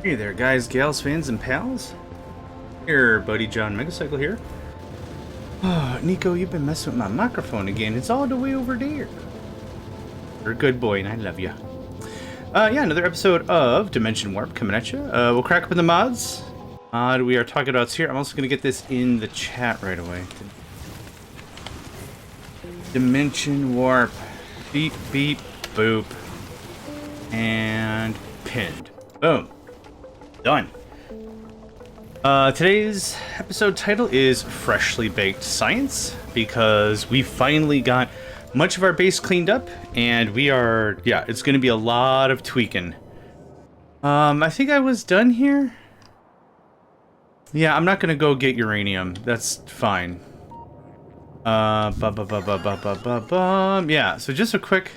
Hey there, guys, gals, fans, and pals. Here, buddy JohnMegacycle here. Oh, Nico, you've been messing with my microphone again. It's all the way over there. You're a good boy, and I love you. Yeah, another episode of Dimension Warp coming at you. We'll crack open the mods. We are talking about here. I'm also going to get this in the chat right away. Dimension Warp. Beep, beep, boop. And pinned. Boom. Done. Today's episode title is Freshly Baked Science, because we finally got much of our base cleaned up, and we are, yeah, it's going to be a lot of tweaking. I think I was done here. Yeah, I'm not going to go get uranium. That's fine. Yeah, so just a quick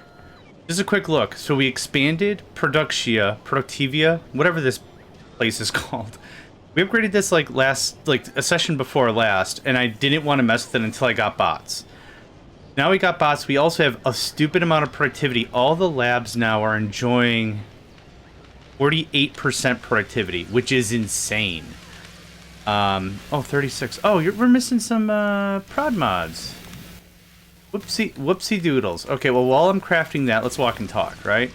look. So we expanded Productivia, whatever this place is called. We upgraded this like a session before last, and I didn't want to mess with it until I got bots. Now we got bots. We also have a stupid amount of productivity. All the labs now are enjoying 48% productivity, which is insane. Oh, 36. Oh, we're missing some prod mods. Whoopsie doodles. Okay, well, while I'm crafting that, let's walk and talk, right?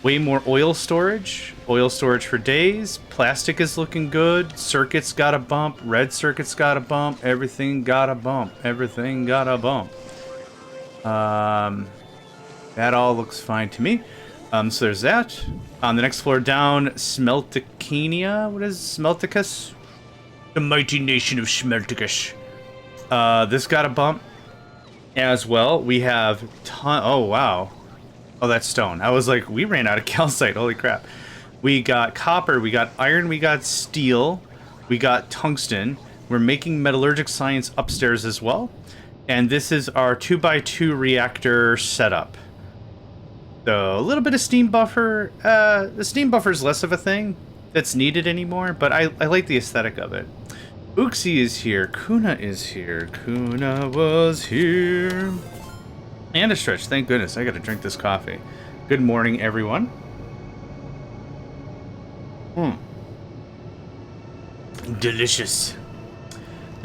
Way more oil storage. Oil storage for days. Plastic is looking good. Circuits got a bump. Red circuits got a bump. Everything got a bump. Everything got a bump. That all looks fine to me. So there's that. On the next floor down, Smelticania. What is Smelticus? The mighty nation of Smelticus. This got a bump as well. We have oh wow. Oh, that's stone. I was like, we ran out of calcite. Holy crap. We got copper, we got iron, we got steel, we got tungsten. We're making metallurgic science upstairs as well. And this is our 2x2 reactor setup. So a little bit of steam buffer. The steam buffer is less of a thing that's needed anymore, but I like the aesthetic of it. Uxie is here. Kuna is here. Kuna was here. And a stretch. Thank goodness. I gotta drink this coffee. Good morning, everyone. Delicious.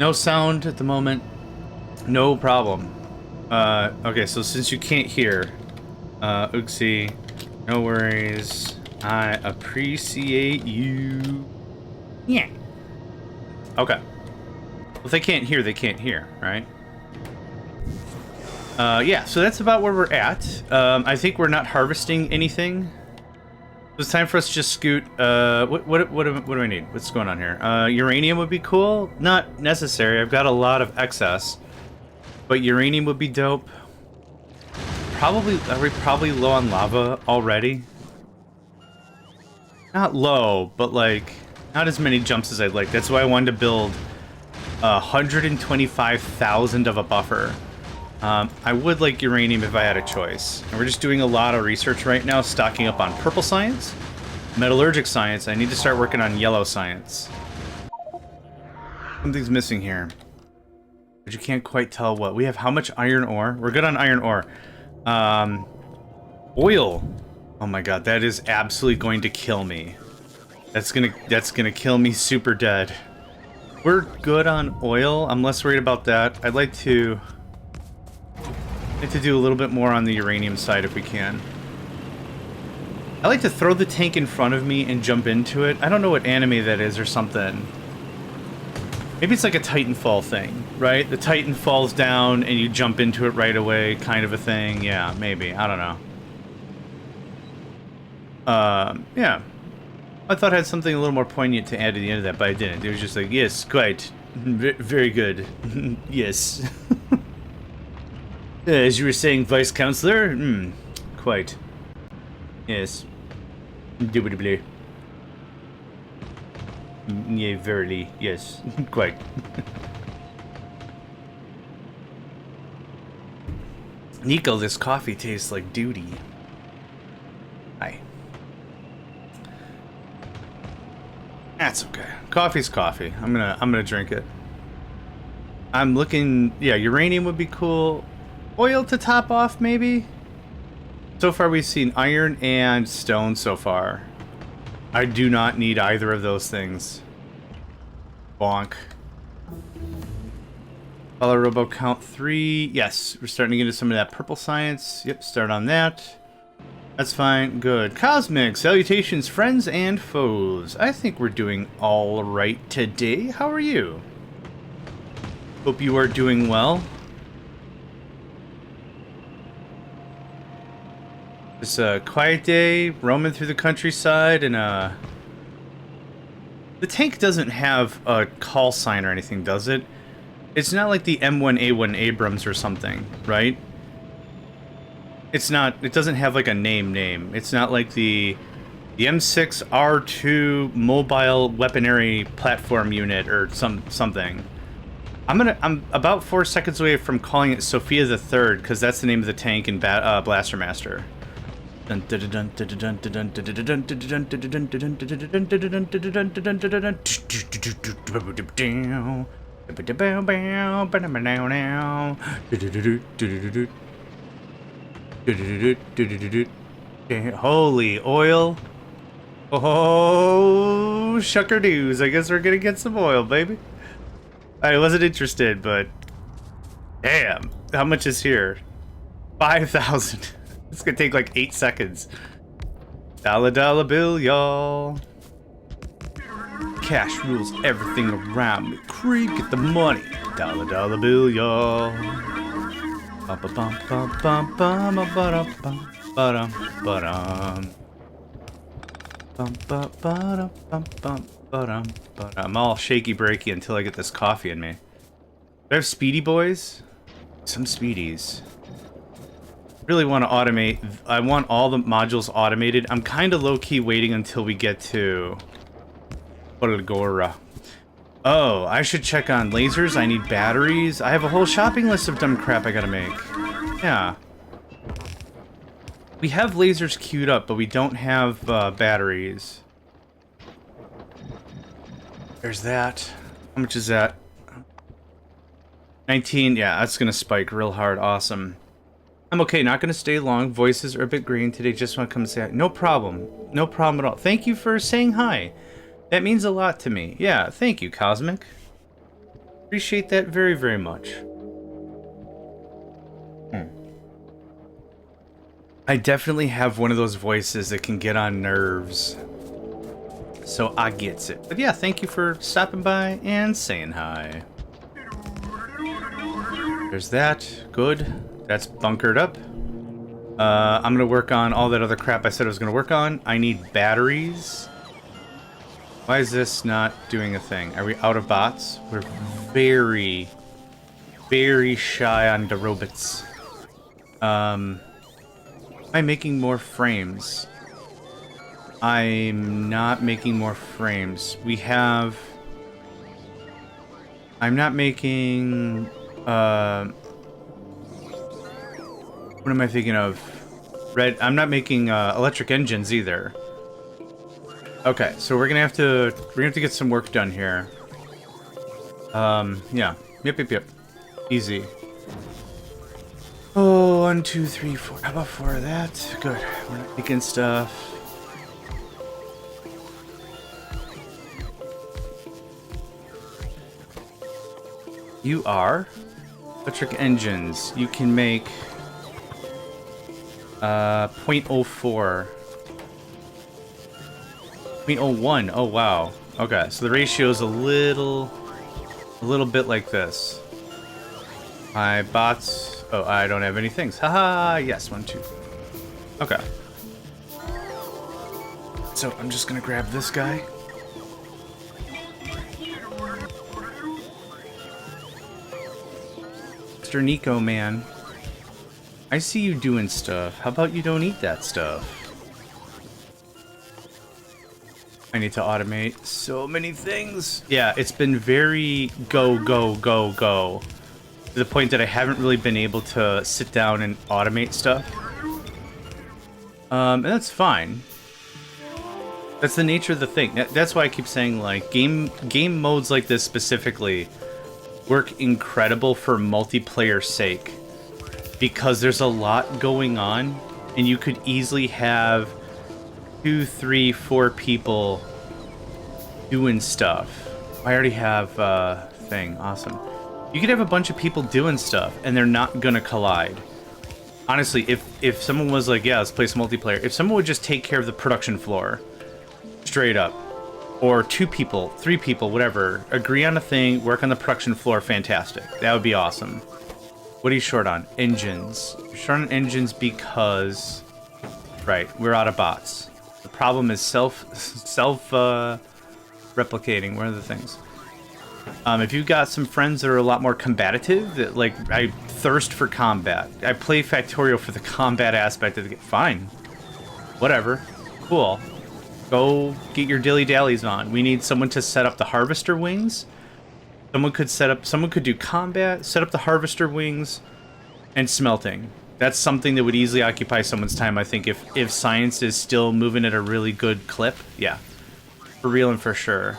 No sound at the moment. No problem. Okay, so since you can't hear, Uxie, no worries. I appreciate you. Yeah. Okay. Well, if they can't hear, they can't hear, right? Yeah, so that's about where we're at. I think we're not harvesting anything. It's time for us to just scoot. What do I need? What's going on here? Uranium would be cool. Not necessary. I've got a lot of excess. But uranium would be dope. Probably, are we probably low on lava already? Not low, but like, not as many jumps as I'd like. That's why I wanted to build 125,000 of a buffer. I would like uranium if I had a choice. And we're just doing a lot of research right now, stocking up on purple science, metallurgic science. I need to start working on yellow science. Something's missing here. But you can't quite tell what. We have how much iron ore? We're good on iron ore. Oil. Oh my god, that is absolutely going to kill me. That's gonna kill me super dead. We're good on oil. I'm less worried about that. I'd like to do a little bit more on the uranium side if we can. I like to throw the tank in front of me and jump into it. I don't know what anime that is or something. Maybe it's like a Titanfall thing, right? The Titan falls down and you jump into it right away, kind of a thing. Yeah, maybe. I don't know. Yeah. I thought I had something a little more poignant to add to the end of that, but I didn't. It was just like, yes, quite. Very good. Yes. As you were saying, Vice Counselor? Quite. Yes. Indubitably. Yeah, verily. Yes. Quite. Nico, this coffee tastes like duty. Hi. That's okay. Coffee's coffee. I'm gonna drink it. I'm looking. Yeah, uranium would be cool. Oil to top off, maybe. So far, we've seen iron and stone so far. I do not need either of those things. Bonk. Follow robo count 3. Yes, we're starting to get into some of that purple science. Yep, start on that. That's fine. Good. Cosmic. Salutations, friends and foes. I think we're doing all right today. How are you? Hope you are doing well. It's a quiet day, roaming through the countryside, and the tank doesn't have a call sign or anything, does it? It's not like the M1A1 Abrams or something, right? It's not. It doesn't have like a name. It's not like the M6R2 mobile weaponry platform unit or something. I'm about 4 seconds away from calling it Sophia the Third because that's the name of the tank in Blaster Master. Holy oil. Oh, shuckardoos. I guess we're gonna get some oil, baby. I wasn't interested, but damn, how much is here? 5,000. It's gonna take like 8 seconds. Dollar bill, y'all. Cash rules everything around me. Creep, get the money. Dollar bill, y'all. I'm all shaky breaky until I get this coffee in me. Do I have speedy boys? Some speedies. Really want to automate. I want all the modules automated. I'm kind of low-key waiting until we get to Polgora. Oh, I should check on lasers. I need batteries. I have a whole shopping list of dumb crap I gotta make. Yeah. We have lasers queued up, but we don't have batteries. There's that. How much is that? 19. Yeah, that's gonna spike real hard. Awesome. I'm okay, not gonna stay long. Voices are a bit green today. Just want to come say hi. No problem. No problem at all. Thank you for saying hi. That means a lot to me. Yeah, thank you, Cosmic. Appreciate that very, very much. I definitely have one of those voices that can get on nerves. So I gets it. But yeah, thank you for stopping by and saying hi. There's that. Good. That's bunkered up. I'm gonna work on all that other crap I said I was gonna work on. I need batteries. Why is this not doing a thing? Are we out of bots? We're very, very shy on the robots. Am I making more frames? I'm not making more frames. We have... I'm not making... What am I thinking of? I'm not making electric engines either. Okay, so we're gonna have to get some work done here. Yeah. Yep. Easy. Oh, 1, 2, 3, 4. How about 4 of that? Good. We're not making stuff. You are electric engines. You can make 0.04. 0.01. Oh wow. Okay, so the ratio is a little bit like this. My bots. Oh, I don't have any things. Haha. Yes, 1, 2. Okay. So I'm just gonna grab this guy. Mr. Nico, man. I see you doing stuff. How about you don't eat that stuff? I need to automate so many things. Yeah, it's been very go. To the point that I haven't really been able to sit down and automate stuff. And that's fine. That's the nature of the thing. That's why I keep saying, like, game modes like this specifically work incredible for multiplayer sake. Because there's a lot going on, and you could easily have 2, 3, 4 people doing stuff. I already have thing. Awesome. You could have a bunch of people doing stuff, and they're not gonna collide. Honestly, if someone was like, yeah, let's play some multiplayer. If someone would just take care of the production floor, straight up, or 2 people, 3 people, whatever, agree on a thing, work on the production floor, fantastic. That would be awesome. What are you short on? Engines. You're short on engines because, right, we're out of bots. The problem is replicating. What are the things? If you've got some friends that are a lot more combative, that like, I thirst for combat. I play Factorio for the combat aspect of the game. Fine. Whatever. Cool. Go get your dilly-dallies on. We need someone to set up the harvester wings. Someone could do combat, set up the harvester wings, and smelting. That's something that would easily occupy someone's time, I think, if science is still moving at a really good clip. Yeah. For real and for sure.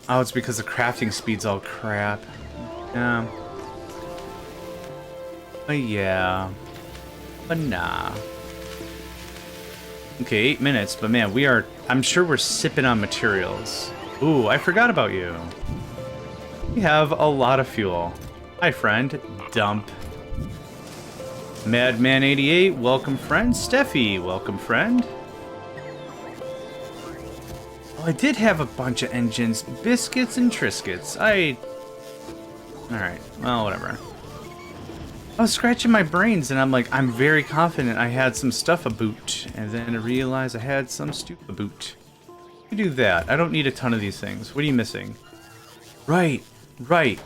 Oh, it's because the crafting speed's all crap. Yeah. But yeah. But nah. Okay, 8 minutes, but man, I'm sure we're sipping on materials. Ooh, I forgot about you. We have a lot of fuel. Hi, friend. Dump. Madman88, welcome, friend. Steffi, welcome, friend. Oh, I did have a bunch of engines. Biscuits and Triscuits. Alright, well, whatever. I was scratching my brains, and I'm like, I'm very confident I had some stuff about. And then I realized I had some stupid about. You do that. I don't need a ton of these things. What are you missing? Right. Right.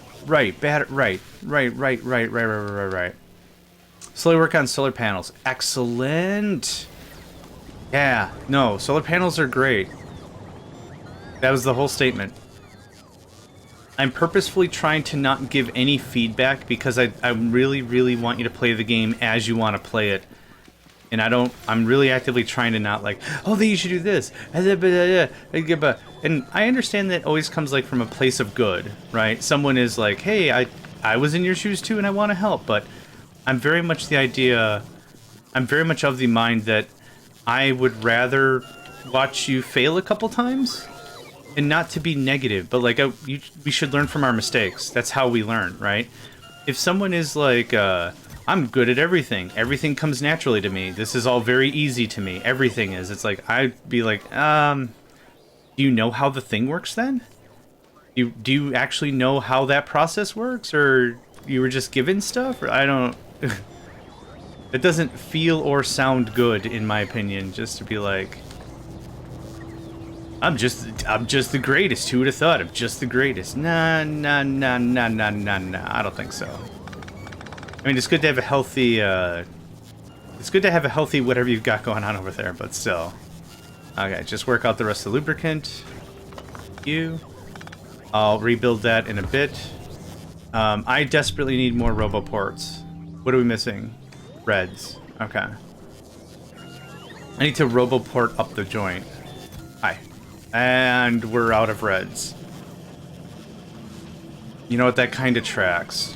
Slowly work on solar panels. Excellent. Yeah, no, solar panels are great. That was the whole statement. I'm purposefully trying to not give any feedback because I really, really want you to play the game as you want to play it. And I'm really actively trying to not like, oh, then you should do this. And I understand that always comes like from a place of good, right? Someone is like, hey, I was in your shoes too and I want to help. But I'm very much of the mind that I would rather watch you fail a couple times. And not to be negative, but like we should learn from our mistakes. That's how we learn, right? If someone is like, I'm good at everything. Everything comes naturally to me. This is all very easy to me. Everything is. It's like, I'd be like, do you know how the thing works then? Do you actually know how that process works? Or you were just given stuff? Or I don't... It doesn't feel or sound good, in my opinion, just to be like... I'm just the greatest. Who would have thought? I'm just the greatest. Nah. I don't think so. I mean, it's good to have a healthy, whatever you've got going on over there, but still. Okay, just work out the rest of the lubricant. I'll rebuild that in a bit. I desperately need more roboports. What are we missing? Reds. Okay. I need to roboport up the joint. Hi. And we're out of reds. You know what? That kind of tracks.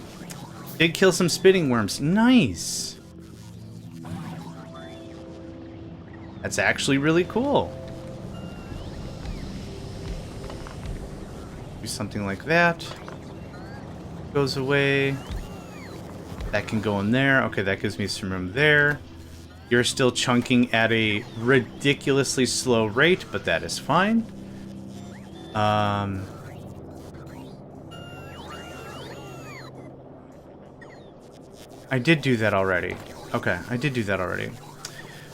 Did kill some spitting worms. Nice. That's actually really cool. Do something like that. Goes away. That can go in there. Okay, that gives me some room there. You're still chunking at a ridiculously slow rate, but that is fine. I did do that already. Okay, I did do that already.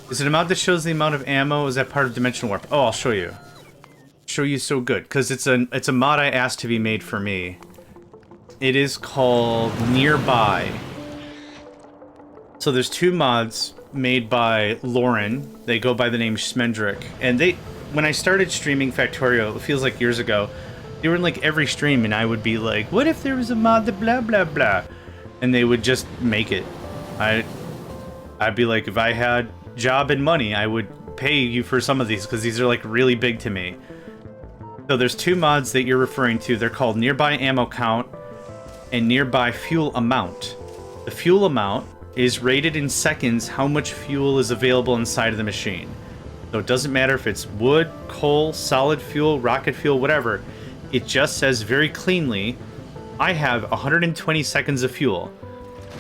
Is it a mod that shows the amount of ammo? Is that part of Dimensional Warp? Oh, I'll show you. Show you so good, because it's a mod I asked to be made for me. It is called Nearby. So there's 2 mods made by Lauren. They go by the name Schmendrick. And when I started streaming Factorio, it feels like years ago, they were in like every stream and I would be like, what if there was a mod that blah blah blah? And they would just make it. I'd be like, if I had job and money, I would pay you for some of these because these are like really big to me. So there's 2 mods that you're referring to. They're called Nearby Ammo Count and Nearby Fuel Amount. The fuel amount is rated in seconds how much fuel is available inside of the machine. So it doesn't matter if it's wood, coal, solid fuel, rocket fuel, whatever. It just says very cleanly, I have 120 seconds of fuel.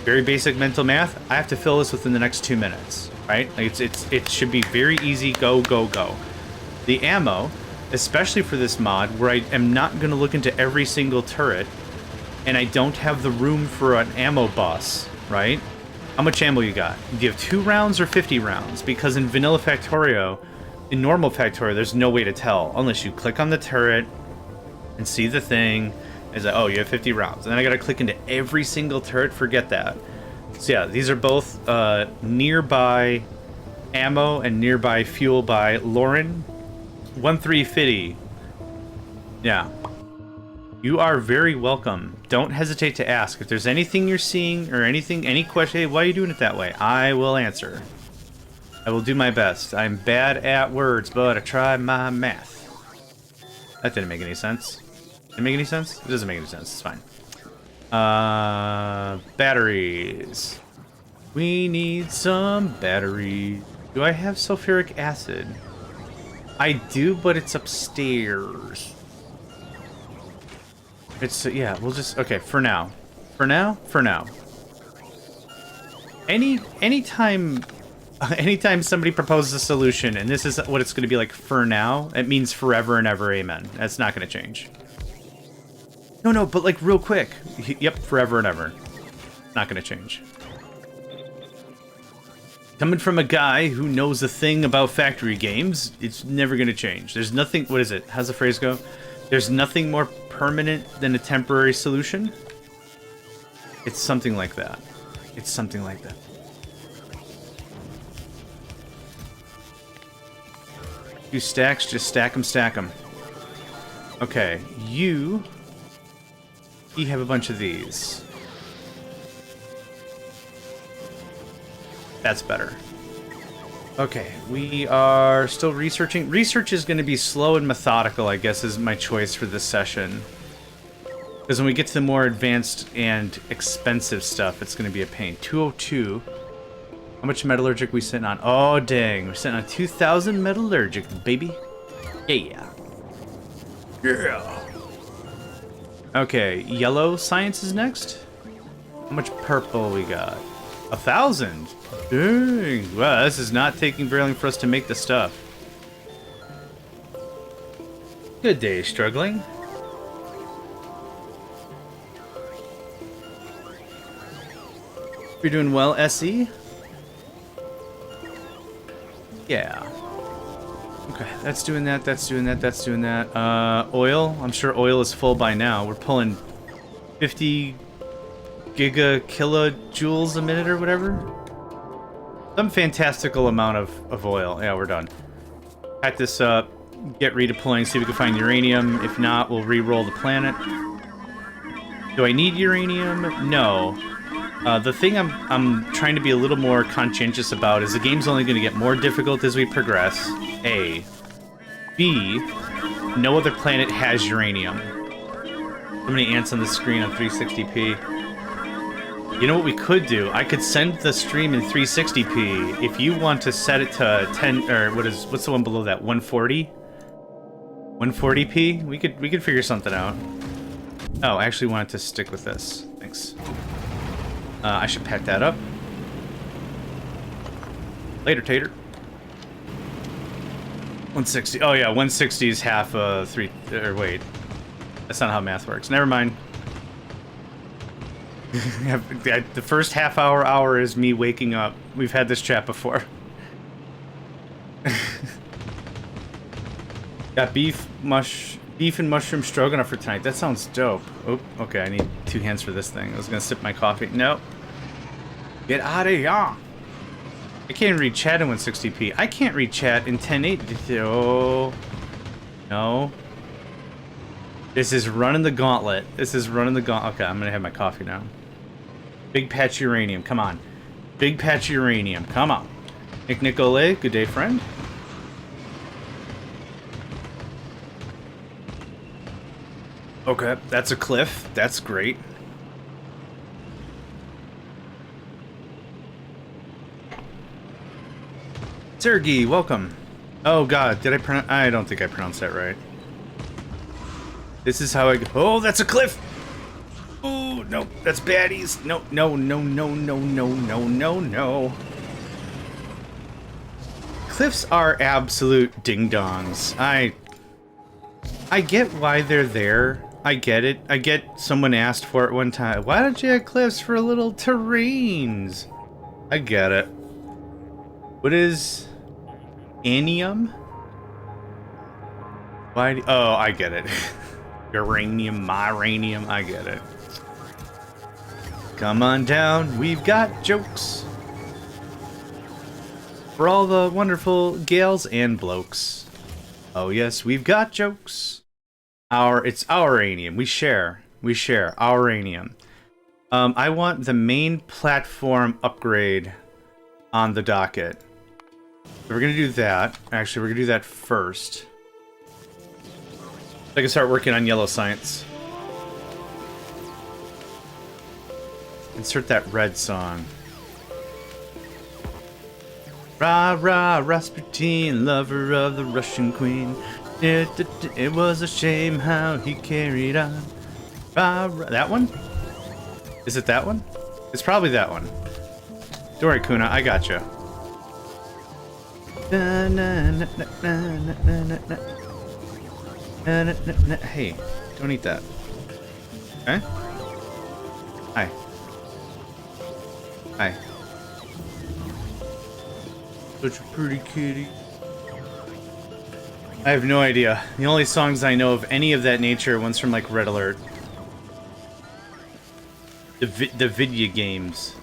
Very basic mental math. I have to fill this within the next 2 minutes, right? Like it should be very easy. Go, go, go. The ammo, especially for this mod, where I am not going to look into every single turret, and I don't have the room for an ammo bus, right? How much ammo you got? Do you have 2 rounds or 50 rounds? Because in vanilla Factorio, in normal Factorio, there's no way to tell unless you click on the turret and see the thing. It's like, oh, you have 50 rounds. And then I gotta click into every single turret. Forget that. So yeah, these are both nearby ammo and nearby fuel by Lauren. 1350. Yeah. You are very welcome. Don't hesitate to ask. If there's anything you're seeing or anything, any question, hey, why are you doing it that way? I will answer. I will do my best. I'm bad at words, but I try my math. That didn't make any sense. Did it make any sense? It doesn't make any sense. It's fine. Batteries. We need some batteries. Do I have sulfuric acid? I do, but it's upstairs. It's, yeah, we'll just, okay, for now. For now? For now. Anytime somebody proposes a solution, and this is what it's going to be like for now, it means forever and ever, amen. That's not going to change. No, but like real quick. Yep, forever and ever. Not going to change. Coming from a guy who knows a thing about factory games, it's never going to change. There's nothing, what is it? How's the phrase go? There's nothing more permanent than a temporary solution. It's something like that. It's something like that. Two stacks, just stack them. Okay, you have a bunch of these. That's better. Okay, we are still researching. Research is going to be slow and methodical, I guess, is my choice for this session. Because when we get to the more advanced and expensive stuff, it's going to be a pain. 202. How much metallurgic we sitting on? Oh, dang. We're sitting on 2,000 metallurgic, baby. Yeah. Yeah. Okay, yellow science is next. How much purple we got? 1,000. Dang. Wow, this is not taking very long for us to make the stuff. Good day, struggling. You're doing well, SE? Yeah. Okay, that's doing that, that's doing that, that's doing that. Oil? I'm sure oil is full by now. We're pulling 50 kilojoules a minute or whatever. Some fantastical amount of oil. Yeah, we're done. Pack this up, get redeploying, see if we can find uranium. If not, we'll re-roll the planet. Do I need uranium? No. The thing I'm trying to be a little more conscientious about is the game's only going to get more difficult as we progress. A. B. No other planet has uranium. So many ants on the screen on 360p. You know what we could do? I could send the stream in 360p. If you want to set it to 10 or what's the one below that? 140? 140p? We could figure something out. Oh, I actually wanted to stick with this. Thanks. I should pack that up. Later, Tater. 160. Oh yeah, 160 is half 3. Or wait, that's not how math works. Never mind. The first half hour is me waking up. We've had this chat before. Got beef and mushroom stroganoff for tonight. That sounds dope. Oh, okay. I need 2 hands for this thing. I was gonna sip my coffee. Nope. Get out of here. I can't read chat in 160p. I can't read chat in 1080. Oh. No. This is running the gauntlet. This is running the gauntlet. Okay, I'm gonna have my coffee now. Big patch uranium. Come on. Big patch uranium. Come on. Nick Nicole, good day, friend. Okay, that's a cliff. That's great. Sergey, welcome. Oh god, did I pronounce... I don't think I pronounced that right. This is how I go... Oh, that's a cliff! Oh, no, that's baddies. No, no, no, no, no, no, no, no, no. Cliffs are absolute ding-dongs. I get why they're there. I get it. I get someone asked for it one time. Why don't you have cliffs for little terrains? I get it. What is... Anium? Why? Oh, I get it. Uranium, myranium, I get it. Come on down, we've got jokes. For all the wonderful gals and blokes. Oh yes, we've got jokes. It's our uranium. We share our uranium. I want the main platform upgrade on the docket. So we're gonna do that. Actually, we're gonna do that first. I can start working on yellow science. Insert that red song. Rah rah, Rasputin, lover of the Russian queen. It was a shame how he carried on. Rah, rah. That one? Is it that one? It's probably that one. Don't worry, Kuna, I gotcha. Hey, don't eat that. Okay? Hi. Hi. Such a pretty kitty. I have no idea. The only songs I know of any of that nature, one's from like Red Alert. The video games.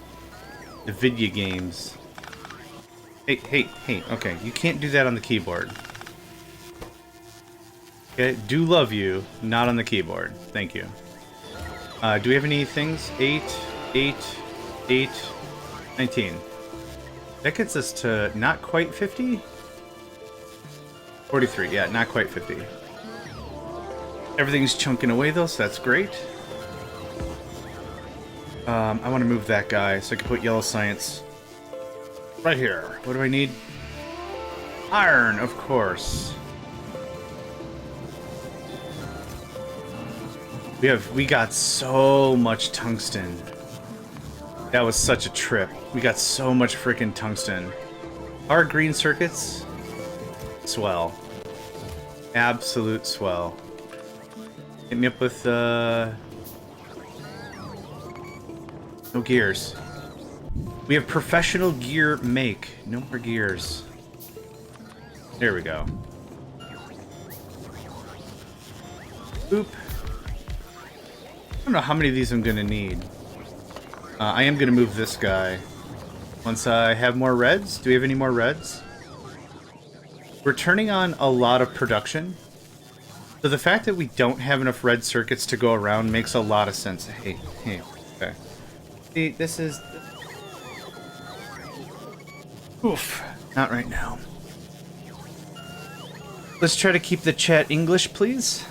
The video games. Hey, okay. You can't do that on the keyboard. Okay, do love you, not on the keyboard. Thank you. Do we have any things? 8, 19. That gets us to not quite 50? 43, yeah, not quite 50. Everything's chunking away though, so that's great. I want to move that guy so I can put yellow science right here. What do I need? Iron, of course. We got so much tungsten. That was such a trip. We got so much freaking tungsten. Our green circuits, swell. Absolute swell. Hit me up with no gears. We have professional gear make. No more gears. There we go. Boop. I don't know how many of these I'm gonna need. I am gonna move this guy. Once I have more reds. Do we have any more reds? We're turning on a lot of production. So the fact that we don't have enough red circuits to go around makes a lot of sense. Hey, okay. See, this is... Oof, not right now. Let's try to keep the chat English, please.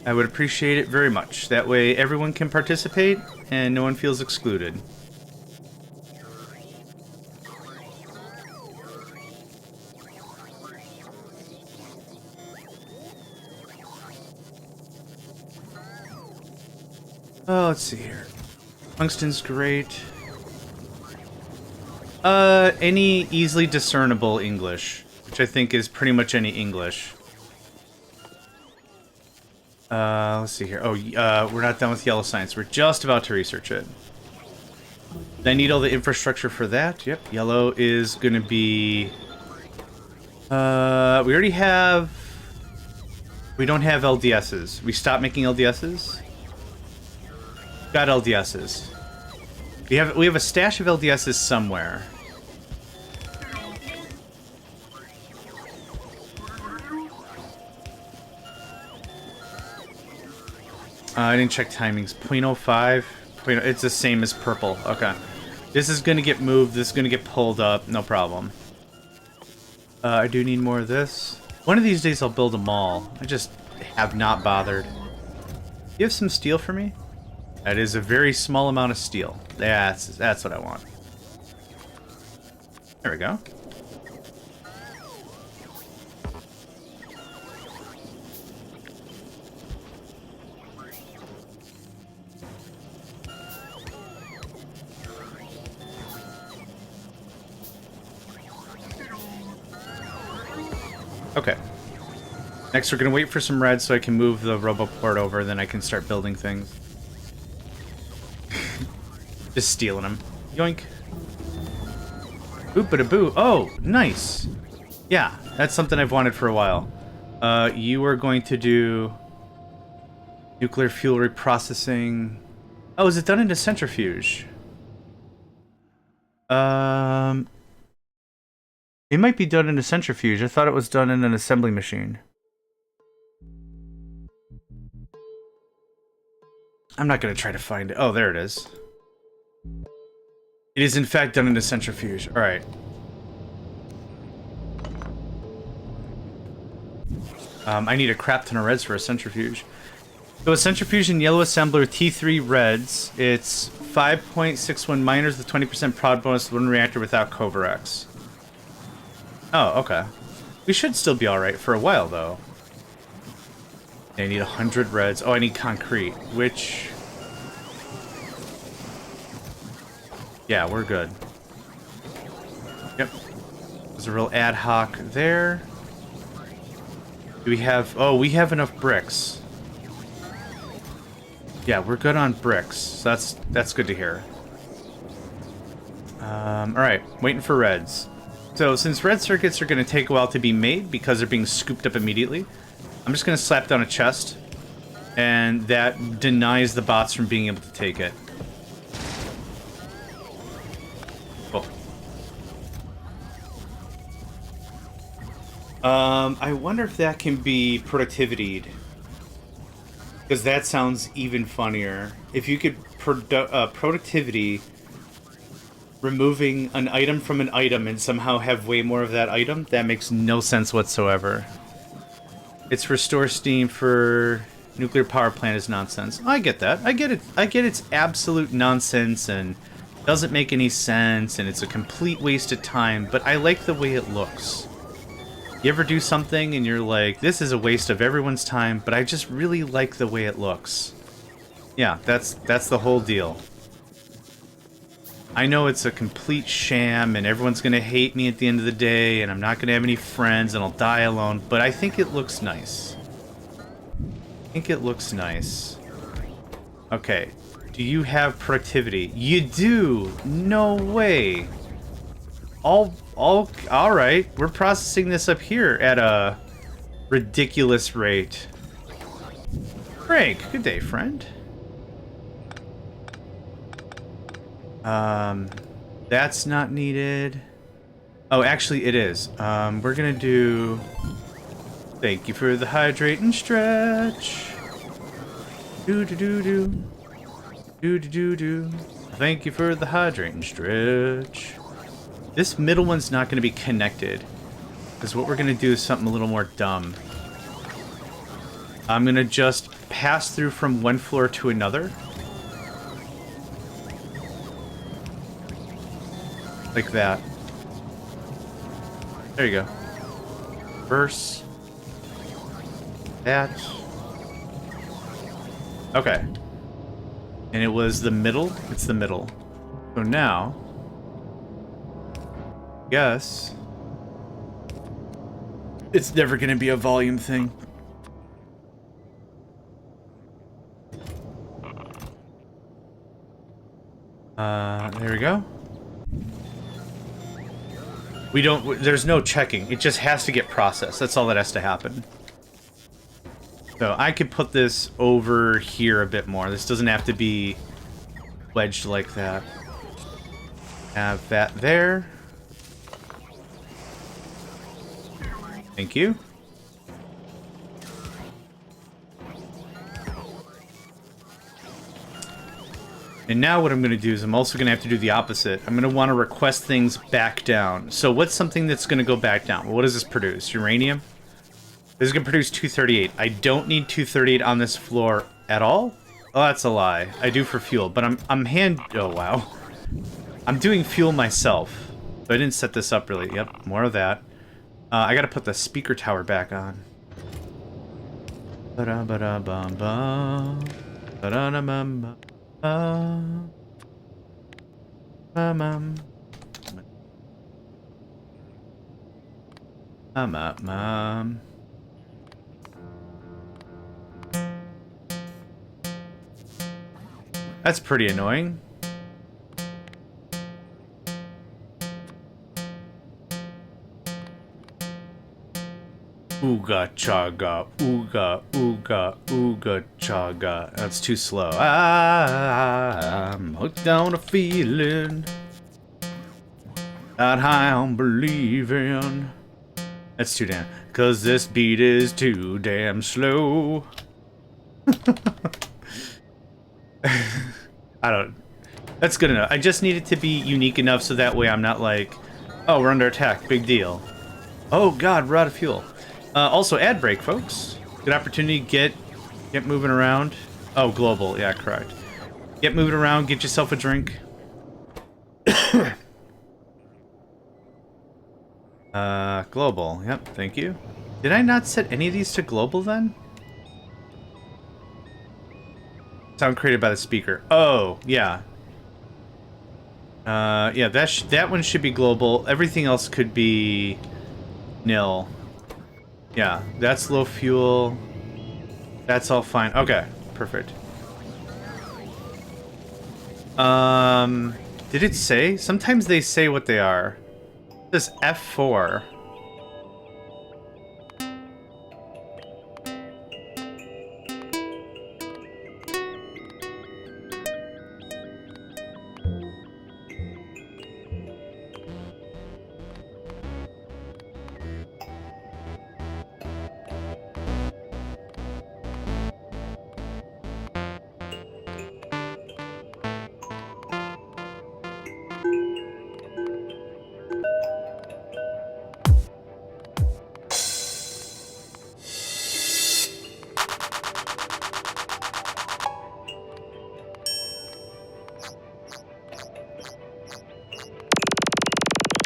I would appreciate it very much. That way everyone can participate and no one feels excluded. Oh, let's see here. Tungsten's great. Any easily discernible English, which I think is pretty much any English. Let's see here. Oh, we're not done with yellow science. We're just about to research it. I need all the infrastructure for that. Yep, yellow is gonna be... we already have... We don't have LDSs. We stopped making LDSs. Got LDSs. We have a stash of LDSs somewhere. I didn't check timings. 0.05. It's the same as purple. Okay. This is gonna get moved. This is gonna get pulled up. No problem. I do need more of this. One of these days I'll build a mall. I just have not bothered. You have some steel for me? That is a very small amount of steel. That's what I want. There we go. Okay. Next, we're gonna wait for some red so I can move the roboport over, then I can start building things. Just stealing them. Yoink. Boop-a-da-boo. Oh, nice. Yeah, that's something I've wanted for a while. You are going to do nuclear fuel reprocessing. Oh, is it done in a centrifuge? It might be done in a centrifuge. I thought it was done in an assembly machine. I'm not going to try to find it. Oh, there it is. It is in fact done in a centrifuge. All right. I need a crap ton of reds for a centrifuge. So a centrifuge in yellow assembler with T3 reds. It's 5.61 miners with 20% prod bonus, one reactor without Covarex. Oh, okay. We should still be alright for a while, though. I need 100 reds. Oh, I need concrete, which... Yeah, we're good. Yep. There's a real ad hoc there. Do we have... Oh, we have enough bricks. Yeah, we're good on bricks. So that's good to hear. Alright, waiting for reds. So, since red circuits are going to take a while to be made because they're being scooped up immediately, I'm just going to slap down a chest, and that denies the bots from being able to take it. Cool. I wonder if that can be productivity'd. Because that sounds even funnier. If you could productivity removing an item from an item and somehow have way more of that item, that makes no sense whatsoever. It's restore steam for nuclear power plant is nonsense. I get that. I get it. I get it's absolute nonsense and doesn't make any sense and it's a complete waste of time, but I like the way it looks. You ever do something and you're like, this is a waste of everyone's time, but I just really like the way it looks. Yeah, that's the whole deal. I know it's a complete sham and everyone's gonna hate me at the end of the day and I'm not gonna have any friends and I'll die alone, but I think it looks nice. I think it looks nice. Okay, do you have productivity? You do! No way! Alright, we're processing this up here at a ridiculous rate. Frank, good day, friend. That's not needed. Oh, actually it is. We're gonna do... Thank you for the hydrate and stretch. Do-do-do-do. Do-do-do-do. Thank you for the hydrate and stretch. This middle one's not going to be connected. Because what we're going to do is something a little more dumb. I'm going to just pass through from one floor to another. Like that. There you go. Reverse. That. Okay. And it was the middle? It's the middle. So now... Yes. It's never gonna be a volume thing. There we go. We don't, there's no checking. It just has to get processed. That's all that has to happen. So I could put this over here a bit more. This doesn't have to be wedged like that. Have that there. Thank you. And now what I'm going to do is I'm also going to have to do the opposite. I'm going to want to request things back down. So what's something that's going to go back down? Well, what does this produce? Uranium? This is going to produce 238. I don't need 238 on this floor at all? Oh, that's a lie. I do for fuel, but oh, wow. I'm doing fuel myself. So I didn't set this up really. Yep, more of that. I gotta put the speaker tower back on. Ba-da-ba-da-bum-bum. Ba-da-da-bum-bum. That's pretty annoying. Ooga chaga, ooga, ooga, ooga chaga. That's too slow. I'm hooked on a feeling. That high on believing. That's too damn. Cause this beat is too damn slow. I don't. That's good enough. I just need it to be unique enough so that way I'm not like, oh, we're under attack. Big deal. Oh god, we're out of fuel. Also, ad break, folks. Good opportunity. Get moving around. Oh, global. Yeah, correct. Get moving around. Get yourself a drink. Global. Yep, thank you. Did I not set any of these to global then? Sound created by the speaker. Oh, yeah. Yeah, that one should be global. Everything else could be nil. Yeah, that's low fuel. That's all fine. Okay, perfect. Did it say? Sometimes they say what they are. This F4.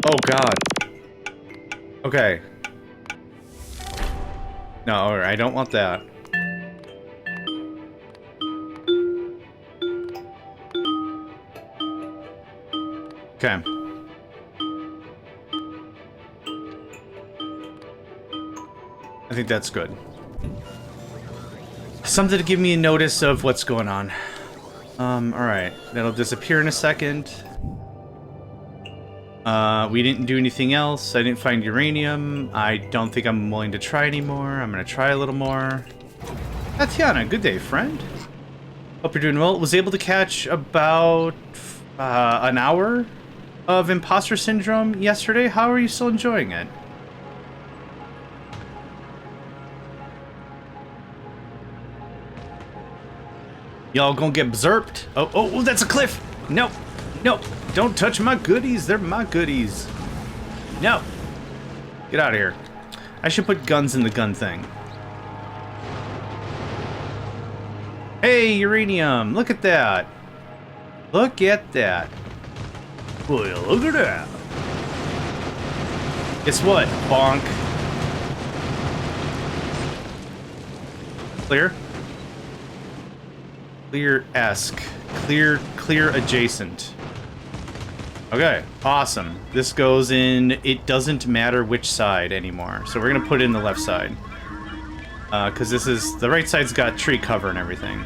Oh god. Okay. No, I don't want that. Okay. I think that's good. Something to give me a notice of what's going on. Alright. That'll disappear in a second. We didn't do anything else. I didn't find uranium. I don't think I'm willing to try anymore. I'm gonna try a little more. Tatiana, good day, friend. Hope you're doing well. Was able to catch about an hour of imposter syndrome yesterday. How are you still enjoying it? Y'all gonna get berserked? Oh, that's a cliff! No, no, don't touch my goodies. They're my goodies. No. Get out of here. I should put guns in the gun thing. Hey, uranium! Look at that! Look at that! Boy, look at that! Guess what? Bonk. Clear? Clear-esque. Clear adjacent. Okay, awesome. This goes in, it doesn't matter which side anymore. So we're gonna put it in the left side. Because this is, the right side's got tree cover and everything.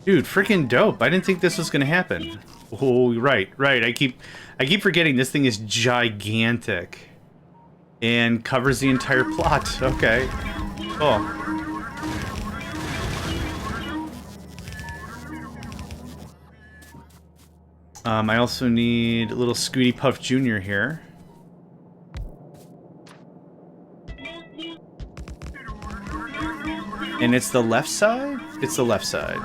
Dude, freaking dope. I didn't think this was gonna happen. Oh, right. I keep forgetting this thing is gigantic. And covers the entire plot. Okay. Cool. I also need a little Scooty Puff Jr. here. And it's the left side? It's the left side.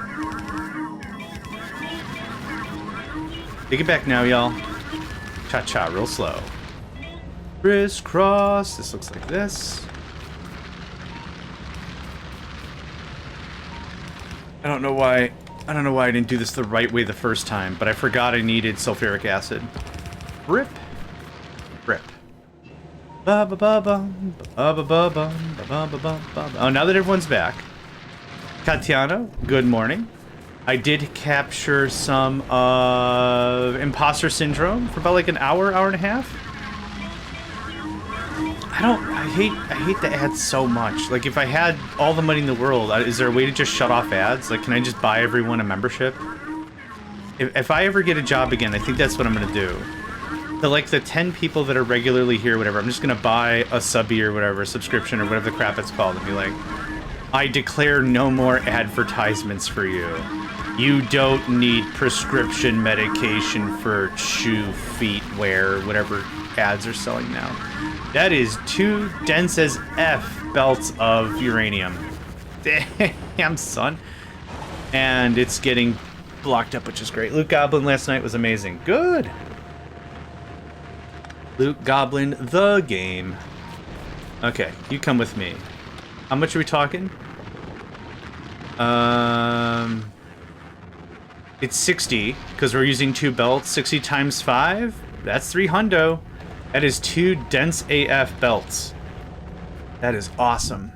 Take it back now, y'all. Cha-cha, real slow. Crisscross. This looks like this. I don't know why I didn't do this the right way the first time, but I forgot I needed sulfuric acid. Rip. Rip. Oh, now that everyone's back. Tatiana, good morning. I did capture some imposter syndrome for about like an hour, hour and a half. I hate the ads so much. Like, if I had all the money in the world, is there a way to just shut off ads? Like, can I just buy everyone a membership? If I ever get a job again, I think that's what I'm gonna do. The 10 people that are regularly here, whatever, I'm just gonna buy a subby or whatever, subscription or whatever the crap it's called, and be like, I declare no more advertisements for you. You don't need prescription medication for shoe, feet, wear, whatever ads are selling now. That is 2 dense as F belts of uranium. Damn, son. And it's getting blocked up, which is great. Loot Goblin last night was amazing. Good. Loot Goblin, the game. Okay, you come with me. How much are we talking? It's 60, because we're using 2 belts. 60 times 5? That's 3 hundo. That is 2 dense AF belts. That is awesome.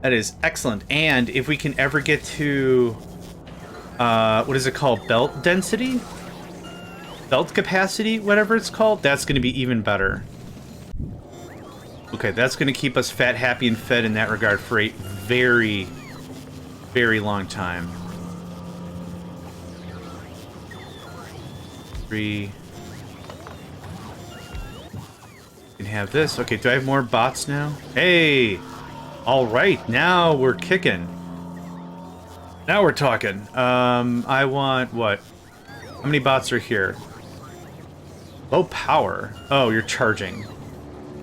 That is excellent. And if we can ever get to, what is it called? Belt density? Belt capacity, whatever it's called, that's going to be even better. Okay, that's going to keep us fat, happy, and fed in that regard for a very, very long time. 3. Can have this. Okay, do I have more bots now? Hey! Alright, now we're kicking. Now we're talking. I want what? How many bots are here? Low power. Oh, you're charging.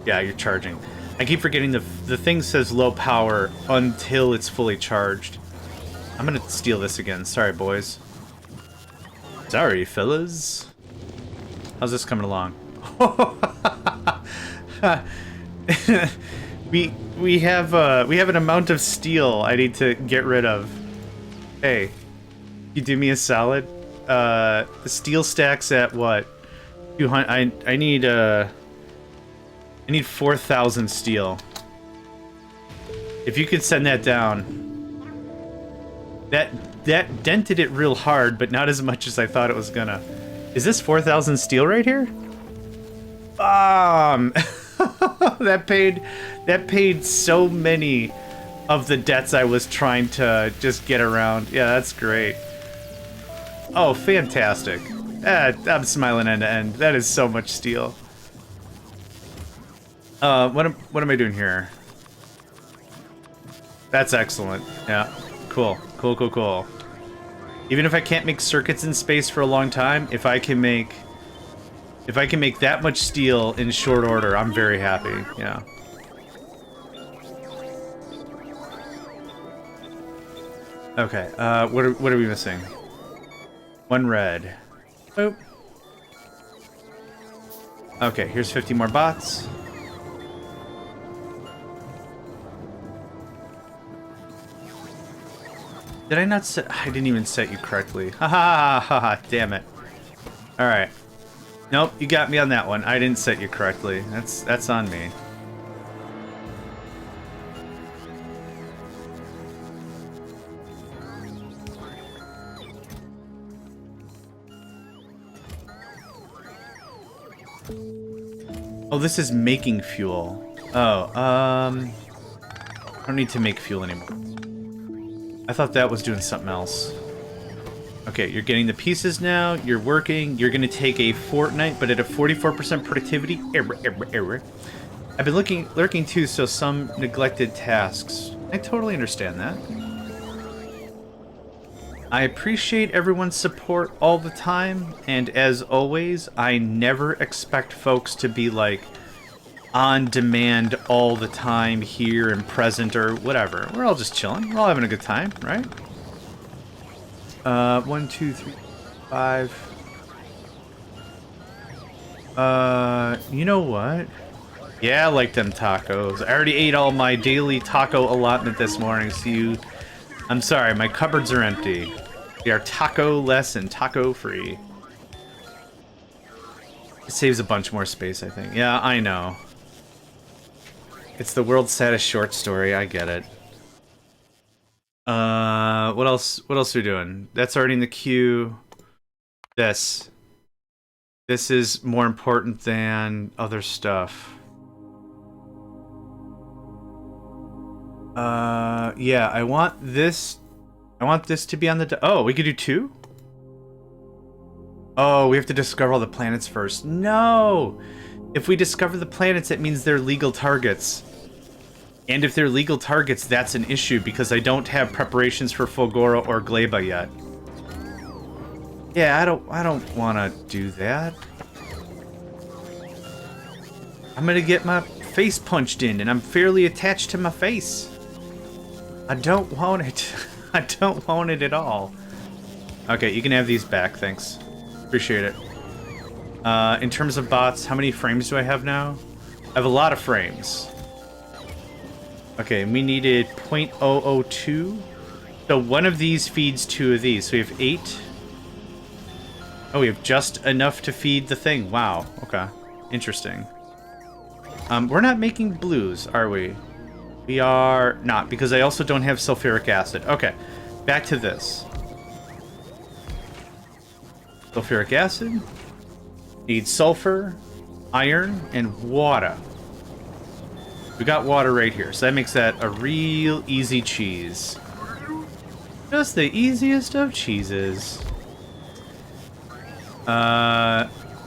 Yeah, you're charging. I keep forgetting the thing says low power until it's fully charged. I'm gonna steal this again. Sorry, boys. Sorry, fellas. How's this coming along? we have an amount of steel I need to get rid of. Hey, you do me a solid. The steel stacks at what? 200. I need 4,000 steel. If you could send that down. That dented it real hard, but not as much as I thought it was gonna. Is this 4,000 steel right here? That paid so many of the debts I was trying to just get around. Yeah, that's great. Oh, fantastic. I'm smiling end to end. That is so much steel. What am I doing here? That's excellent. Yeah. Cool. Cool, cool, cool. Even if I can't make circuits in space for a long time, if I can make that much steel in short order, I'm very happy. Yeah. Okay. What are we missing? 1 red. Oh. Okay, here's 50 more bots. Did I not set? I didn't even set you correctly. Ha ha ha ha! Damn it! All right. Nope, you got me on that one. I didn't set you correctly. That's on me. Oh, this is making fuel. Oh, I don't need to make fuel anymore. I thought that was doing something else. Okay, you're getting the pieces now. You're working. You're gonna take a fortnight, but at a 44% productivity. Error. I've been lurking too, so some neglected tasks. I totally understand that. I appreciate everyone's support all the time, and as always, I never expect folks to be like on demand all the time here and present or whatever. We're all just chilling. We're all having a good time, right? 1, 2, 3, 5. You know what? Yeah, I like them tacos. I already ate all my daily taco allotment this morning, so I'm sorry, my cupboards are empty. We are taco-less and taco-free. It saves a bunch more space, I think. Yeah, I know. It's the world's saddest short story, I get it. What else? What else are we doing? That's already in the queue. This is more important than other stuff. Yeah, I want this to be on the... Oh, we could do 2? Oh, we have to discover all the planets first. No! If we discover the planets, it means they're legal targets. And if they're legal targets, that's an issue, because I don't have preparations for Fulgora or Gleba yet. Yeah, I don't want to do that. I'm gonna get my face punched in, and I'm fairly attached to my face. I don't want it. I don't want it at all. Okay, you can have these back, thanks. Appreciate it. In terms of bots, how many frames do I have now? I have a lot of frames. Okay, we needed 0.002. So one of these feeds 2 of these. So we have 8. Oh, we have just enough to feed the thing. Wow. Okay. Interesting. We're not making blues, are we? We are not, because I also don't have sulfuric acid. Okay. Back to this. Sulfuric acid. Need sulfur, iron, and water. We got water right here, so that makes that a real easy cheese. Just the easiest of cheeses.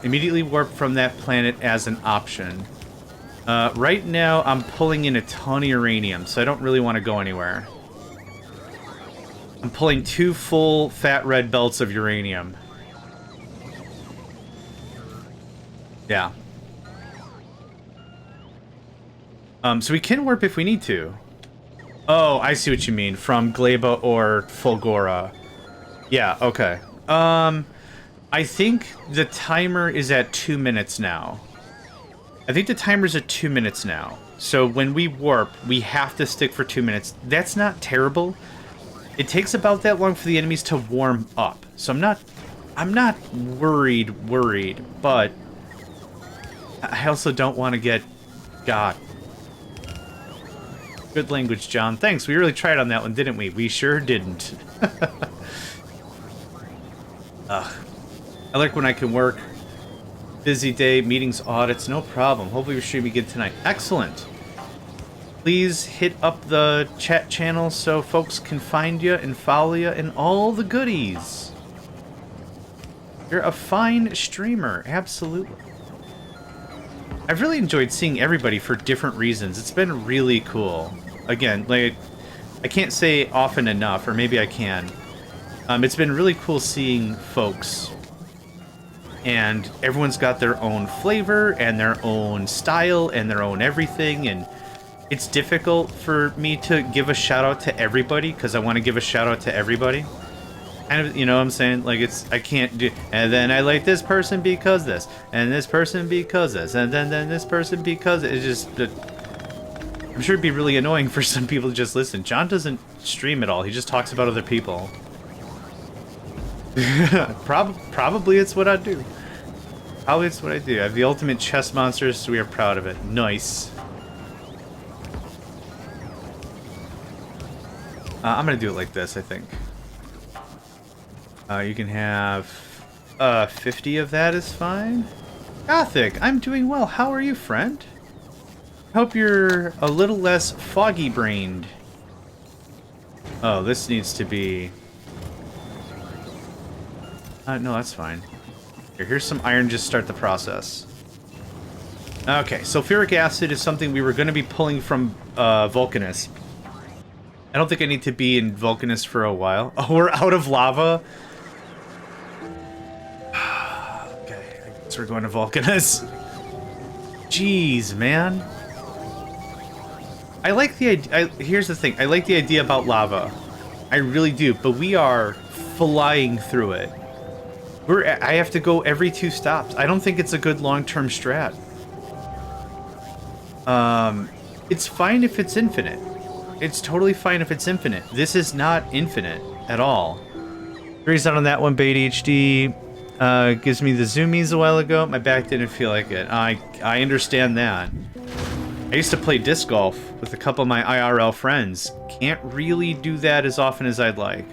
Immediately warp from that planet as an option. Right now, I'm pulling in a ton of uranium, so I don't really want to go anywhere. I'm pulling 2 full fat red belts of uranium. Yeah. So we can warp if we need to. Oh, I see what you mean. From Gleba or Fulgora. Yeah, okay. I think the timer is at 2 minutes now. I think the timer's at 2 minutes now. So when we warp, we have to stick for 2 minutes. That's not terrible. It takes about that long for the enemies to warm up. So I'm not worried, but I also don't want to get got. Good language, John. Thanks. We really tried on that one, didn't we? We sure didn't. Ugh. I like when I can work. Busy day, meetings, audits, no problem. Hopefully we're streaming again tonight. Excellent. Please hit up the chat channel so folks can find you and follow you and all the goodies. You're a fine streamer, absolutely. I've really enjoyed seeing everybody for different reasons. It's been really cool. Again, like, I can't say often enough, or maybe I can. It's been really cool seeing folks. And everyone's got their own flavor, and their own style, and their own everything, and it's difficult for me to give a shout-out to everybody, because I want to give a shout-out to everybody. And, you know what I'm saying? Like, I can't do... And then I like this person because this. And this person because this. And then this person because... It's just... I'm sure it'd be really annoying for some people to just listen. John doesn't stream at all. He just talks about other people. Probably it's what I do. Probably it's what I do. I have the ultimate chess monsters, so we are proud of it. Nice. I'm gonna do it like this, I think. You can have 50 of that is fine. Gothic, I'm doing well. How are you, friend? Hope you're a little less foggy-brained. Oh, this needs to be... no, that's fine. Here's some iron, just start the process. Okay, sulfuric acid is something we were going to be pulling from Vulcanus. I don't think I need to be in Vulcanus for a while. Oh, we're out of lava? Okay, I guess we're going to Vulcanus. Jeez, man. I like the idea. Here's the thing. I like the idea about lava. I really do, but we are flying through it. I have to go every 2 stops. I don't think it's a good long-term strat. It's fine if it's infinite. It's totally fine if it's infinite. This is not infinite at all. Reason on that one, Beta HD. Gives me the zoomies a while ago. My back didn't feel like it. I understand that. I used to play disc golf with a couple of my IRL friends. Can't really do that as often as I'd like.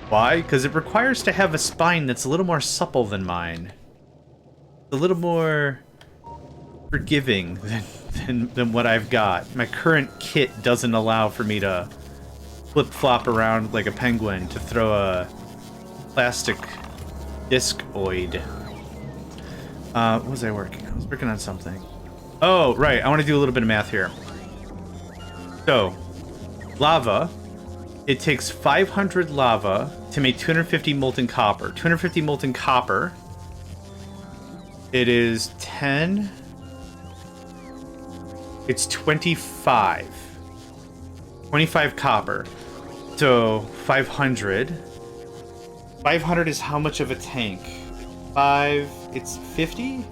Why? Because it requires to have a spine that's a little more supple than mine. A little more forgiving than what I've got. My current kit doesn't allow for me to flip-flop around like a penguin to throw a plastic discoid. What was I working on? I was working on something. Oh, right. I want to do a little bit of math here. So, lava. It takes 500 lava to make 250 molten copper. 250 molten copper. It is 10. It's 25. 25 copper. So, 500. 500 is how much of a tank? 5... It's 50?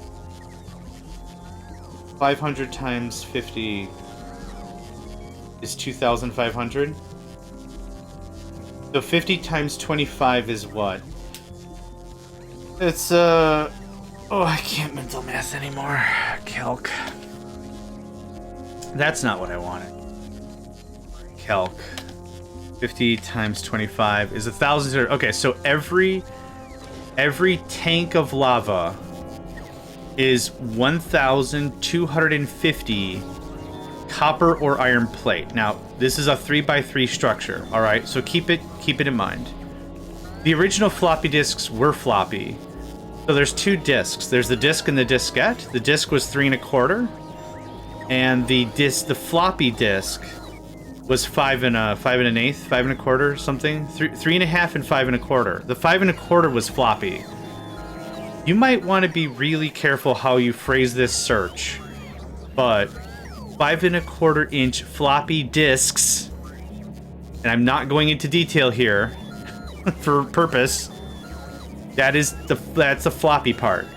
500 times 50 is 2,500. So 50 times 25 is what? It's, oh, I can't mental math anymore. Calc. That's not what I wanted. Calc. 50 times 25 is 1,000. Okay, so every tank of lava is 1,250 copper or iron plate. Now, this is a 3x3 structure, all right? So keep it in mind. The original floppy disks were floppy. So there's two disks. There's the disk and the diskette. The disk was 3 1/4, and the floppy disk was 5 1/8, 5 1/4, something. 3 1/2 and 5 1/4. The 5 1/4 was floppy. You might want to be really careful how you phrase this search, but 5 1/4 inch floppy disks, and I'm not going into detail here for purpose. That's the floppy part,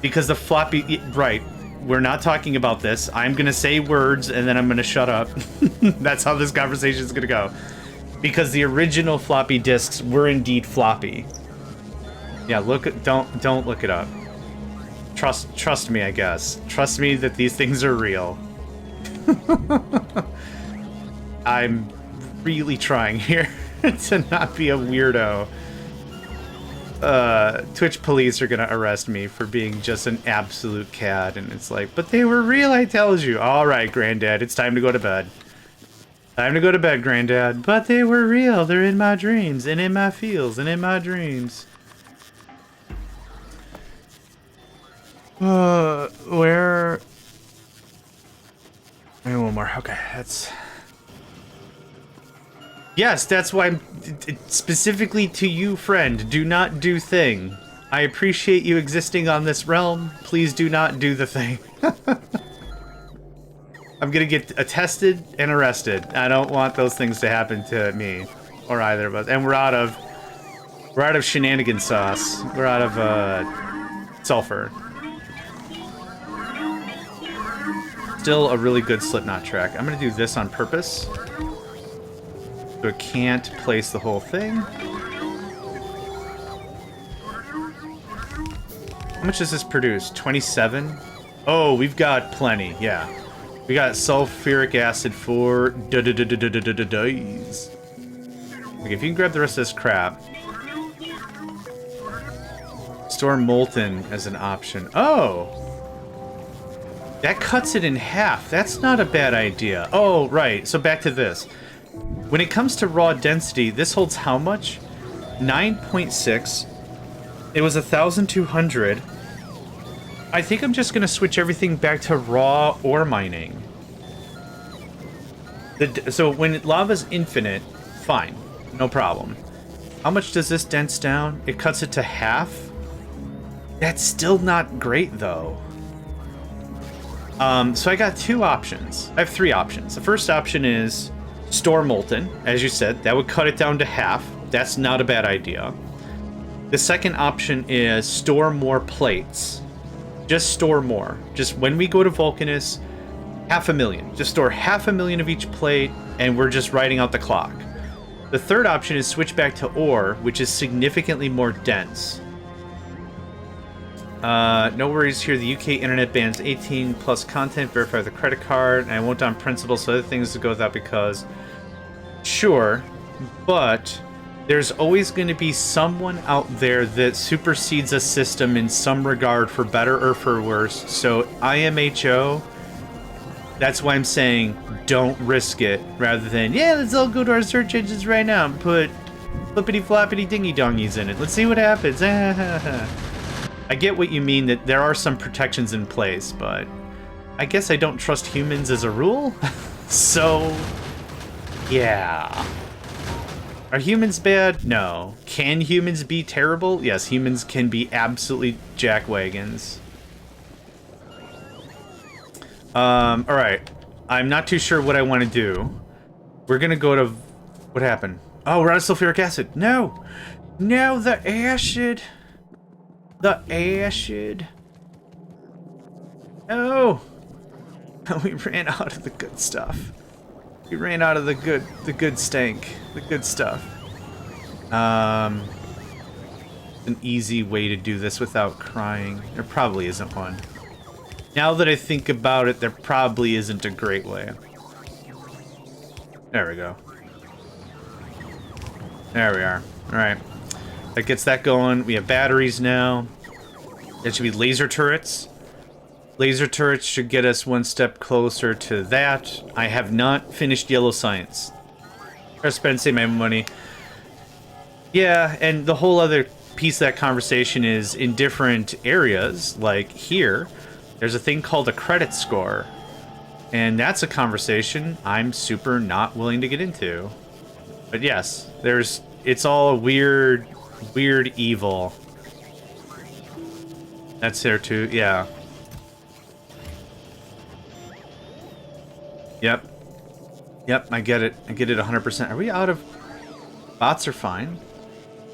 because the floppy, right? We're not talking about this. I'm gonna say words and then I'm gonna shut up. That's how this conversation is gonna go, because the original floppy disks were indeed floppy. Yeah, don't look it up. Trust me, I guess. Trust me that these things are real. I'm really trying here to not be a weirdo. Twitch police are gonna arrest me for being just an absolute cad, and it's like, but they were real, I tells you. Alright, Granddad, it's time to go to bed. Time to go to bed, Granddad. But they were real, they're in my dreams, and in my feels, and in my dreams. Where... Maybe one more. Okay, that's... Yes, that's why I'm... Specifically to you, friend, do not do thing. I appreciate you existing on this realm. Please do not do the thing. I'm gonna get attested and arrested. I don't want those things to happen to me. Or either of us. And we're out of shenanigan sauce. We're out of, sulfur. Still a really good Slipknot track. I'm gonna do this on purpose, so it can't place the whole thing. How much does this produce? 27? Oh, we've got plenty, yeah. We got sulfuric acid for days. Like, if you can grab the rest of this crap. Store molten as an option. Oh! That cuts it in half. That's not a bad idea. Oh, right. So back to this. When it comes to raw density, this holds how much? 9.6. It was 1,200. I think I'm just going to switch everything back to raw ore mining. So when lava's infinite, fine. No problem. How much does this dense down? It cuts it to half? That's still not great, though. So I got two options. I have three options. The first option is store molten. As you said, that would cut it down to half. That's not a bad idea. The second option is store more plates. Just store more. Just when we go to Vulcanus, 500,000. Just store 500,000 of each plate, and we're just writing out the clock. The third option is switch back to ore, which is significantly more dense. No worries here. The UK internet bans 18 plus content. Verify the credit card. And I won't on principle, so other things to go without because... Sure, but there's always going to be someone out there that supersedes a system in some regard, for better or for worse. So IMHO, that's why I'm saying don't risk it, rather than, yeah, let's all go to our search engines right now and put flippity-floppity dingy-dongies in it. Let's see what happens. I get what you mean, that there are some protections in place, but I guess I don't trust humans as a rule. So... yeah. Are humans bad? No. Can humans be terrible? Yes, humans can be absolutely jackwagons. Alright. I'm not too sure what I want to do. We're gonna go to... What happened? Oh, we're out of sulfuric acid. No! No, the acid! The acid! No! We ran out of the good stuff. We ran out of the good stank, the good stuff. An easy way to do this without crying. There probably isn't one. Now that I think about it, there probably isn't a great way. There we go. There we are. Alright. That gets that going. We have batteries now. There should be laser turrets. Laser turrets should get us one step closer to that. I have not finished Yellow Science. I spent my money. Yeah, and the whole other piece of that conversation is in different areas, like here, there's a thing called a credit score. And that's a conversation I'm super not willing to get into. But yes, it's all a weird evil. That's there too, yeah. Yep, I get it. I get it 100%. Are we out of... Bots are fine.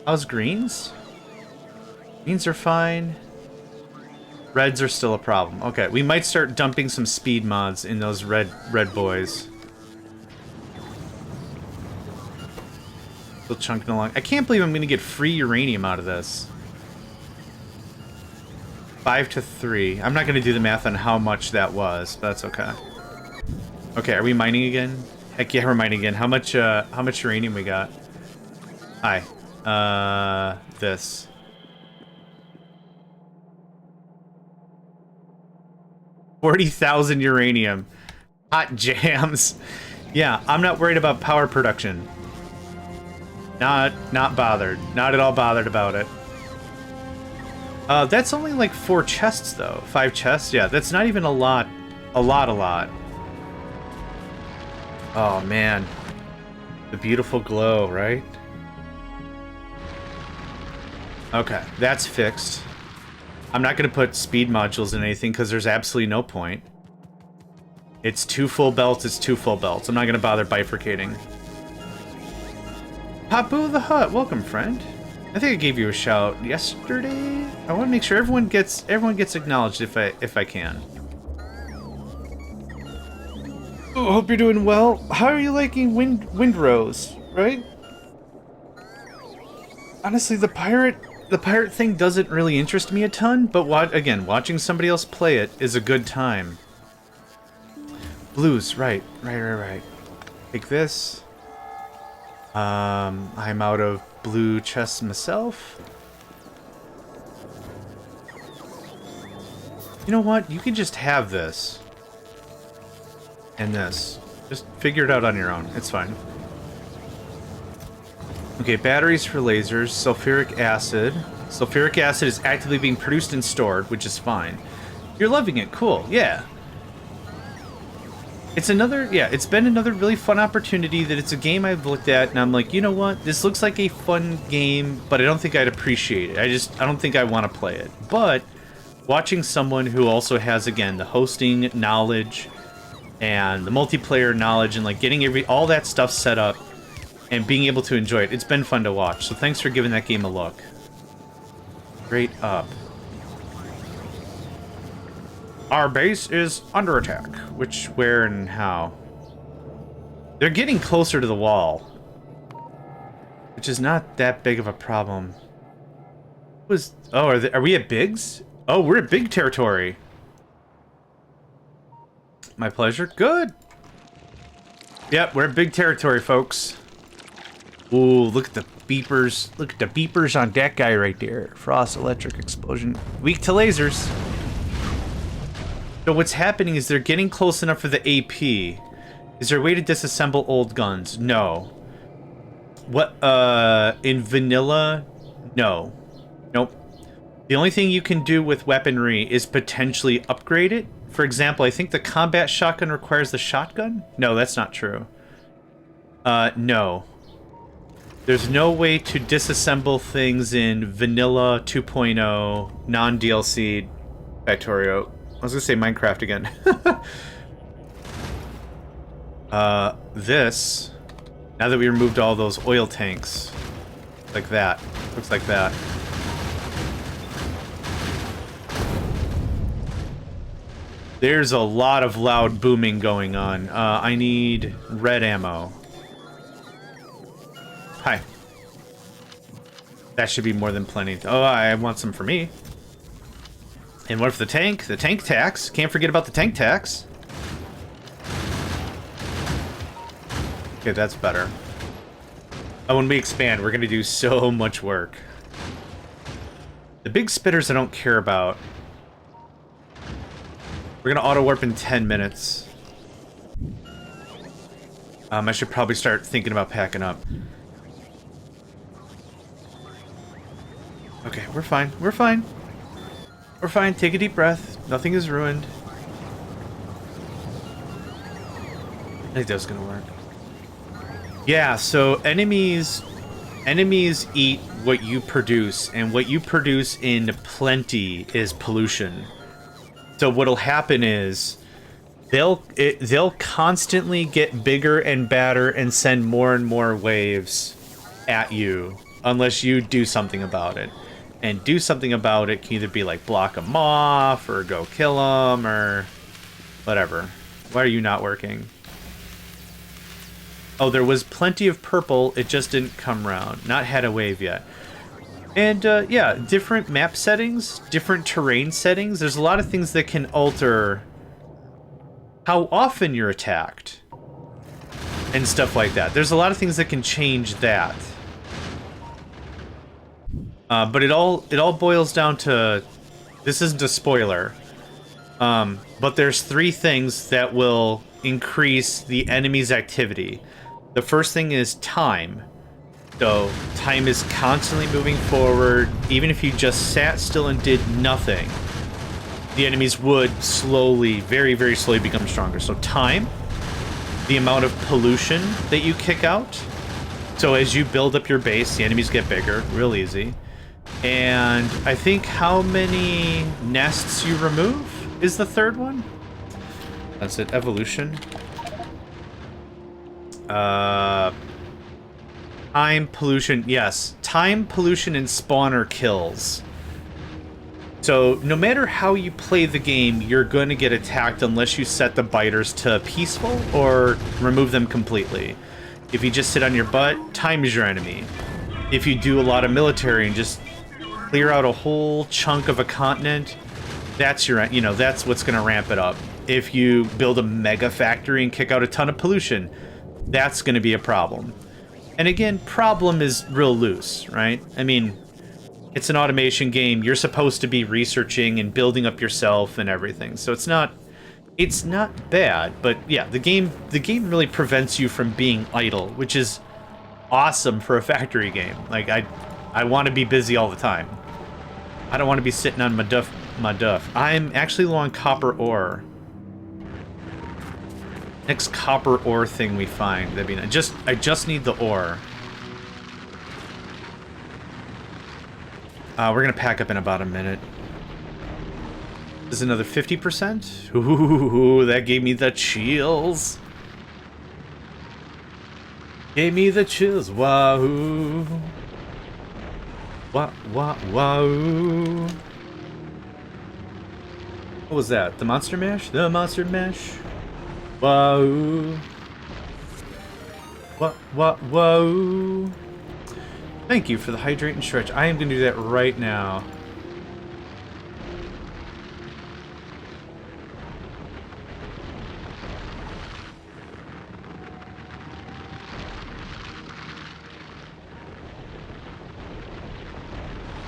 How's greens? Greens are fine. Reds are still a problem. Okay, we might start dumping some speed mods in those red boys. Still chunking along. I can't believe I'm going to get free uranium out of this. 5 to 3. I'm not going to do the math on how much that was, but that's okay. Okay, are we mining again? Heck yeah, we're mining again. How much uranium we got? Hi. This. 40,000 uranium. Hot jams. Yeah, I'm not worried about power production. Not bothered. Not at all bothered about it. That's only like 4 chests though. 5 chests? Yeah, that's not even a lot. A lot. Oh man. The beautiful glow, right? Okay, that's fixed. I'm not going to put speed modules in anything because there's absolutely no point. It's 2 full belts, it's 2 full belts. I'm not going to bother bifurcating. Papu the Hut, welcome friend. I think I gave you a shout yesterday. I want to make sure everyone gets acknowledged if I can. Oh, hope you're doing well. How are you liking Windrose, right? Honestly, the pirate thing doesn't really interest me a ton, but watching somebody else play it is a good time. Blues, right. Take this. I'm out of blue chests myself. You know what? You can just have this. And this. Just figure it out on your own. It's fine. Okay, batteries for lasers. Sulfuric acid. Sulfuric acid is actively being produced and stored, which is fine. You're loving it. Cool. Yeah. It's been another really fun opportunity that it's a game I've looked at and I'm like, you know what? This looks like a fun game, but I don't think I'd appreciate it. I don't think I want to play it. But watching someone who also has, again, the hosting knowledge and the multiplayer knowledge and like getting all that stuff set up and being able to enjoy it, it's been fun to watch. So thanks for giving that game a look. Straight up. Our base is under attack. Which, where, and how? They're getting closer to the wall. Which is not that big of a problem. Oh, are we at Biggs? Oh, we're at big territory. My pleasure. Good. Yep, we're at big territory, folks. Ooh, look at the beepers. Look at the beepers on that guy right there. Frost, electric, explosion. Weak to lasers. So what's happening is they're getting close enough for the AP. Is there a way to disassemble old guns? No. What, in vanilla? No. Nope. The only thing you can do with weaponry is potentially upgrade it. For example, I think the combat shotgun requires the shotgun? No, that's not true. No. There's no way to disassemble things in vanilla 2.0, non-DLC Factorio. I was gonna say Minecraft again. This, now that we removed all those oil tanks, like that, looks like that. There's a lot of loud booming going on. I need red ammo. Hi. That should be more than plenty. Oh, I want some for me. And what if the tank? The tank tax. Can't forget about the tank tax. Okay, that's better. Oh, when we expand, we're going to do so much work. The big spitters I don't care about. We're going to auto-warp in 10 minutes. I should probably start thinking about packing up. Okay, we're fine. We're fine. We're fine. Take a deep breath. Nothing is ruined. I think that's gonna work. Yeah, so enemies eat what you produce, and what you produce in plenty is pollution. So what'll happen is they'll constantly get bigger and badder and send more and more waves at you unless you do something about it. And do something about it can either be like block them off or go kill them or whatever. Why are you not working? Oh, there was plenty of purple. It just didn't come round. Not had a wave yet. And yeah, different map settings, different terrain settings. There's a lot of things that can alter how often you're attacked and stuff like that. There's a lot of things that can change that. But it all boils down to, this isn't a spoiler, but there's 3 things that will increase the enemy's activity. The first thing is time. So time is constantly moving forward. Even if you just sat still and did nothing, the enemies would slowly, very, very slowly become stronger. So time, the amount of pollution that you kick out. So as you build up your base, the enemies get bigger, real easy. And I think how many nests you remove is the third one. That's it, evolution. Time, pollution, yes. Time, pollution, and spawner kills. So no matter how you play the game, you're going to get attacked unless you set the biters to peaceful or remove them completely. If you just sit on your butt, time is your enemy. If you do a lot of military and just clear out a whole chunk of a continent, that's your, you know, that's what's going to ramp it up. If you build a mega factory and kick out a ton of pollution, that's going to be a problem. And again, problem is real loose, right? I mean, it's an automation game. You're supposed to be researching and building up yourself and everything. So it's not bad, but yeah, the game really prevents you from being idle, which is awesome for a factory game. Like I want to be busy all the time. I don't want to be sitting on my duff. I'm actually low on copper ore. Next copper ore thing we find, that'd be nice. I just need the ore. We're gonna pack up in about a minute. This is another 50%. Ooh, that gave me the chills. Gave me the chills. Wahoo. Wahoo. What was that? The monster mash? The monster mash. Wahoo. Wahoo. Thank you for the hydrate and stretch. I am going to do that right now.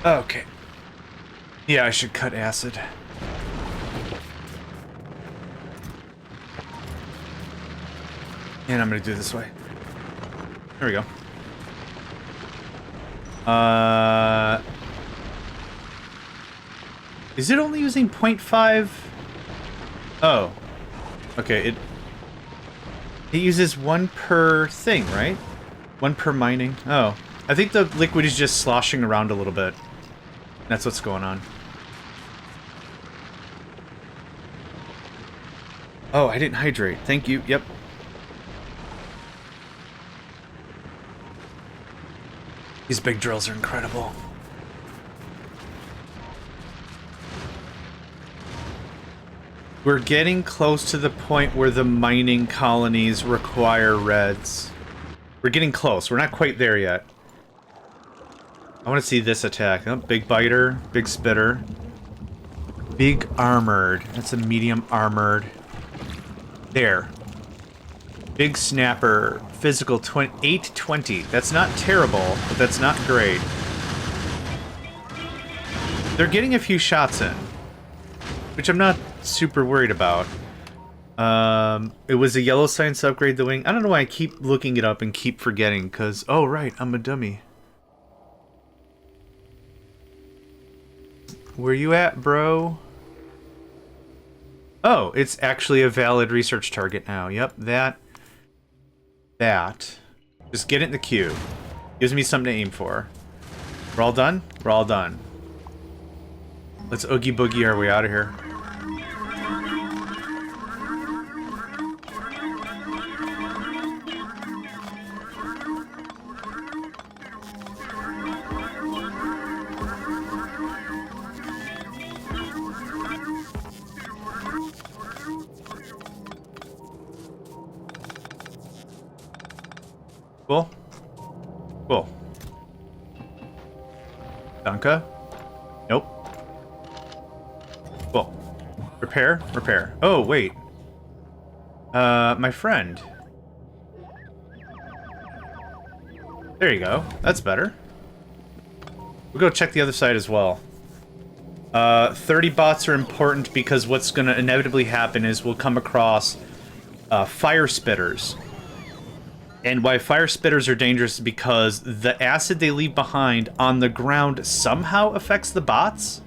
Okay. Yeah, I should cut acid. And I'm gonna do it this way. There we go. Is it only using 0.5? Oh. Okay, it uses 1 per thing, right? 1 per mining. Oh. I think the liquid is just sloshing around a little bit. That's what's going on. Oh, I didn't hydrate. Thank you. Yep. These big drills are incredible. We're getting close to the point where the mining colonies require reds. We're getting close. We're not quite there yet. I want to see this attack. Oh, big biter, big spitter. Big armored. That's a medium armored. There. Big snapper. Physical 820. That's not terrible, but that's not great. They're getting a few shots in, which I'm not super worried about. It was a yellow science upgrade the wing. I don't know why I keep looking it up and keep forgetting, because, oh right, I'm a dummy. Where you at, bro? Oh, it's actually a valid research target now. Yep, that. Just get it in the queue. Gives me something to aim for. We're all done? We're all done. Let's oogie boogie our way out of here. Cool. Cool. Danke. Nope. Cool. Repair? Repair. Oh, wait. My friend. There you go. That's better. We'll go check the other side as well. 30 bots are important because what's going to inevitably happen is we'll come across fire spitters. And why fire spitters are dangerous is because the acid they leave behind on the ground somehow affects the bots.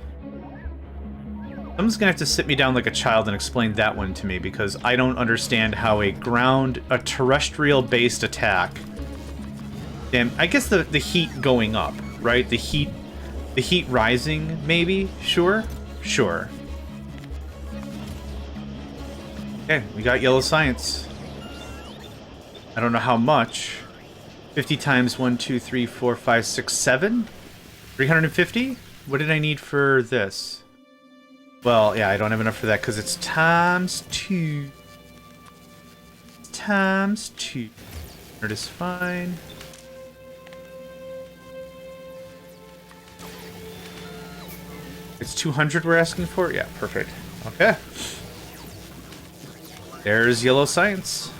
Someone's gonna have to sit me down like a child and explain that one to me, because I don't understand how a terrestrial-based attack... Damn, I guess the heat going up, right? The heat rising, maybe? Sure? Sure. Okay, we got yellow science. I don't know how much. 50 times 1, 2, 3, 4, 5, 6, 7? 350? What did I need for this? Well, yeah, I don't have enough for that because it's times 2. Times 2. That is fine. It's 200 we're asking for? Yeah, perfect. Okay. There's yellow science.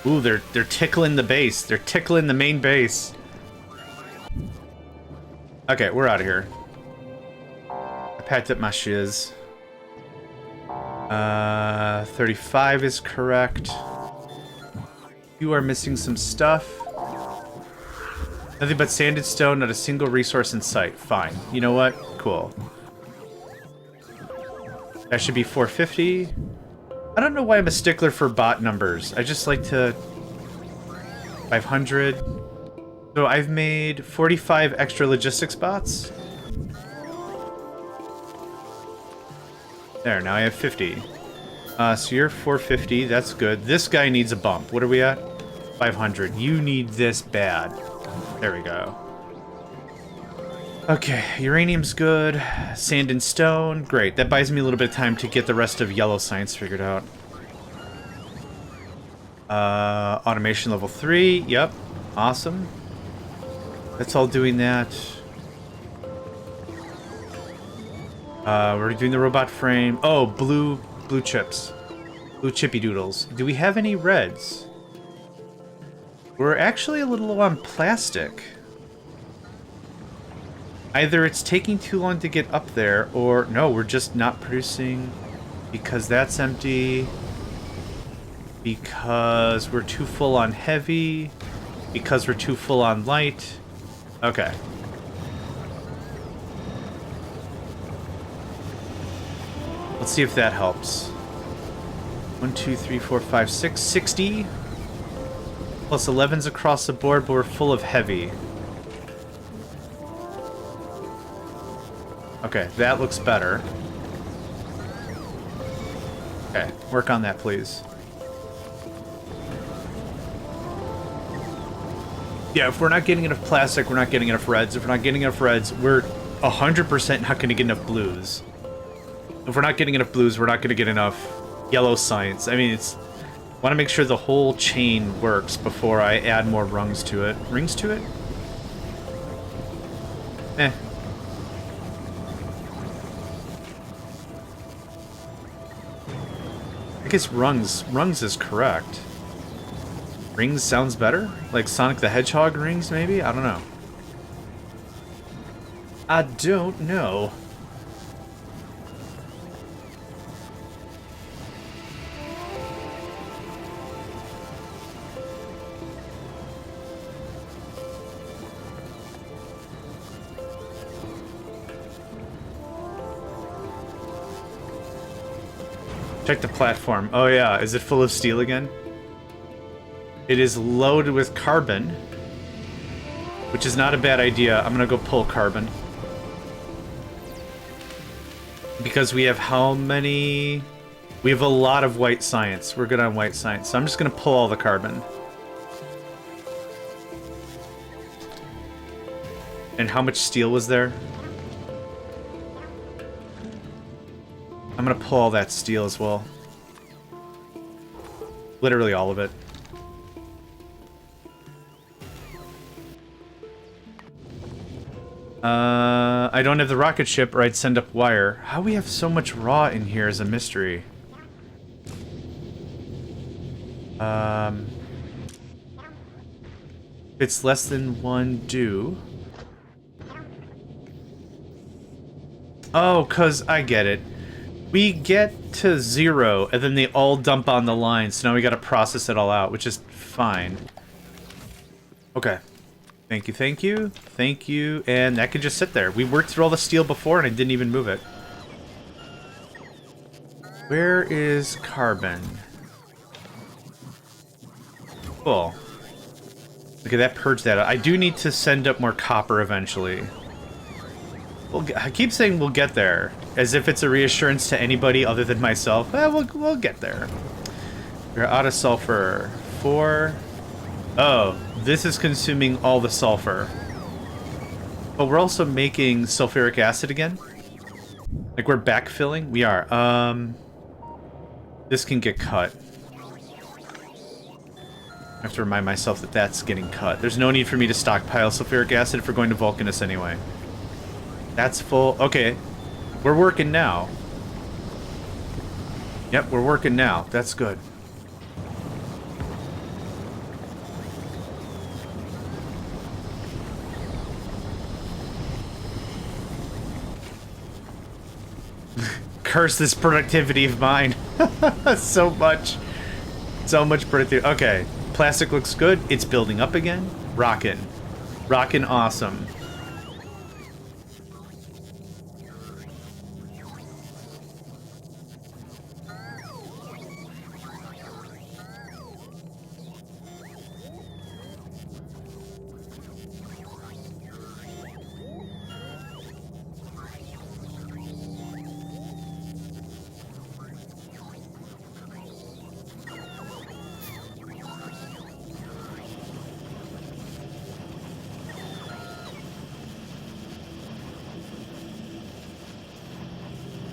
Ooh, they're tickling the base. They're tickling the main base. Okay, we're out of here. I packed up my shiz. 35 is correct. You are missing some stuff. Nothing but sand and stone, not a single resource in sight. Fine. You know what? Cool. That should be 450. I don't know why I'm a stickler for bot numbers. I just like to... 500. So I've made 45 extra logistics bots. There, now I have 50. So you're 450. That's good. This guy needs a bump. What are we at? 500. You need this bad. There we go. Okay, uranium's good. Sand and stone. Great. That buys me a little bit of time to get the rest of yellow science figured out. Automation level 3. Yep. Awesome. That's all doing that. We're doing the robot frame. Oh, blue chips. Blue chippy doodles. Do we have any reds? We're actually a little low on plastic. Either it's taking too long to get up there, or no, we're just not producing because that's empty, because we're too full on heavy, because we're too full on light. Okay. Let's see if that helps. 1, 2, 3, 4, 5, 6, 60. Plus 11's across the board, but we're full of heavy. Okay, that looks better. Okay, work on that, please. Yeah, if we're not getting enough plastic, we're not getting enough reds. If we're not getting enough reds, we're 100% not going to get enough blues. If we're not getting enough blues, we're not going to get enough yellow science. I mean, it's... I want to make sure the whole chain works before I add more rungs to it. Rings to it? Eh. I guess rungs is correct. Rings sounds better? Like Sonic the Hedgehog rings, maybe? I don't know. I don't know. Check the platform. Oh yeah, is it full of steel again? It is loaded with carbon, which is not a bad idea. I'm gonna go pull carbon. Because we have how many? We have a lot of white science. We're good on white science, so I'm just gonna pull all the carbon. And how much steel was there? I'm gonna pull all that steel as well. Literally all of it. I don't have the rocket ship, or I'd send up wire. How we have so much raw in here is a mystery. If it's less than 1 due. Oh, 'cause I get it. We get to 0, and then they all dump on the line, so now we gotta process it all out, which is fine. Okay. Thank you, thank you, thank you, and that could just sit there. We worked through all the steel before, and I didn't even move it. Where is carbon? Cool. Okay, that purged that out. I do need to send up more copper eventually. I keep saying we'll get there, as if it's a reassurance to anybody other than myself. Well, we'll get there. We're out of sulfur. 4. Oh, this is consuming all the sulfur. But we're also making sulfuric acid again. Like we're backfilling. We are. This can get cut. I have to remind myself that that's getting cut. There's no need for me to stockpile sulfuric acid if we're going to Vulcanus anyway. That's full. Okay. We're working now. Yep, we're working now. That's good. Curse this productivity of mine. So much. So much productivity. Okay. Plastic looks good. It's building up again. Rockin'. Rockin' awesome.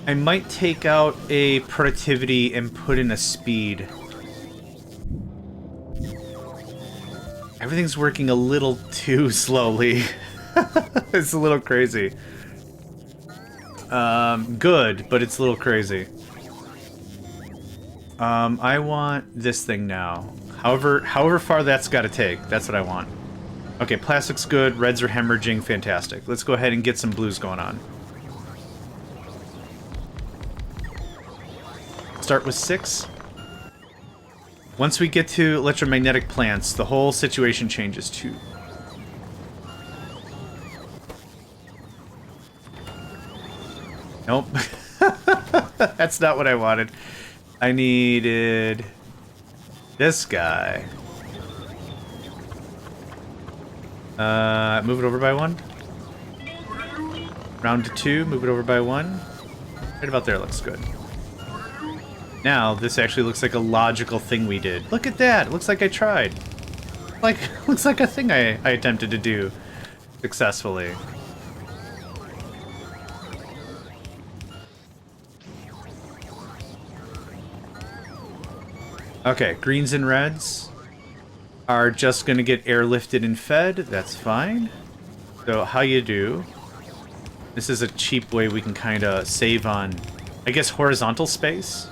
I might take out a productivity and put in a speed. Everything's working a little too slowly. It's a little crazy. Good, but it's a little crazy. I want this thing now. However far that's got to take. That's what I want. Okay, plastic's good. Reds are hemorrhaging. Fantastic. Let's go ahead and get some blues going on. Start with 6. Once we get to electromagnetic plants, the whole situation changes too. Nope. That's not what I wanted. I needed this guy. Move it over by 1. Round to 2, move it over by 1. Right about there looks good. Now, this actually looks like a logical thing we did. Look at that! It looks like I tried. Like, looks like a thing I attempted to do successfully. Okay, greens and reds are just gonna get airlifted and fed. That's fine. So, how you do? This is a cheap way we can kind of save on, I guess, horizontal space.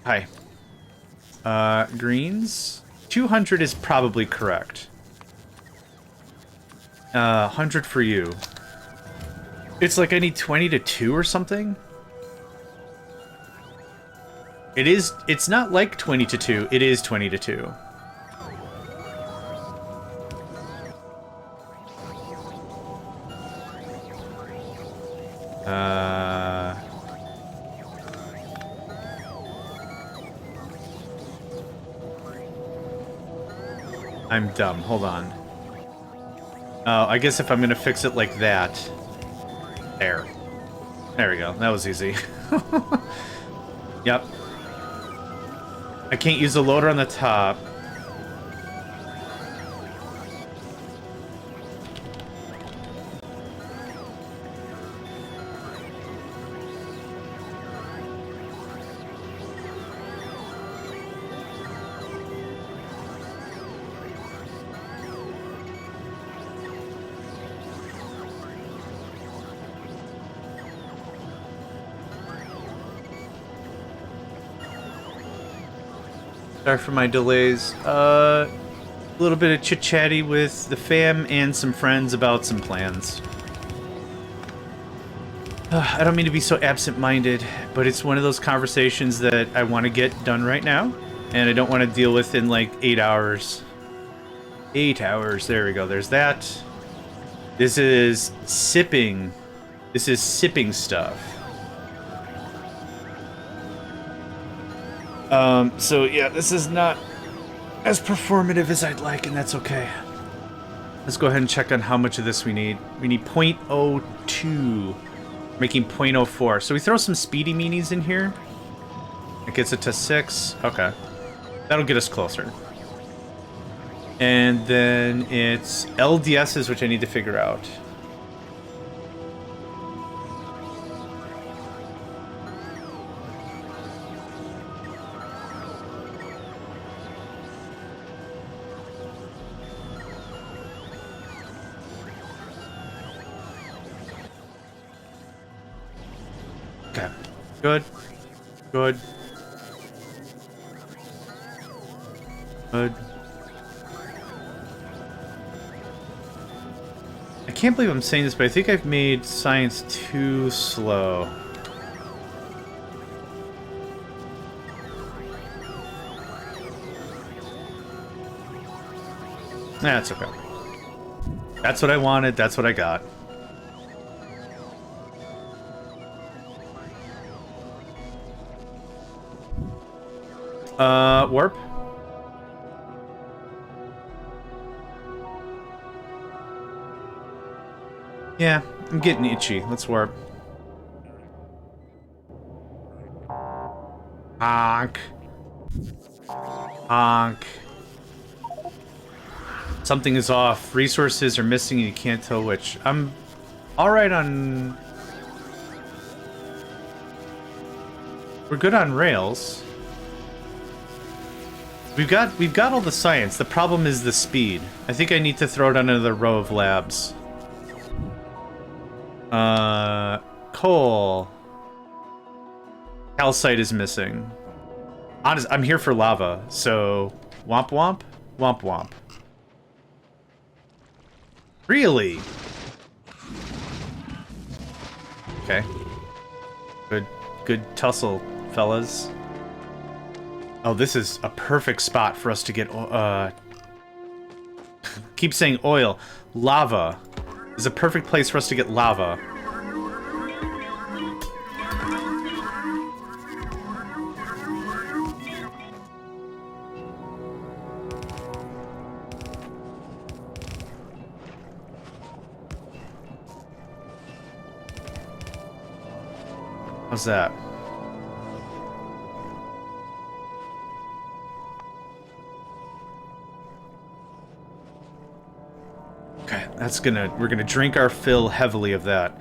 Hi. Greens. 200 is probably correct. 100 for you. It's like I need 20 to 2 or something. It is, it's not like 20 to 2, it is 20 to 2. I'm dumb. Hold on. Oh, I guess if I'm gonna fix it like that. There. There we go. That was easy. Yep. I can't use the loader on the top. Sorry for my delays. A little bit of chit-chatty with the fam and some friends about some plans. I don't mean to be so absent-minded, but it's one of those conversations that I want to get done right now, and I don't want to deal with in like 8 hours. 8 hours. There we go. There's that. This is sipping. This is sipping stuff. So yeah, this is not as performative as I'd like, and that's okay. Let's go ahead and check on how much of this we need. We need 0.02, making 0.04. So we throw some speedy meanies in here. It gets it to 6. Okay. That'll get us closer. And then it's LDSs, which I need to figure out. Okay. Good. Good. Good. I can't believe I'm saying this, but I think I've made science too slow. That's okay. That's what I wanted. That's what I got. Warp? Yeah, I'm getting itchy. Let's warp. Honk. Honk. Something is off. Resources are missing and you can't tell which. I'm alright on... We're good on rails. We've got all the science. The problem is the speed. I think I need to throw down another row of labs. Coal. Calcite is missing. Honest, I'm here for lava, so womp womp, womp womp. Really? Okay. Good tussle, fellas. Oh, this is a perfect spot for us to get, keep saying oil. Lava is a perfect place for us to get lava. How's that? Okay, we're gonna drink our fill heavily of that.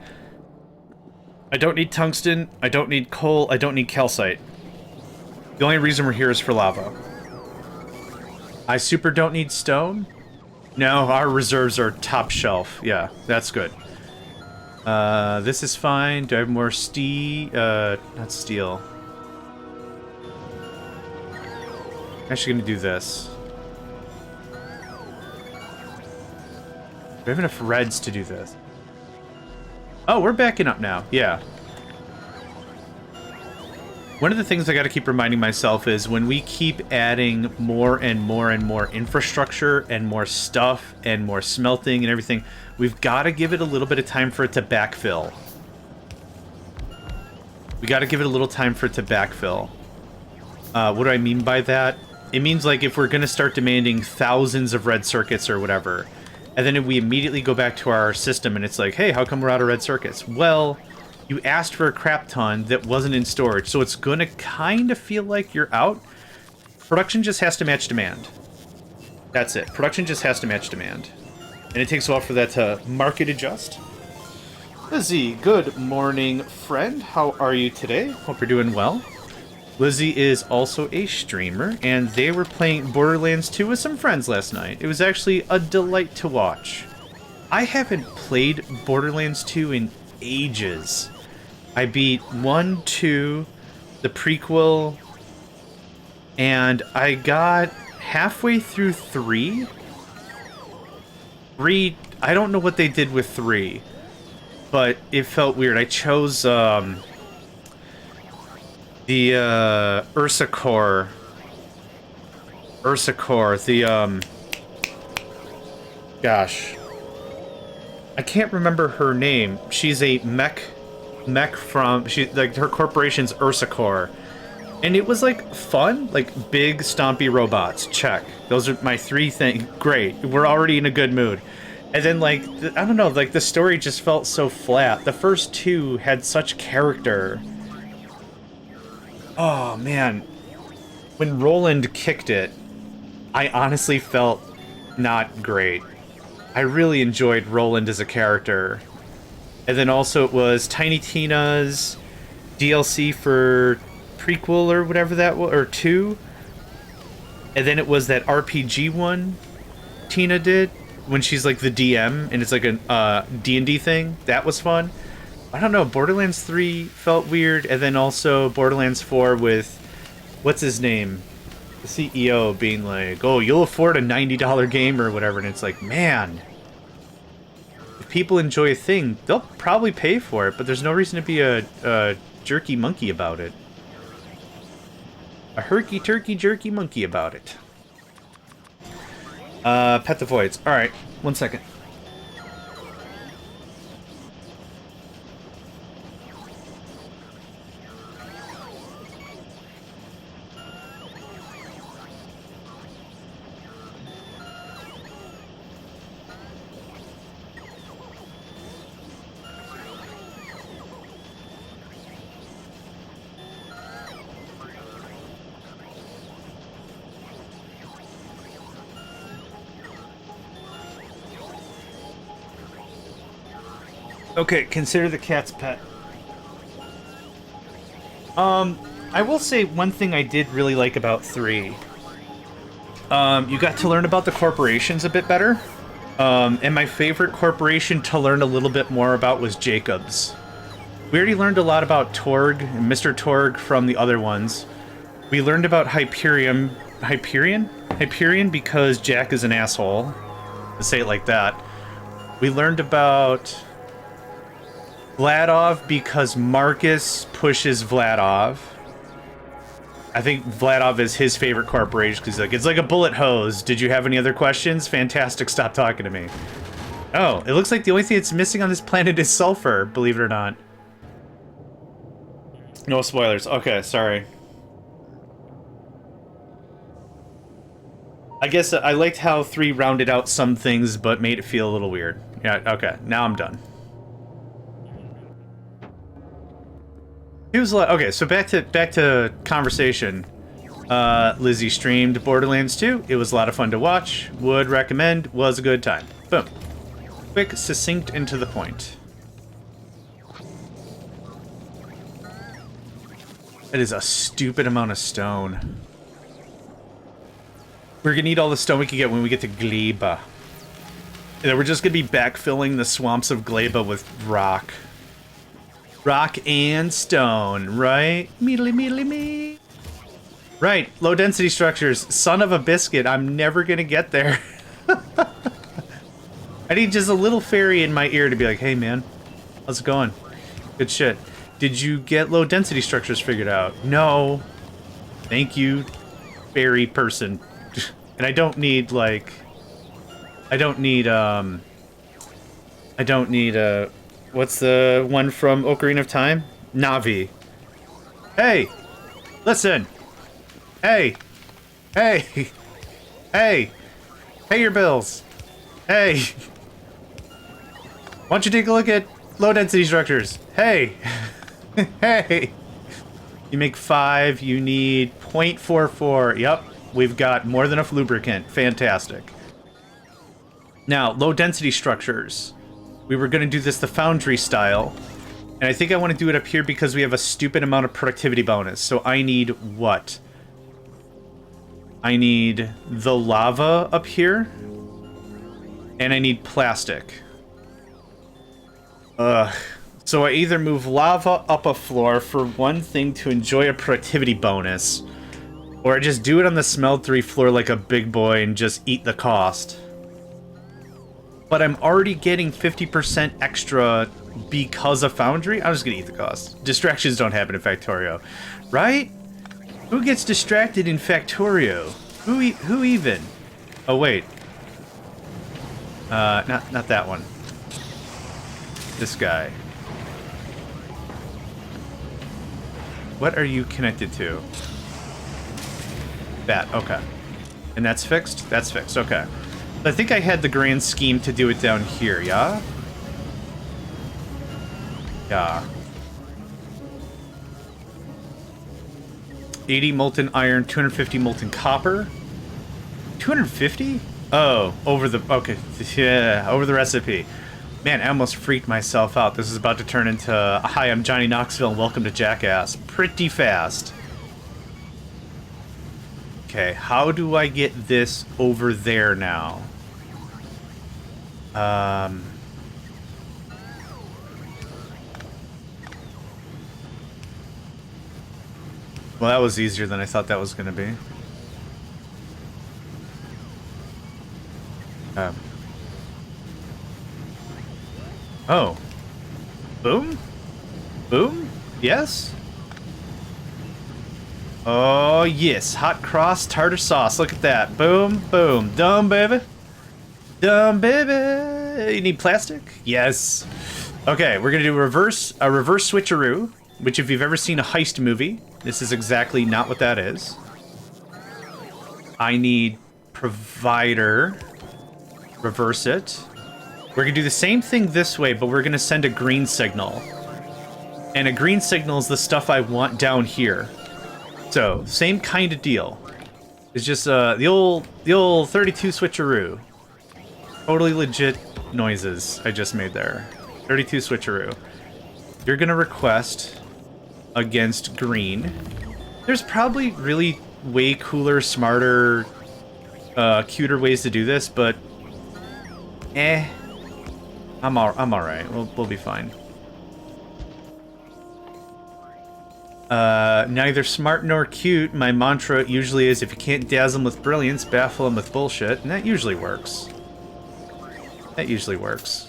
I don't need tungsten, I don't need coal, I don't need calcite. The only reason we're here is for lava. I super don't need stone? No, our reserves are top shelf. Yeah, that's good. This is fine. Do I have more not steel. I'm actually gonna do this. Do I have enough reds to do this? Oh, we're backing up now. Yeah. One of the things I gotta keep reminding myself is when we keep adding more and more and more infrastructure and more stuff and more smelting and everything, we've got to give it a little bit of time for it to backfill. We got to give it a little time for it to backfill. What do I mean by that? It means like if we're going to start demanding thousands of red circuits or whatever, and then we immediately go back to our system and it's like, hey, how come we're out of red circuits? Well, you asked for a crap ton that wasn't in storage, so it's going to kind of feel like you're out. Production just has to match demand. That's it. Production just has to match demand. And it takes a while for that to market adjust. Lizzie, good morning, friend. How are you today? Hope you're doing well. Lizzie is also a streamer, and they were playing Borderlands 2 with some friends last night. It was actually a delight to watch. I haven't played Borderlands 2 in ages. I beat 1, 2, the prequel, and I got halfway through 3. 3, I don't know what they did with 3, but it felt weird. I chose the Ursa-Core, gosh, I can't remember her name. She's a mech from, like, her corporation's Ursa-Core. And it was, like, fun. Like, big, stompy robots. Check. Those are my 3 things. Great. We're already in a good mood. And then, like, I don't know, like, the story just felt so flat. The first 2 had such character. Oh, man. When Roland kicked it, I honestly felt not great. I really enjoyed Roland as a character. And then also it was Tiny Tina's DLC for prequel or whatever that was, or 2. And then it was that RPG one Tina did when she's like the DM and it's like a D&D thing. That was fun. I don't know, Borderlands 3 felt weird, and then also Borderlands 4 with what's his name? The CEO being like, "Oh, you'll afford a $90 game or whatever." And it's like, man, if people enjoy a thing, they'll probably pay for it, but there's no reason to be a jerky monkey about it. A herky-turkey jerky monkey about it. Pet the voids. Alright, 1 second. Okay, consider the cat's pet. I will say one thing I did really like about 3. You got to learn about the corporations a bit better. And my favorite corporation to learn a little bit more about was Jacobs. We already learned a lot about Torg and Mr. Torg from the other ones. We learned about Hyperion because Jack is an asshole, to say it like that. We learned about Vladov because Marcus pushes Vladov. I think Vladov is his favorite corporation because like, it's like a bullet hose. Did you have any other questions? Fantastic, stop talking to me. Oh, it looks like the only thing that's missing on this planet is sulfur, believe it or not. No spoilers. Okay, sorry. I guess I liked how 3 rounded out some things, but made it feel a little weird. Yeah, okay, now I'm done. It was a lot. Okay, so back to conversation. Lizzie streamed Borderlands 2. It was a lot of fun to watch. Would recommend. Was a good time. Boom. Quick, succinct, and to the point. That is a stupid amount of stone. We're gonna need all the stone we can get when we get to Gleba. And then we're just gonna be backfilling the swamps of Gleba with rock. Rock and stone, right? Meedly, meedly, me. Right, low density structures. Son of a biscuit, I'm never gonna get there. I need just a little fairy in my ear to be like, hey man, how's it going? Good shit. Did you get low density structures figured out? No. Thank you, fairy person. And I don't need, like... I don't need, what's the one from Ocarina of Time? Navi. Hey! Listen! Hey! Hey! Hey! Pay your bills! Hey! Why don't you take a look at low-density structures? Hey! Hey! You make 5, you need 0.44. Yep, we've got more than enough lubricant. Fantastic. Now, low-density structures. We were going to do this the foundry style, and I think I want to do it up here because we have a stupid amount of productivity bonus. So I need what? I need the lava up here, and I need plastic. Ugh. So I either move lava up a floor for one thing to enjoy a productivity bonus, or I just do it on the smeltery floor like a big boy and just eat the cost. But I'm already getting 50% extra because of Foundry. I'm just gonna eat the cost. Distractions don't happen in Factorio, right? Who gets distracted in Factorio? Who even? Oh wait, not that one. This guy. What are you connected to? That. Okay, and that's fixed. That's fixed. Okay. I think I had the grand scheme to do it down here, yeah? Yeah. 80 molten iron, 250 molten copper. 250? Oh, over the... Okay, yeah, over the recipe. Man, I almost freaked myself out. This is about to turn into, hi, I'm Johnny Knoxville and welcome to Jackass. Pretty fast. Okay, how do I get this over there now? Well, that was easier than I thought that was going to be. Oh. Boom? Boom? Yes? Oh, yes. Hot cross tartar sauce. Look at that. Boom, boom. Dumb, baby. Dumb, baby. You need plastic? Yes. Okay, we're going to do a reverse switcheroo, which if you've ever seen a heist movie, this is exactly not what that is. I need provider. Reverse it. We're going to do the same thing this way, but we're going to send a green signal. And a green signal is the stuff I want down here. So, same kind of deal. It's just the old 32 switcheroo. Totally legit noises I just made there. 32 switcheroo. You're going to request against green. There's probably really way cooler, smarter, cuter ways to do this, but I'm all right. We'll be fine. Neither smart nor cute. My mantra usually is if you can't dazzle them with brilliance, baffle them with bullshit, and that usually works. That usually works.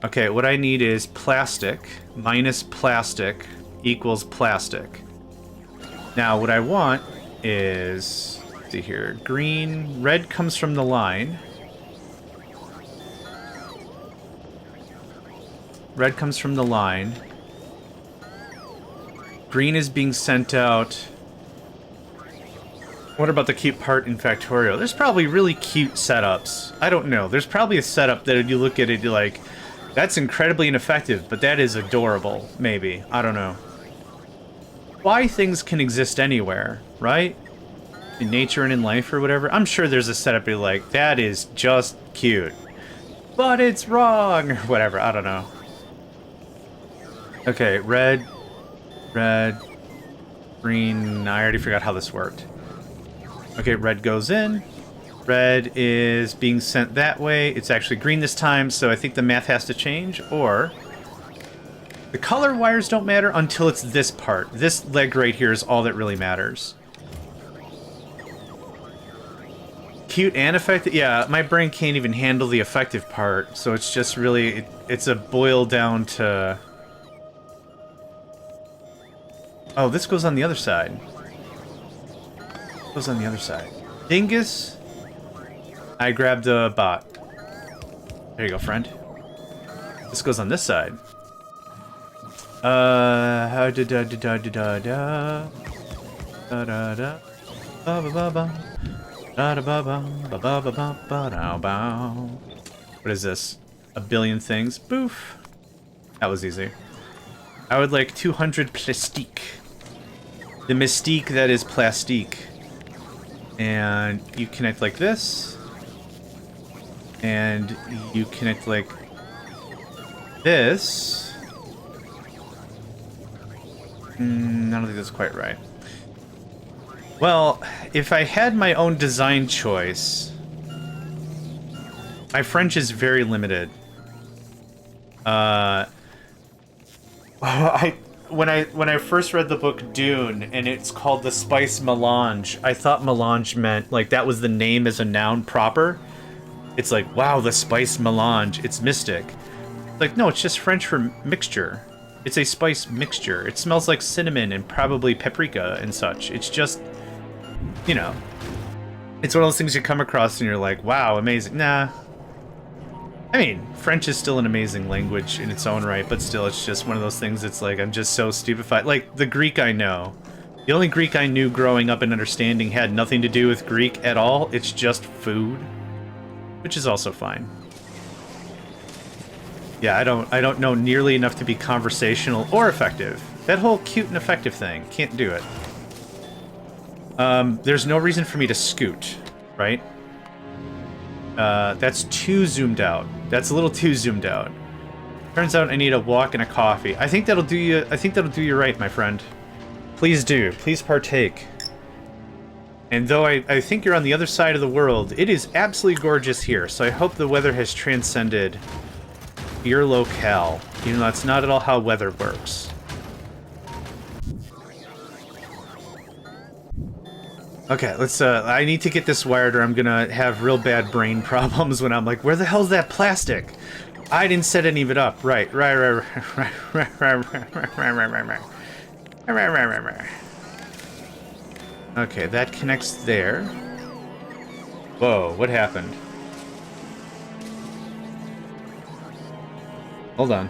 Okay, what I need is plastic minus plastic equals plastic. Now, what I want is, let's see here, green, red comes from the line. Red comes from the line. Green is being sent out. What about the cute part in Factorio? There's probably really cute setups. I don't know. There's probably a setup that if you look at it, you're like, that's incredibly ineffective, but that is adorable, maybe. I don't know. Why things can exist anywhere, right? In nature and in life or whatever. I'm sure there's a setup you're like, that is just cute. But it's wrong, or whatever. I don't know. Okay, red, green. I already forgot how this worked. Okay, red goes in. Red is being sent that way. It's actually green this time, so I think the math has to change. Or the color wires don't matter until it's this part. This leg right here is all that really matters. Cute and effective? Yeah, my brain can't even handle the effective part, so it's just really... It's a boil down to... Oh, this goes on the other side. Goes on the other side. Dingus. I grabbed a bot. There you go, friend. This goes on this side. Da da da da da da da da da ba ba ba ba da da ba ba ba ba ba ba ba da ba. What is this? A billion things. Boof. That was easy. I would like 200 plastique. The mystique that is plastique. And you connect like this. And you connect like this. I don't think that's quite right. Well, if I had my own design choice, my French is very limited. When I first read the book Dune, and it's called the Spice Melange, I thought melange meant, like, that was the name as a noun proper. It's like, wow, the Spice Melange, it's mystic. Like, no, it's just French for mixture. It's a spice mixture. It smells like cinnamon and probably paprika and such. It's just, you know, it's one of those things you come across and you're like, wow, amazing. Nah. I mean, French is still an amazing language in its own right, but still, it's just one of those things that's like, I'm just so stupefied. Like, the Greek I know. The only Greek I knew growing up and understanding had nothing to do with Greek at all. It's just food, which is also fine. Yeah, I don't know nearly enough to be conversational or effective. That whole cute and effective thing, can't do it. There's no reason for me to scoot, right? That's too zoomed out. That's a little too zoomed out. Turns out I need a walk and a coffee. I think that'll do you. I think that'll do you right, my friend. Please do. Please partake. And though I think you're on the other side of the world, it is absolutely gorgeous here. So I hope the weather has transcended your locale, even though that's not at all how weather works. Okay, let's, I need to get this wired or I'm gonna have real bad brain problems when I'm like, where the hell's that plastic? I didn't set any of it up. Right. Okay, that connects there. Whoa, what happened? Hold on.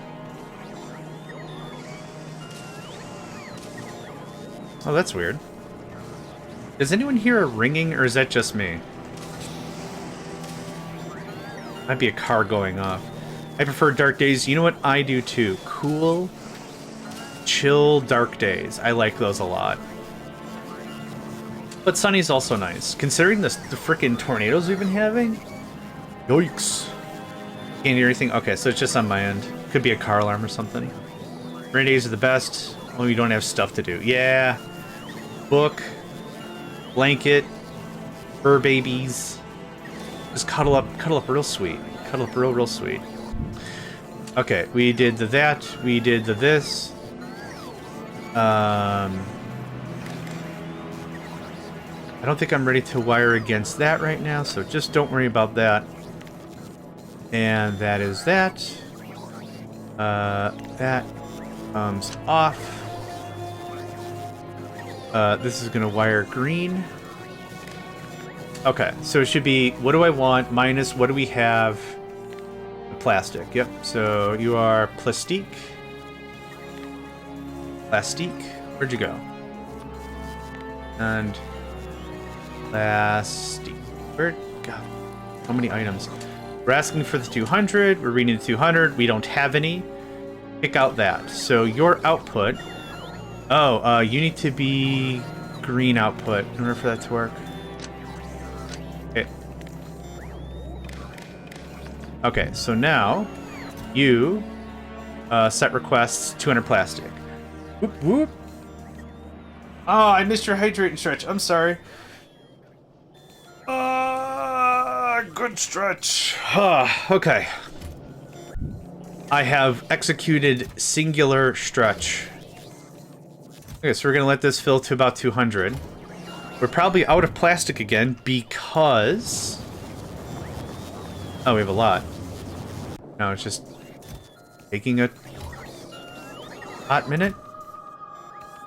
Oh, that's weird. Does anyone hear a ringing, or is that just me? Might be a car going off. I prefer dark days. You know what? I do too. Cool, chill, dark days. I like those a lot. But sunny's also nice. Considering the frickin' tornadoes we've been having? Yikes. Can't hear anything? Okay, so it's just on my end. Could be a car alarm or something. Rainy days are the best when we don't have stuff to do. Yeah. Book. Blanket. Fur babies. Just cuddle up real sweet. Cuddle up real sweet. Okay, we did the that. We did the this. I don't think I'm ready to wire against that right now, so just don't worry about that. And that is that. That comes off. This is gonna wire green. Okay, so it should be, what do I want minus what do we have? Plastic, yep. So you are plastique. Plastique, where'd you go? And plastique, where'd go? How many items? We're asking for the 200, we're reading the 200, we don't have any. Pick out that. So your output, you need to be green output in order for that to work. Okay, so now you set requests 200 plastic. Whoop whoop. Oh, I missed your hydrating stretch. I'm sorry. Good stretch. Okay. I have executed singular stretch. Okay, so we're gonna let this fill to about 200. We're probably out of plastic again because... Oh, we have a lot. No, it's just taking a hot minute.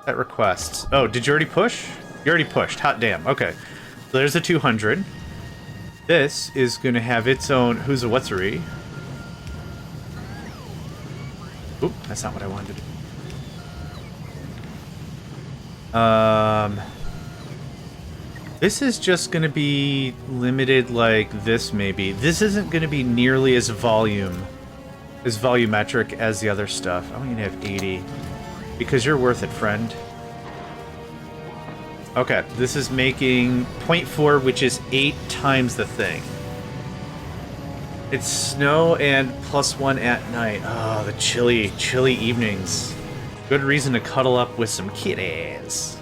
Set requests. Oh, did you already push? You already pushed. Hot damn. Okay. So there's a 200. This is going to have its own who's a what's-a-ree. Oop, that's not what I wanted to do. This is just going to be limited like this, maybe. This isn't going to be nearly as volumetric as the other stuff. I want you to have 80. Because you're worth it, friend. Okay, this is making 0.4, which is 8 times the thing. It's snow and +1 at night. Oh, the chilly, chilly evenings. Good reason to cuddle up with some kitties.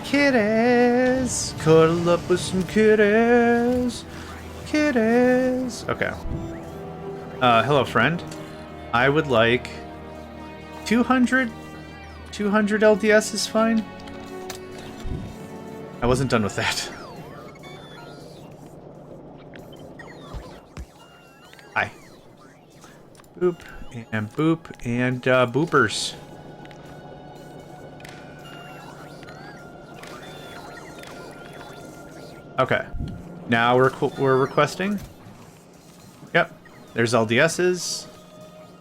Kitties! Cuddle up with some kitties. Kitties! Okay. Hello, friend. I would like 200? 200 LDS is fine. I wasn't done with that. Hi. Boop, and boop, and boopers. Okay. Now we're requesting. Yep. There's LDSs.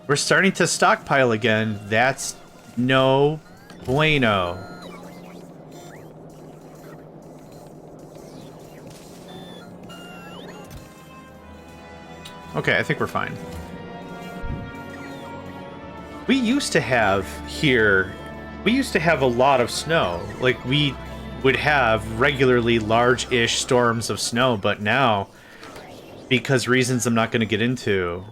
We're starting to stockpile again. That's no bueno. Okay, I think we're fine. We used to have a lot of snow. Like, we would have regularly large-ish storms of snow, but now, because reasons I'm not going to get into,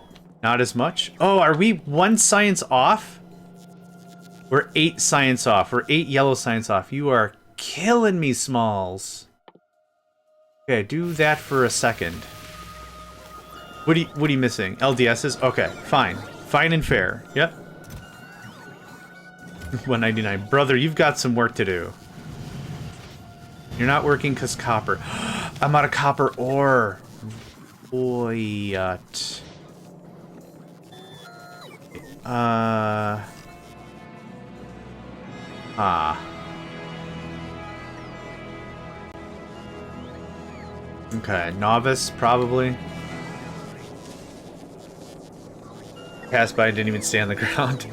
not as much. Oh, are we 1 science off? We're 8 science off. We're 8 yellow science off. You are killing me, Smalls. Okay, do that for a second. What are you missing? LDSs? Okay, fine. Fine and fair. Yep. 199. Brother, you've got some work to do. You're not working because copper. I'm out of copper ore. Boy. Okay, novice, probably. Passed by, didn't even stay on the ground.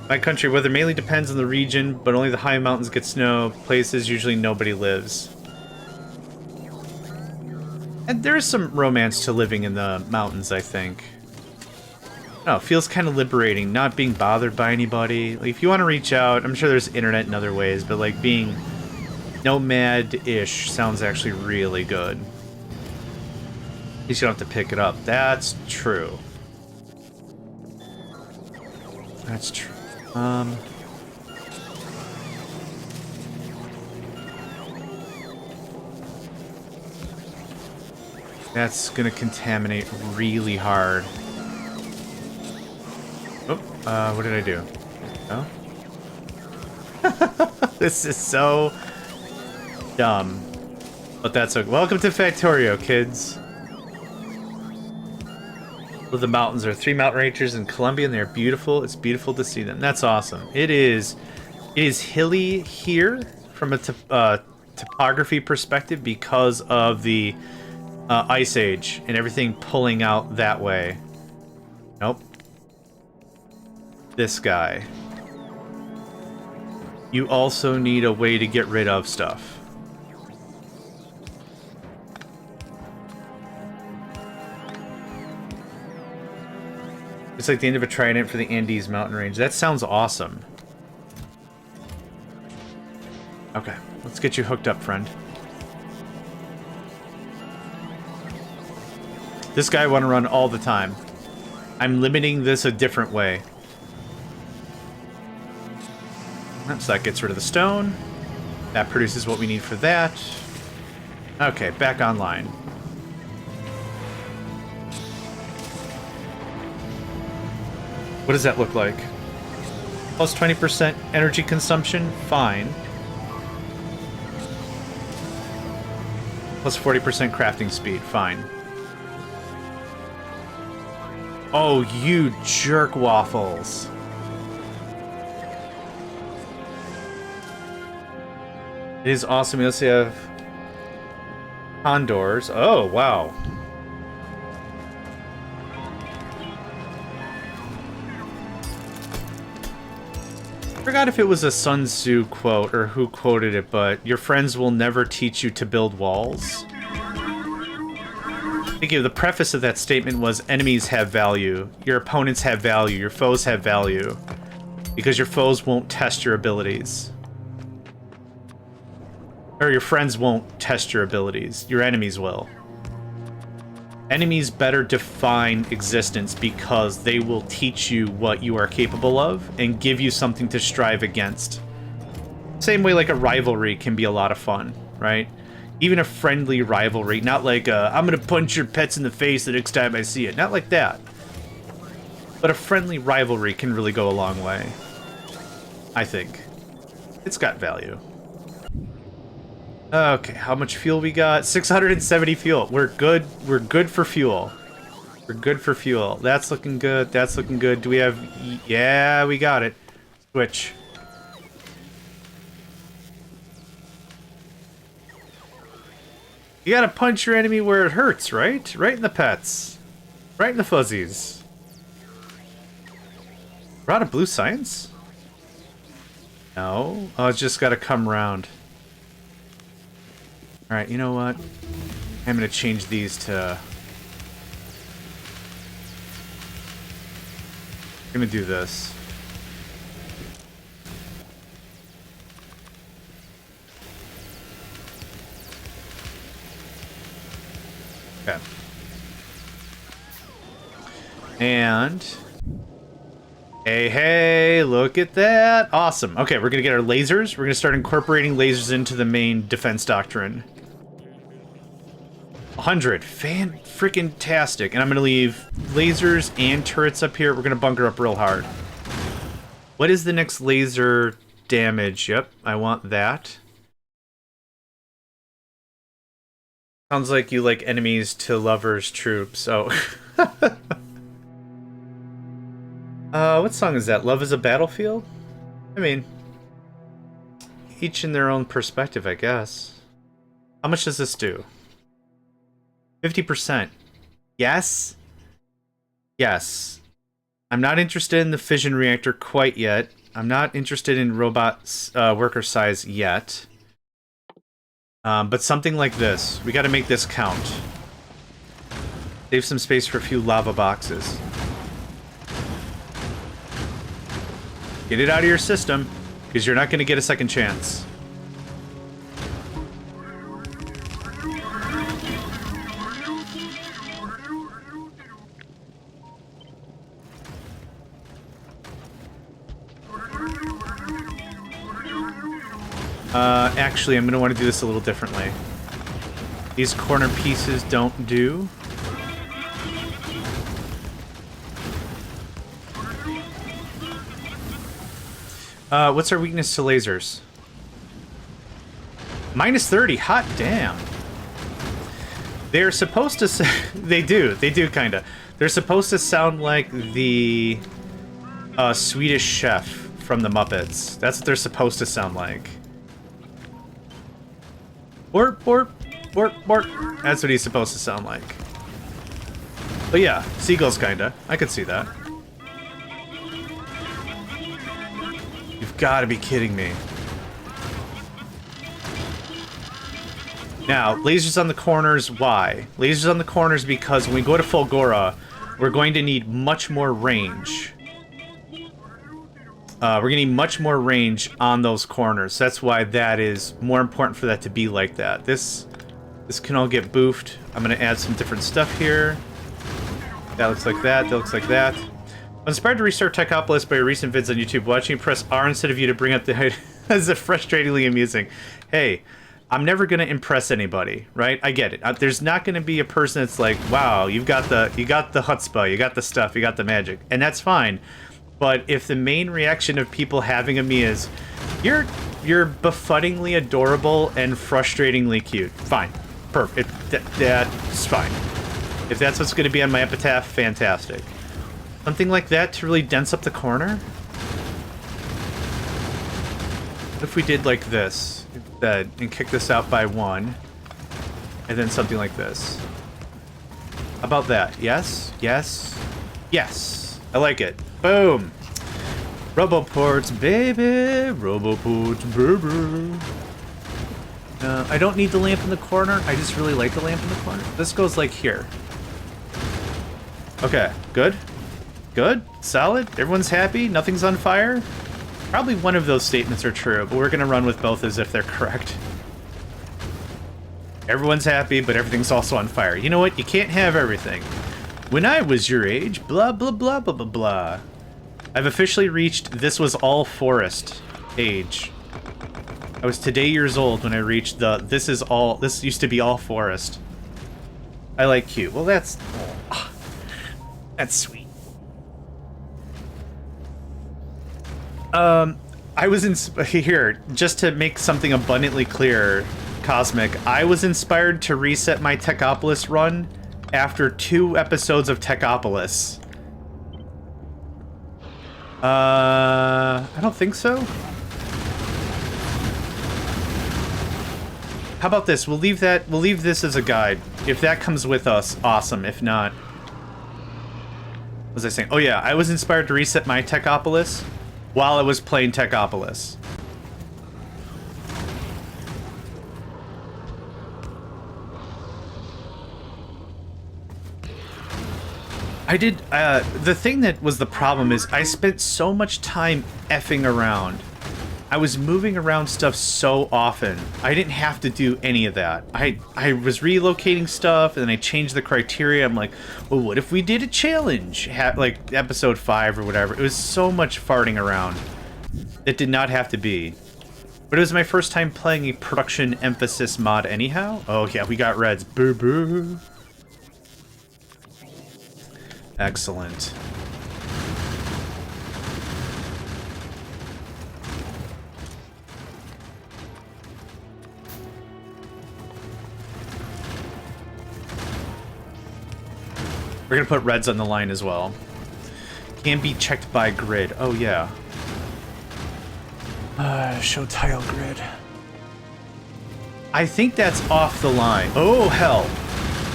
My country weather mainly depends on the region, but only the high mountains get snow. Places usually nobody lives. And there's some romance to living in the mountains, I think. No, it feels kind of liberating, not being bothered by anybody. Like, if you want to reach out, I'm sure there's internet in other ways, but like being nomad-ish sounds actually really good. At least you don't have to pick it up. That's true. That's true. That's gonna contaminate really hard. Oh, what did I do? Oh? This is so dumb. But that's okay. Welcome to Factorio, kids. Well, the mountains are 3 mountain ranges in Colombia, and they're beautiful. It's beautiful to see them. That's awesome. It is hilly here from a topography perspective because of the Ice Age and everything pulling out that way. Nope. This guy. You also need a way to get rid of stuff. It's like the end of a trident for the Andes mountain range. That sounds awesome. Okay, let's get you hooked up, friend. This guy I want to run all the time. I'm limiting this a different way. So that gets rid of the stone. That produces what we need for that. Okay, back online. What does that look like? Plus 20% energy consumption? Fine. Plus 40% crafting speed? Fine. Oh, you jerk waffles. It is awesome. We also have condors. Oh, wow. I forgot if it was a Sun Tzu quote or who quoted it, but your friends will never teach you to build walls. I think the preface of that statement was enemies have value, your opponents have value, your foes have value, because your foes won't test your abilities. Or your friends won't test your abilities, your enemies will. Enemies better define existence because they will teach you what you are capable of and give you something to strive against. Same way like a rivalry can be a lot of fun, right? Even a friendly rivalry, not like I'm gonna punch your pets in the face the next time I see it. Not like that. But a friendly rivalry can really go a long way. I think. It's got value. Okay, how much fuel we got? 670 fuel. We're good. We're good for fuel. We're good for fuel. That's looking good. That's looking good. Do we have... Yeah, we got it. Switch. You gotta punch your enemy where it hurts, right? Right in the pets. Right in the fuzzies. We're out of blue science? No. Oh, it's just gotta come around. Alright, you know what? I'm gonna change these to... I'm gonna do this. Okay. And... Hey, look at that! Awesome. Okay, we're gonna get our lasers. We're gonna start incorporating lasers into the main defense doctrine. 100. Fan-freaking-tastic. And I'm gonna leave lasers and turrets up here. We're gonna bunker up real hard. What is the next laser damage? Yep, I want that. Sounds like you like enemies to lovers troops. Oh. What song is that? Love is a Battlefield? I mean, each in their own perspective, I guess. How much does this do? 50%. Yes? Yes. I'm not interested in the fission reactor quite yet. I'm not interested in robot worker size yet. But something like this. We gotta make this count. Save some space for a few lava boxes. Get it out of your system, because you're not going to get a second chance. Actually, I'm going to want to do this a little differently. These corner pieces don't do. What's our weakness to lasers? -30, hot damn. They're supposed to they do kinda. They're supposed to sound like the Swedish chef from the Muppets. That's what they're supposed to sound like. Borp, borp, borp, borp. That's what he's supposed to sound like. But yeah, seagulls kinda. I could see that. You've got to be kidding me. Now, lasers on the corners, why? Lasers on the corners because when we go to Fulgora, we're going to need much more range. We're going to need much more range on those corners. That's why that is more important for that to be like that. This can all get boofed. I'm going to add some different stuff here. That looks like that. That looks like that. I'm inspired to restart Techopolis by your recent vids on YouTube. Watching you press R instead of U to bring up the height is frustratingly amusing. Hey, I'm never going to impress anybody, right? I get it. There's not going to be a person that's like, wow, you got the chutzpah, you got the stuff, you got the magic. And that's fine. But if the main reaction of people having a me is, you're befuddingly adorable and frustratingly cute. Fine. Perfect. That's fine. If that's what's going to be on my epitaph, fantastic. Something like that to really dense up the corner? What if we did like this? And kick this out by 1, and then something like this. How about that? Yes, yes, yes. I like it. Boom. Roboports, baby. Roboports, baby. I don't need the lamp in the corner. I just really like the lamp in the corner. This goes like here. Okay, good. Good. Solid. Everyone's happy. Nothing's on fire. Probably one of those statements are true, but we're going to run with both as if they're correct. Everyone's happy, but everything's also on fire. You know what? You can't have everything. When I was your age, blah, blah, blah, blah, blah, blah. I've officially reached this was all forest age. I was today years old when I reached the this used to be all forest. I like cute. Well, that's sweet. I was here, just to make something abundantly clear, Cosmic, I was inspired to reset my Techopolis run after 2 episodes of Techopolis. I don't think so. How about this? We'll leave this as a guide. If that comes with us, awesome. If not, what was I saying? Oh yeah, I was inspired to reset my Techopolis while I was playing Techopolis. I did, the thing that was the problem is I spent so much time effing around. I was moving around stuff so often. I didn't have to do any of that. I was relocating stuff, and then I changed the criteria. I'm like, well, what if we did a challenge? Like episode 5 or whatever. It was so much farting around. It did not have to be. But it was my first time playing a production emphasis mod anyhow. Oh yeah, we got reds. Boo boo. Excellent. We're gonna put reds on the line as well. Can be checked by grid. Oh yeah. Show tile grid. I think that's off the line. Oh hell.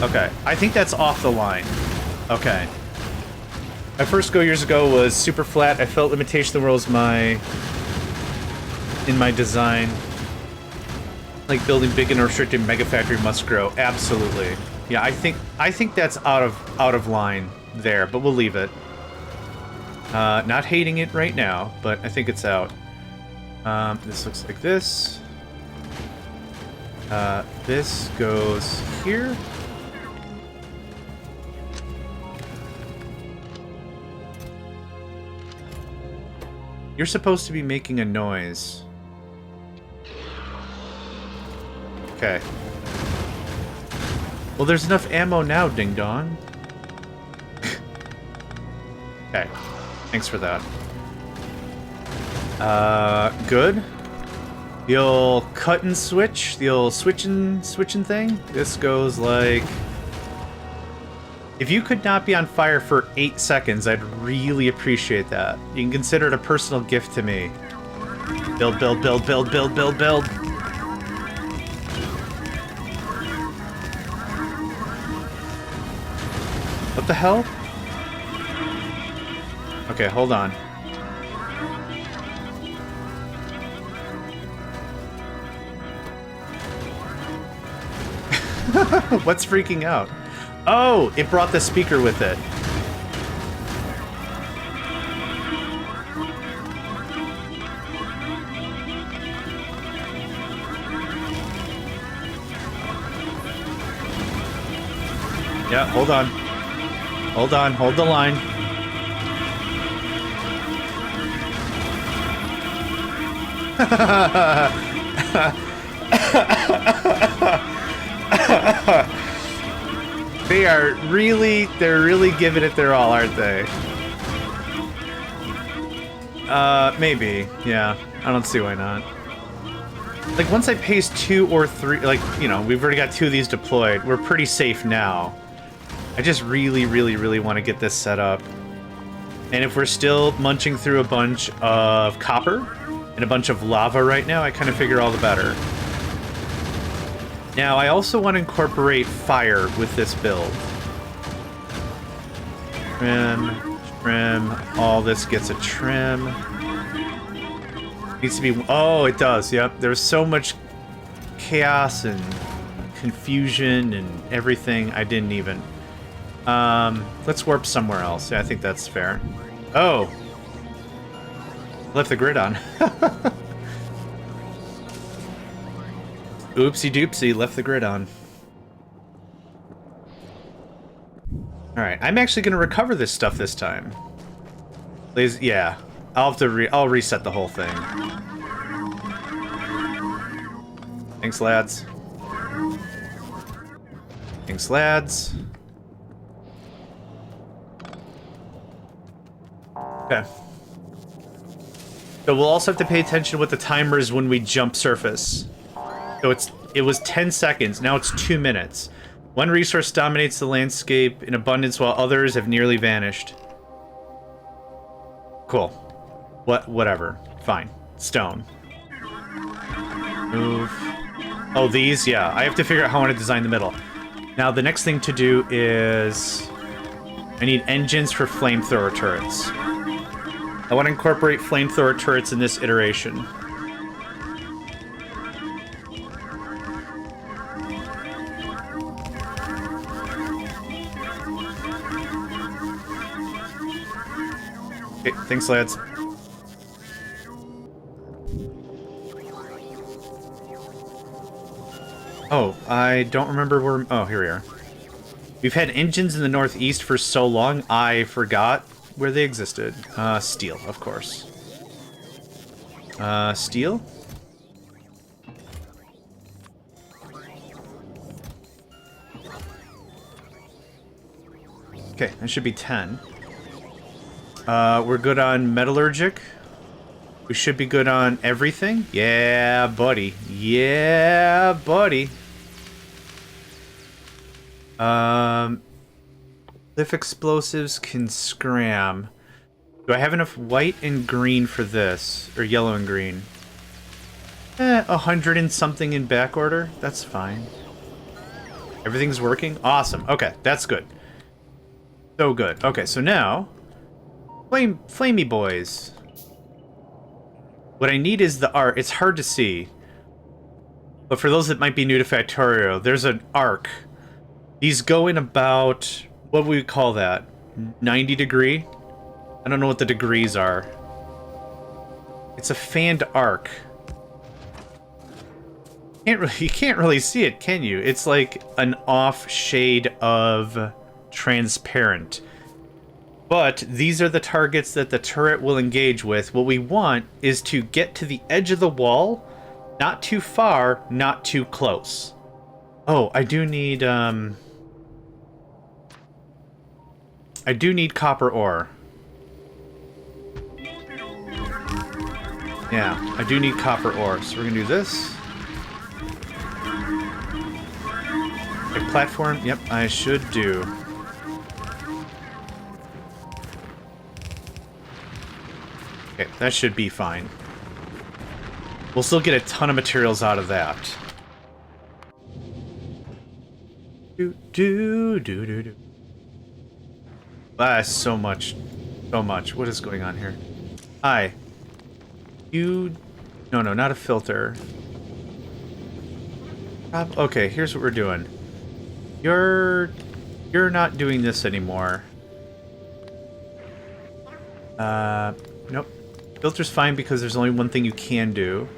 Okay, I think that's off the line. Okay. My first go years ago was super flat. I felt limitation of the world was in my design. Like building big and restricted mega factory must grow. Absolutely. Yeah, I think that's out of line there, but we'll leave it. Not hating it right now, but I think it's out. This looks like this. This goes here. You're supposed to be making a noise. Okay. Well, there's enough ammo now, Ding Dong. Okay. Thanks for that. Good. The old cut and switch, the old switching thing. This goes like If you could not be on fire for 8 seconds, I'd really appreciate that. You can consider it a personal gift to me. Build, build, build, build, build, build, build. What the hell? Okay, hold on. What's freaking out? Oh, it brought the speaker with it. Yeah, hold on. Hold on, hold the line. They're really giving it their all, aren't they? Maybe, yeah. I don't see why not. Like, once I paste 2 or 3, like, you know, we've already got 2 of these deployed. We're pretty safe now. I just really, really, really want to get this set up. And if we're still munching through a bunch of copper and a bunch of lava right now, I kind of figure all the better. Now, I also want to incorporate fire with this build. Trim, trim, all this gets a trim. Needs to be... Oh, it does, yep. There's so much chaos and confusion and everything, I didn't even... let's warp somewhere else. Yeah, I think that's fair. Oh! Left the grid on. Oopsie doopsie, left the grid on. Alright, I'm actually gonna recover this stuff this time. Please, yeah. I'll reset the whole thing. Thanks, lads. Thanks, lads. Okay. So we'll also have to pay attention with the timers when we jump surface. So it was 10 seconds, now it's 2 minutes. One resource dominates the landscape in abundance while others have nearly vanished. Cool. Whatever. Fine. Stone. Move. Oh, these? Yeah. I have to figure out how I want to design the middle. Now, the next thing to do is... I need engines for flamethrower turrets. I want to incorporate flamethrower turrets in this iteration. Okay, thanks, lads. Oh, I don't remember where... Oh, here we are. We've had engines in the northeast for so long, I forgot where they existed. Steel, of course. Steel? Okay, that should be 10. We're good on metallurgic. We should be good on everything. Yeah, buddy. Yeah, buddy. Lift explosives can scram. Do I have enough white and green for this? Or yellow and green? 100 and something in back order? That's fine. Everything's working? Awesome. Okay, that's good. So good. Okay, so now... Flamey boys. What I need is the art. It's hard to see. But for those that might be new to Factorio, there's an arc. These go in about... What would we call that? 90 degree? I don't know what the degrees are. It's a fanned arc. You can't really see it, can you? It's like an off shade of transparent. But these are the targets that the turret will engage with. What we want is to get to the edge of the wall, not too far, not too close. Oh, I do need copper ore. Yeah, I do need copper ore. So we're gonna do this. A platform, yep, I should do. Okay, that should be fine. We'll still get a ton of materials out of that. Ah, so much. So much. What is going on here? Hi. You... No, not a filter. Okay, here's what we're doing. You're not doing this anymore. Nope. Filter's fine because there's only one thing you can do.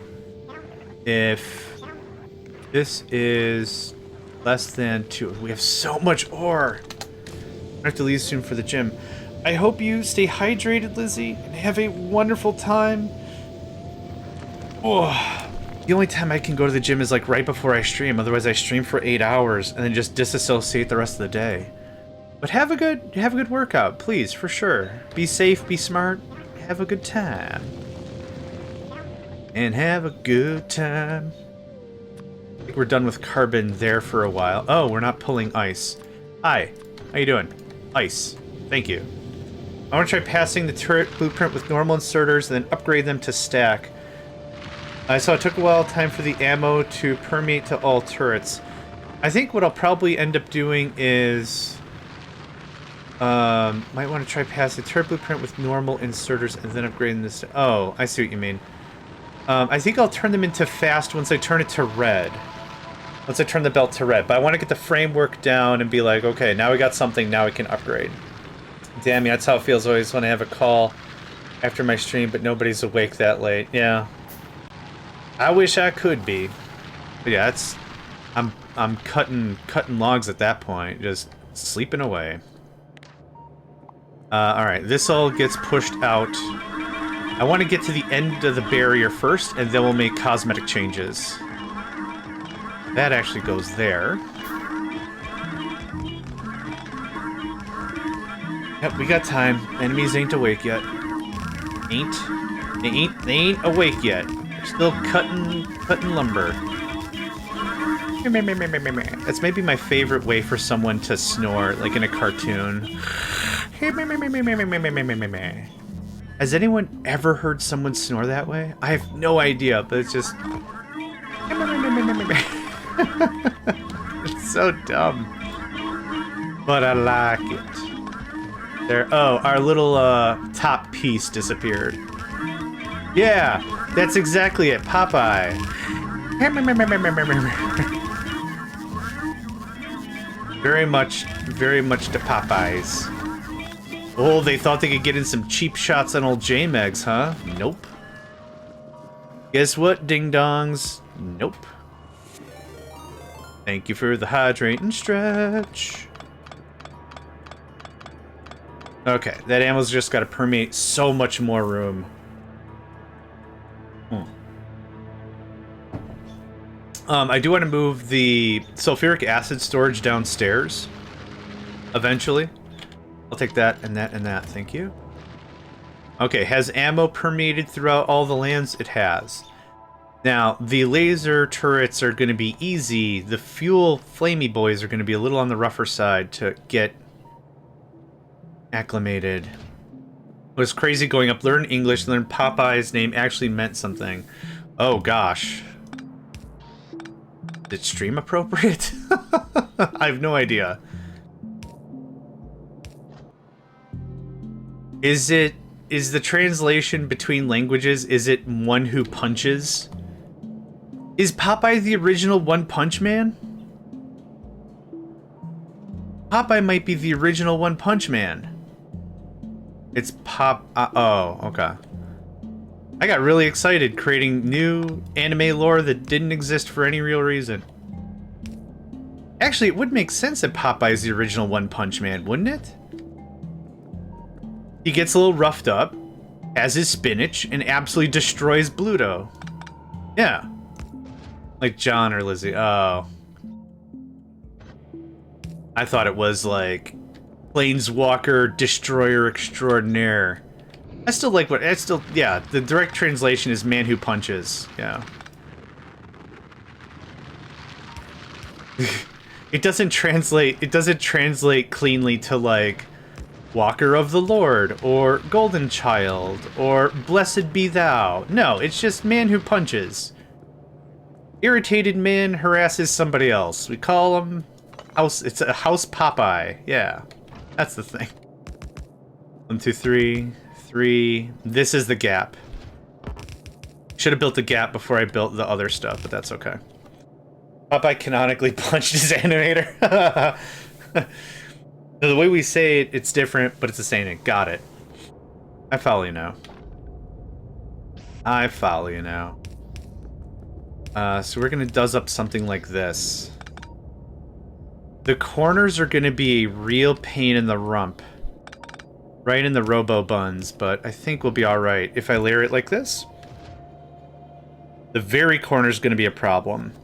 If this is less than 2... We have so much ore! I have to leave soon for the gym. I hope you stay hydrated, Lizzie, and have a wonderful time. Oh, the only time I can go to the gym is like right before I stream. Otherwise, I stream for 8 hours and then just disassociate the rest of the day. But have a good workout, please, for sure. Be safe, be smart, have a good time. And have a good time. I think we're done with carbon there for a while. Oh, we're not pulling ice. Hi, how you doing? Ice. Thank you. I want to try passing the turret blueprint with normal inserters and then upgrade them to stack. So it took a while time for the ammo to permeate to all turrets. I think what I'll probably end up doing is... might want to try passing the turret blueprint with normal inserters and then upgrading this... Oh, I see what you mean. I think I'll turn them into fast once I turn it to red. Once I turn the belt to red. But I want to get the framework down and be like, okay, now we got something, now we can upgrade. Damn, that's how it feels always when I have a call after my stream, but nobody's awake that late. Yeah. I wish I could be. But yeah, it's... I'm cutting logs at that point, just sleeping away. Alright, this all gets pushed out. I want to get to the end of the barrier first, and then we'll make cosmetic changes. That actually goes there. Yep, we got time. Enemies ain't awake yet. They ain't awake yet. They're still cutting lumber. That's maybe my favorite way for someone to snore, like in a cartoon. Has anyone ever heard someone snore that way? I have no idea, but it's just... It's so dumb. But I like it. There. Oh, our little top piece disappeared. Yeah, that's exactly it. Popeye. Very much to Popeyes. Oh, they thought they could get in some cheap shots on old JMegs, huh? Nope. Guess what, ding-dongs? Nope. Thank you for the hydrate and stretch. Okay, that ammo's just got to permeate so much more room. I do want to move the sulfuric acid storage downstairs. Eventually. I'll take that and that and that, thank you. Okay, has ammo permeated throughout all the lands? It has. Now, the laser turrets are going to be easy. The fuel flamey boys are going to be a little on the rougher side to get acclimated. It was crazy going up, learn English, learn Popeye's name actually meant something. Oh gosh. Is it stream appropriate? I have no idea. Is the translation between languages, is it one who punches? Is Popeye the original One Punch Man? Popeye might be the original One Punch Man. It's oh, okay. I got really excited creating new anime lore that didn't exist for any real reason. Actually, it would make sense that Popeye's the original One Punch Man, wouldn't it? He gets a little roughed up, has his spinach, and absolutely destroys Bluto. Yeah. Like John or Lizzie. Oh. I thought it was like Planeswalker Destroyer Extraordinaire. I still like what... yeah, the direct translation is Man Who Punches. Yeah. It doesn't translate cleanly to, like, Walker of the Lord, or Golden Child, or Blessed be thou. No, it's just man who punches. Irritated man harasses somebody else. We call him house. It's a house Popeye. Yeah, that's the thing. 1, 2, 3, 3. This is the gap. Should have built the gap before I built the other stuff, but that's okay. Popeye canonically punched his animator. The way we say it, it's different, but it's the same. Got it. I follow you now. I follow you now. So we're gonna does up something like this. The corners are gonna be a real pain in the rump. Right in the robo buns, but I think we'll be alright if I layer it like this. The very corner is gonna be a problem.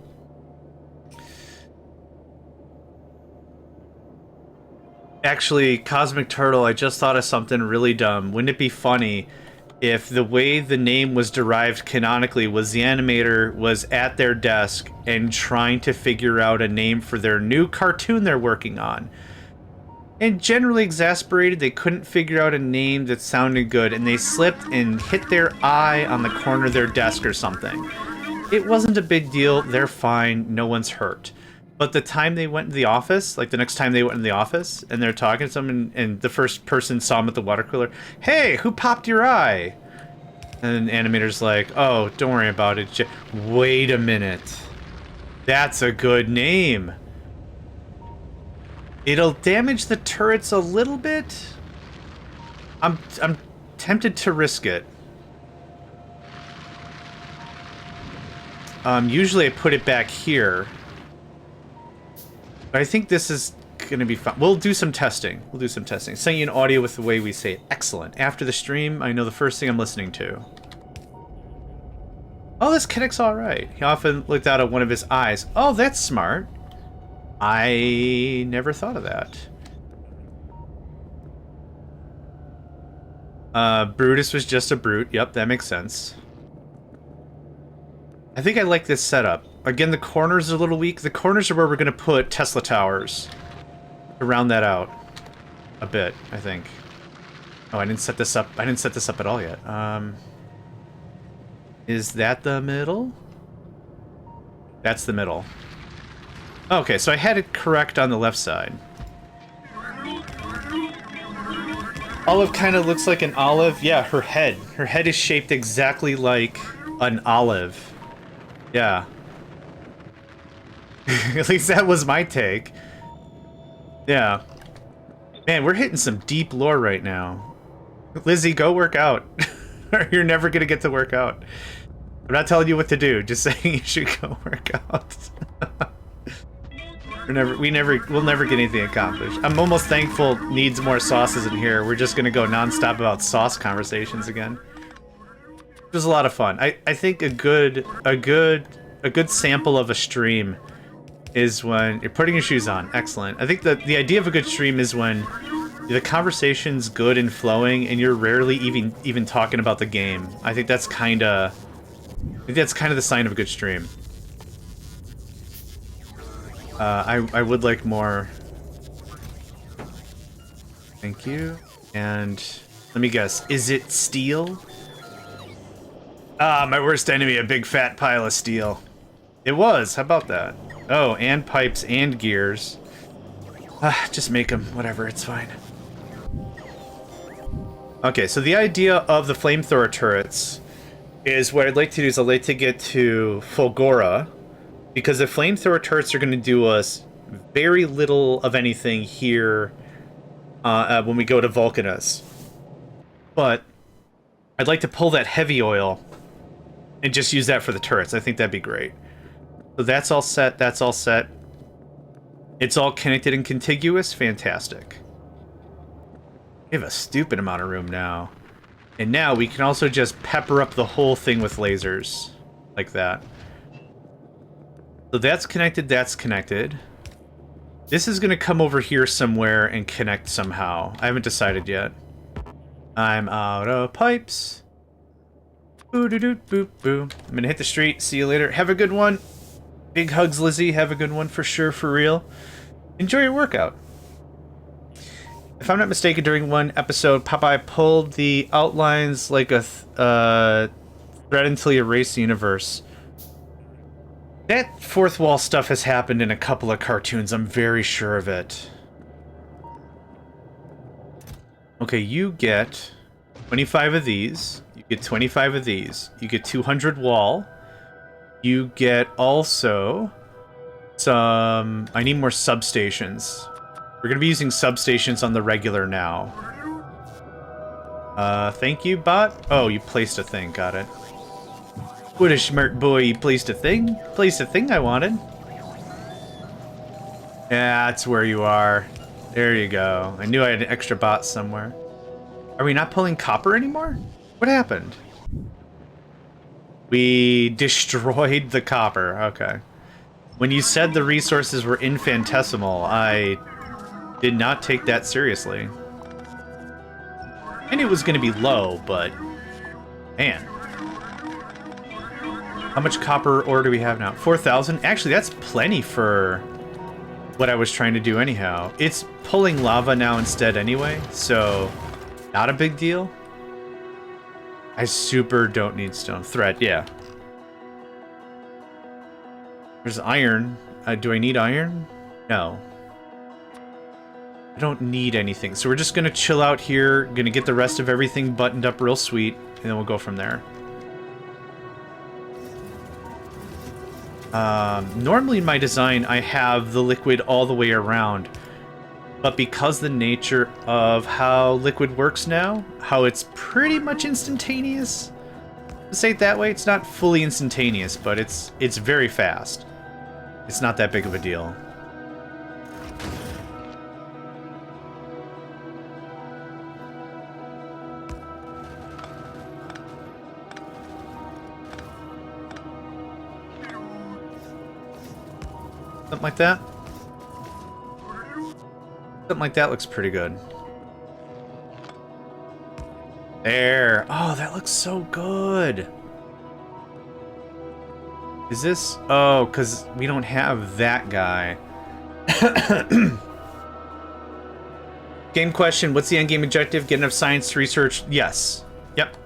Actually, Cosmic Turtle, I just thought of something really dumb. Wouldn't it be funny if the way the name was derived canonically was the animator was at their desk and trying to figure out a name for their new cartoon they're working on? And generally exasperated, they couldn't figure out a name that sounded good, and they slipped and hit their eye on the corner of their desk or something. It wasn't a big deal. They're fine. No one's hurt. But the time they went to the office, like the next time they went in the office, and they're talking to someone, and the first person saw him at the water cooler, "Hey, who popped your eye?" And the animator's like, "Oh, don't worry about it. Wait a minute. That's a good name. It'll damage the turrets a little bit. I'm tempted to risk it. Usually I put it back here. But I think this is gonna be fun. We'll do some testing. We'll do some testing. Send you an audio with the way we say it. Excellent. After the stream, I know the first thing I'm listening to. Oh, this connects all right. He often looked out of one of his eyes. Oh, that's smart. I never thought of that. Brutus was just a brute. Yep, that makes sense. I think I like this setup. Again, the corners are a little weak. The corners are where we're going to put Tesla towers to round that out a bit, I think. Oh, I didn't set this up. I didn't set this up at all yet. Is that the middle? That's the middle. Okay, so I had it correct on the left side. Olive kind of looks like an olive. Yeah, her head. Her head is shaped exactly like an olive. Yeah. At least that was my take. Yeah. Man, we're hitting some deep lore right now. Lizzie, go work out. Or you're never gonna get to work out. I'm not telling you what to do, just saying you should go work out. We'll never get anything accomplished. I'm almost thankful needs more sauces in here. We're just gonna go non-stop about sauce conversations again. It was a lot of fun. I think a good sample of a stream is when you're putting your shoes on. Excellent. I think that the idea of a good stream is when the conversation's good and flowing, and you're rarely even talking about the game. I think that's kind of the sign of a good stream. I would like more. Thank you. And let me guess, is it steel? Ah, my worst enemy, a big fat pile of steel. It was. How about that? Oh, and pipes and gears. Just make them. Whatever, it's fine. Okay, so the idea of the flamethrower turrets is what I'd like to do is I'd like to get to Fulgora, because the flamethrower turrets are going to do us very little of anything here when we go to Vulcanus. But I'd like to pull that heavy oil and just use that for the turrets. I think that'd be great. So that's all set. That's all set. It's all connected and contiguous. Fantastic. We have a stupid amount of room now. And now we can also just pepper up the whole thing with lasers. Like that. So that's connected, that's connected. This is going to come over here somewhere and connect somehow. I haven't decided yet. I'm out of pipes. Boo-doo-doo-boo-boo. I'm going to hit the street. See you later. Have a good one. Big hugs, Lizzie. Have a good one for sure, for real. Enjoy your workout. If I'm not mistaken, during one episode, Popeye pulled the outlines like a thread until you erase the universe. That fourth wall stuff has happened in a couple of cartoons, I'm very sure of it. Okay, you get 25 of these. You get 25 of these. You get 200 wall. You get also some... I need more substations. We're going to be using substations on the regular now. Thank you, bot. Oh, you placed a thing. Got it. What a smart boy. You placed a thing? Placed a thing I wanted. Yeah, that's where you are. There you go. I knew I had an extra bot somewhere. Are we not pulling copper anymore? What happened? We destroyed the copper. Okay. When you said the resources were infinitesimal, I did not take that seriously. I knew it was going to be low, but... Man. How much copper ore do we have now? 4,000? Actually, that's plenty for what I was trying to do anyhow. It's pulling lava now instead anyway, so not a big deal. I super don't need stone. Thread, yeah. There's iron. Do I need iron? No. I don't need anything. So we're just going to chill out here. Going to get the rest of everything buttoned up real sweet, and then we'll go from there. Normally in my design, I have the liquid all the way around. But because the nature of how liquid works now, how it's pretty much instantaneous, let's say it that way, it's not fully instantaneous, but it's very fast. It's not that big of a deal. Something like that. Something like that looks pretty good. There. Oh, that looks so good. Is this... Oh, because we don't have that guy. Game question. What's the endgame objective? Get enough science to research? Yes. Yep.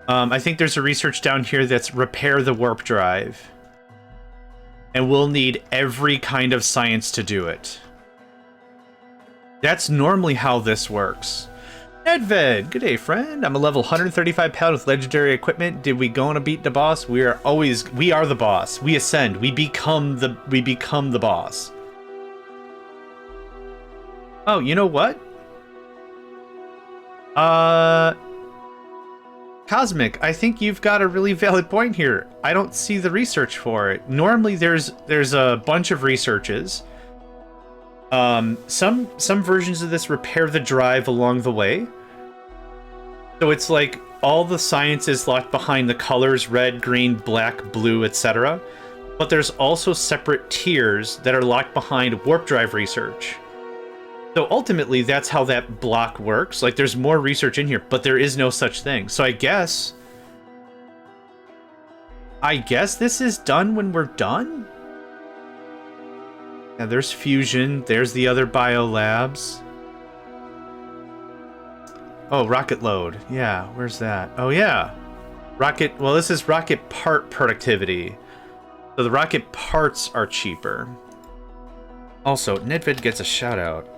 I think there's a research down here that's repair the warp drive. And we'll need every kind of science to do it. That's normally how this works. Nedved, good day, friend. I'm a level 135 pound with legendary equipment. Did we go on to beat the boss? We are the boss. We ascend. We become the boss. Oh, you know what? Cosmic, I think you've got a really valid point here. I don't see the research for it. Normally there's a bunch of researches. Some versions of this repair the drive along the way. So it's like all the science is locked behind the colors red, green, black, blue, etc. But there's also separate tiers that are locked behind warp drive research. So ultimately, that's how that block works. Like, there's more research in here, but there is no such thing. So I guess this is done when we're done? Yeah, there's fusion. There's the other biolabs. Oh, rocket load. Yeah, where's that? Oh, yeah. Rocket... Well, this is rocket part productivity. So the rocket parts are cheaper. Also, Nedved gets a shout-out.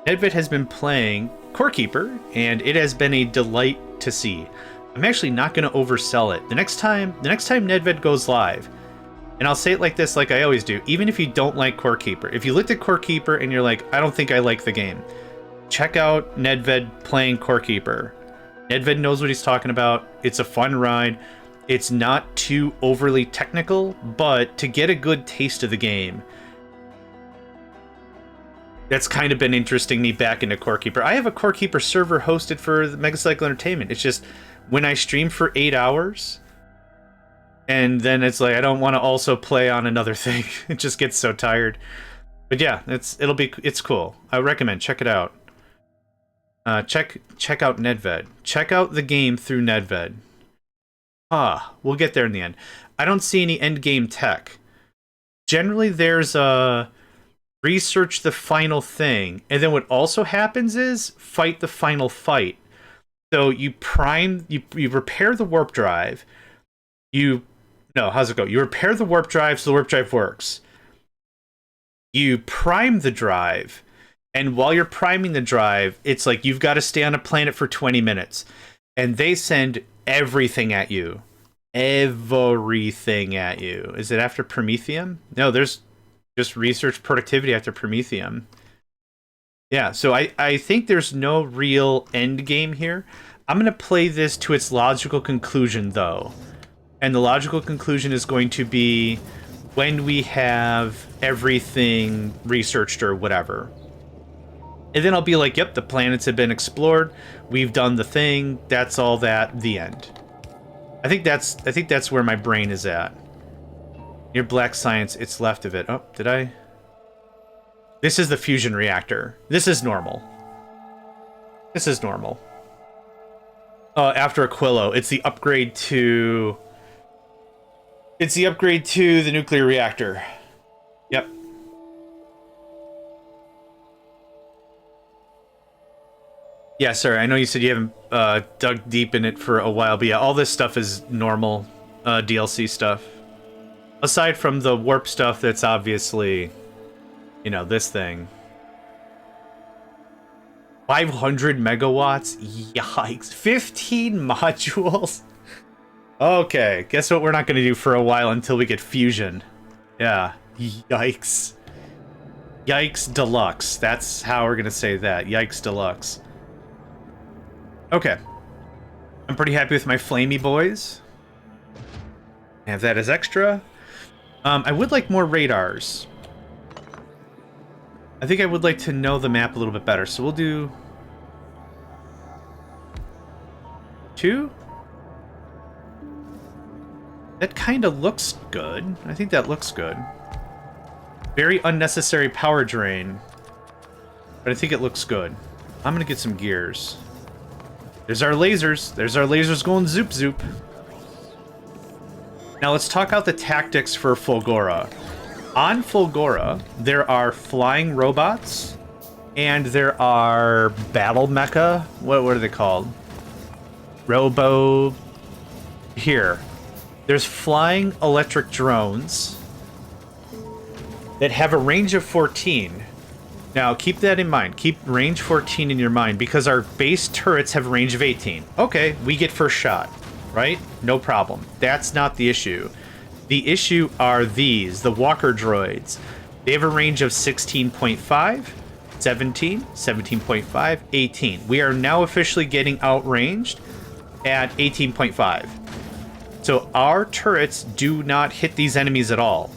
Nedved has been playing Core Keeper, and it has been a delight to see. I'm actually not going to oversell it. The next time Nedved goes live, and I'll say it like this, like I always do, even if you don't like Core Keeper, if you looked at Core Keeper and you're like, I don't think I like the game, check out Nedved playing Core Keeper. Nedved knows what he's talking about. It's a fun ride. It's not too overly technical, but to get a good taste of the game, that's kind of been interesting me back into Core Keeper. I have a Core Keeper server hosted for the Megacycle Entertainment. It's just when I stream for 8 hours, and then it's like I don't want to also play on another thing. It just gets so tired. But yeah, it's cool. I recommend check it out. Check out Nedved. Check out the game through Nedved. We'll get there in the end. I don't see any end game tech. Generally, there's a research the final thing, and then what also happens is fight the final fight. So you repair the warp drive. How's it go? You repair the warp drive so the warp drive works. You prime the drive, and while you're priming the drive, it's like you've got to stay on a planet for 20 minutes. And they send everything at you. Everything at you. Is it after Prometheum? No, there's just research productivity after Prometheum. Yeah, so I think there's no real end game here. I'm going to play this to its logical conclusion, though. And the logical conclusion is going to be when we have everything researched or whatever. And then I'll be like, yep, the planets have been explored. We've done the thing. That's all that. The end. I think that's where my brain is at. Near black science, it's left of it. Oh, did I? This is the fusion reactor. This is normal. This is normal. After Aquilo, it's the upgrade to... It's the upgrade to the nuclear reactor. Yep. Yeah, sorry, I know you said you haven't dug deep in it for a while, but yeah, all this stuff is normal DLC stuff. Aside from the warp stuff that's obviously, you know, this thing. 500 megawatts? Yikes. 15 modules? Okay, guess what we're not going to do for a while until we get fusion. Yeah, yikes. Yikes deluxe. That's how we're going to say that. Yikes deluxe. Okay. I'm pretty happy with my flamey boys. Have that as extra. I would like more radars. I think I would like to know the map a little bit better, so we'll do... 2? That kind of looks good. I think that looks good. Very unnecessary power drain. But I think it looks good. I'm gonna get some gears. There's our lasers. There's our lasers going zoop zoop. Now let's talk out the tactics for Fulgora. On Fulgora, there are flying robots, and there are battle mecha. What are they called? Robo... Here. There's flying electric drones that have a range of 14. Now, keep that in mind. Keep range 14 in your mind, because our base turrets have a range of 18. Okay, we get first shot, right? No problem. That's not the issue. The issue are these, the walker droids. They have a range of 16.5, 17, 17.5, 18. We are now officially getting outranged at 18.5. So our turrets do not hit these enemies at all.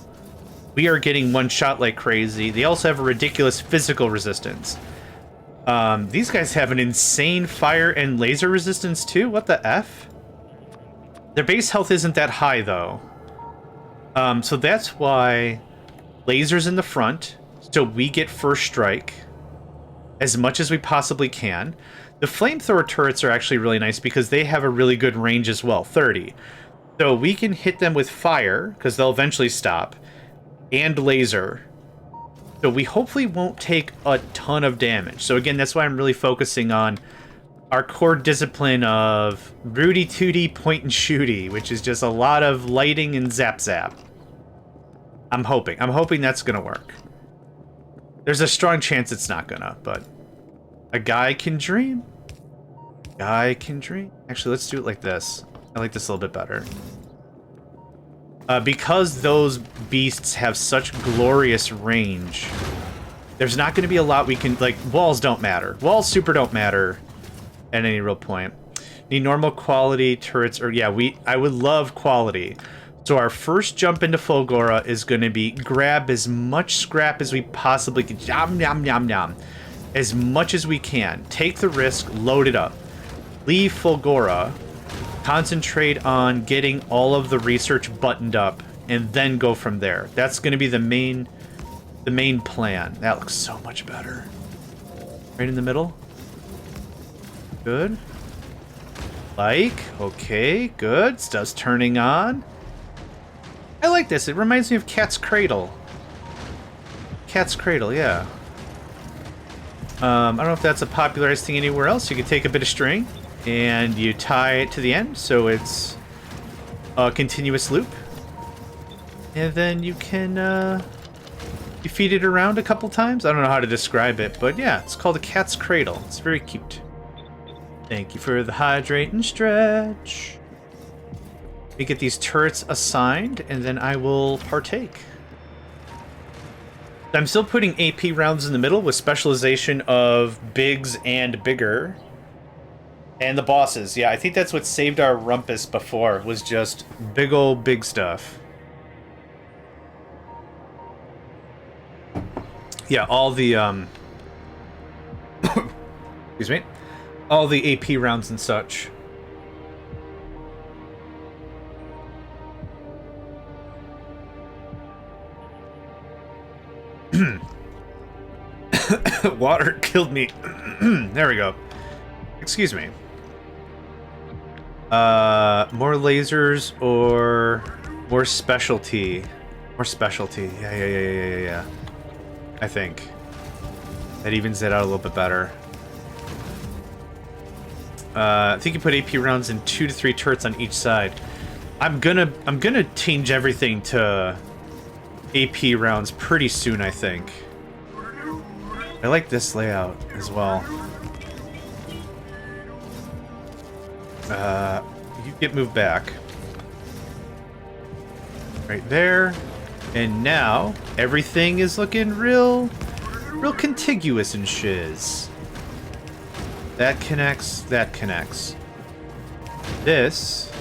We are getting one shot like crazy. They also have a ridiculous physical resistance. These guys have an insane fire and laser resistance too. What the F? Their base health isn't that high though. So that's why lasers in the front, so we get first strike as much as we possibly can. The flamethrower turrets are actually really nice because they have a really good range as well, 30. So we can hit them with fire, because they'll eventually stop, and laser. So we hopefully won't take a ton of damage. So again, that's why I'm really focusing on our core discipline of Rudy Tooty point and shooty, which is just a lot of lighting and zap zap. I'm hoping that's gonna work. There's a strong chance it's not gonna, but a guy can dream. Guy can dream. Actually, let's do it like this. I like this a little bit better. Because those beasts have such glorious range, there's not going to be a lot we can... Like, walls don't matter. Walls super don't matter at any real point. Need normal quality turrets, or yeah, I would love quality. So our first jump into Fulgora is going to be grab as much scrap as we possibly can. Yum, yum, yum, yum. As much as we can. Take the risk, load it up. Leave Fulgora. Concentrate on getting all of the research buttoned up, and then go from there. That's going to be the main plan. That looks so much better. Right in the middle. Good. Okay, good. Stuff's turning on. I like this. It reminds me of Cat's Cradle. cat's cradle, yeah. I don't know if that's a popularized thing anywhere else. You could take a bit of string and you tie it to the end so it's a continuous loop. And then you can you feed it around a couple times. I don't know how to describe it, but yeah, it's called a cat's cradle. It's very cute. Thank you for the hydrate and stretch. We get these turrets assigned, and then I will partake. I'm still putting AP rounds in the middle with specialization of bigs and bigger. And the bosses. Yeah, I think that's what saved our rumpus before, was just big old big stuff. Yeah, all the, excuse me. All the AP rounds and such. Water killed me. There we go. Excuse me. More lasers or more specialty? More specialty. Yeah. I think that evens it out a little bit better. I think you put AP rounds in 2 to 3 turrets on each side. I'm gonna change everything to AP rounds pretty soon, I think. I like this layout as well. You get moved back. Right there. And now, everything is looking real contiguous and shiz. That connects, that connects. This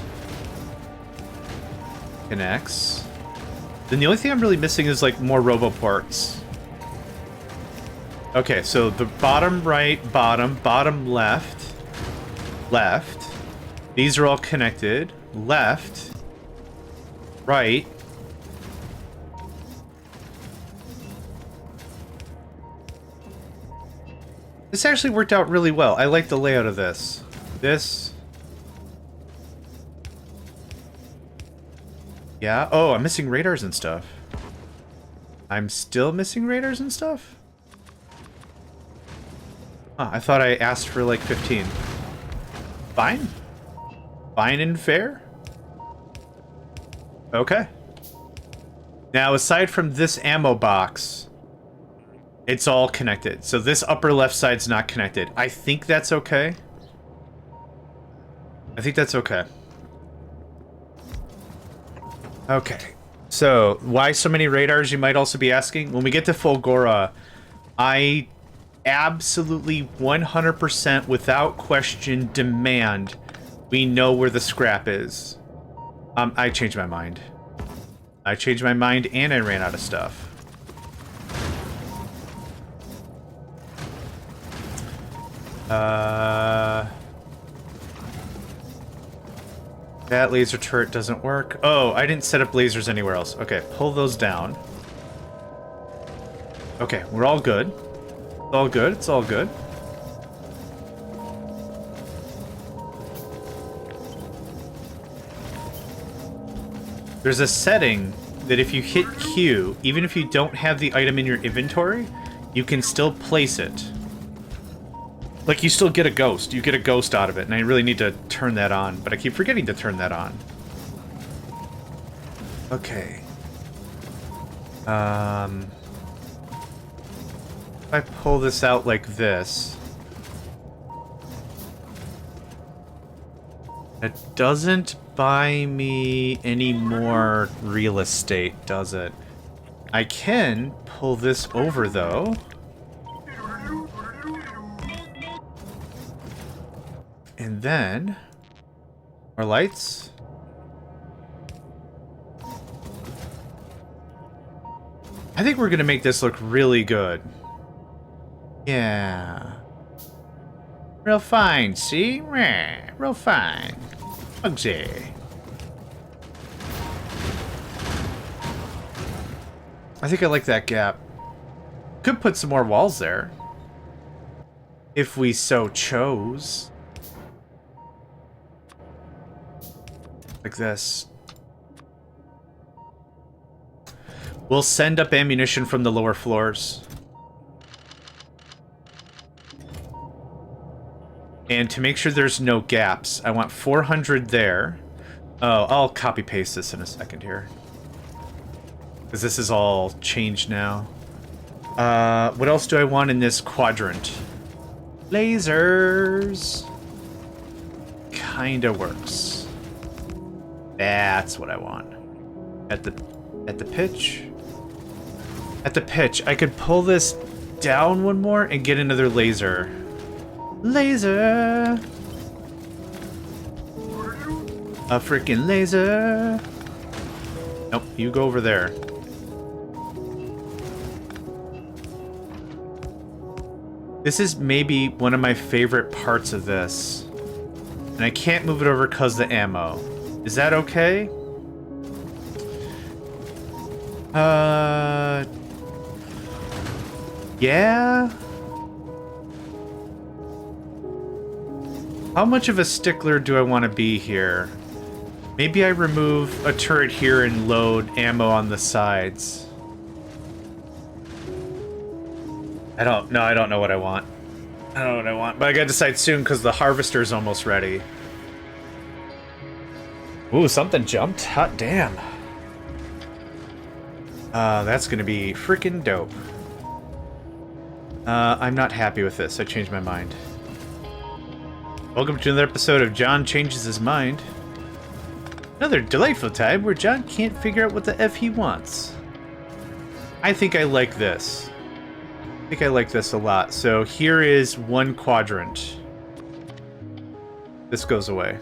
connects. Then the only thing I'm really missing is, like, more roboports. Okay, so the bottom right, bottom left, left. These are all connected. Left, right. This actually worked out really well. I like the layout of this. This. Yeah. Oh, I'm missing radars and stuff. I'm still missing radars and stuff? Huh, I thought I asked for like 15. Fine. Fine and fair. Okay. Now, aside from this ammo box, it's all connected. So this upper left side's not connected. I think that's okay. I think that's okay. Okay. So, why so many radars, you might also be asking? When we get to Fulgora, I absolutely 100% without question demand we know where the scrap is. I changed my mind. I changed my mind and I ran out of stuff. That laser turret doesn't work. Oh, I didn't set up lasers anywhere else. Okay, pull those down. Okay, we're all good. It's all good. It's all good. There's a setting that if you hit Q, even if you don't have the item in your inventory, you can still place it. Like, you still get a ghost. You get a ghost out of it, and I really need to turn that on, but I keep forgetting to turn that on. Okay. If I pull this out like this, it doesn't buy me any more real estate, does it? I can pull this over, though. And then, more lights. I think we're gonna make this look really good. Yeah. Real fine, see? Real fine. Bugsy. I think I like that gap. Could put some more walls there. If we so chose. Like this. We'll send up ammunition from the lower floors. And to make sure there's no gaps, I want 400 there. Oh, I'll copy paste this in a second here. Because this is all changed now. What else do I want in this quadrant? Lasers. Kinda works. That's what I want. At the pitch. At the pitch, I could pull this down one more and get another laser. Laser. A freaking laser. Nope, you go over there. This is maybe one of my favorite parts of this. And I can't move it over because of the ammo. Is that okay? Yeah? How much of a stickler do I want to be here? Maybe I remove a turret here and load ammo on the sides. I don't know what I want. I don't know what I want, but I gotta decide soon because the harvester's almost ready. Ooh, something jumped. Hot damn. That's gonna be freaking dope. I'm not happy with this. I changed my mind. Welcome to another episode of John Changes His Mind. Another delightful time where John can't figure out what the F he wants. I think I like this. I think I like this a lot. So here is one quadrant. This goes away.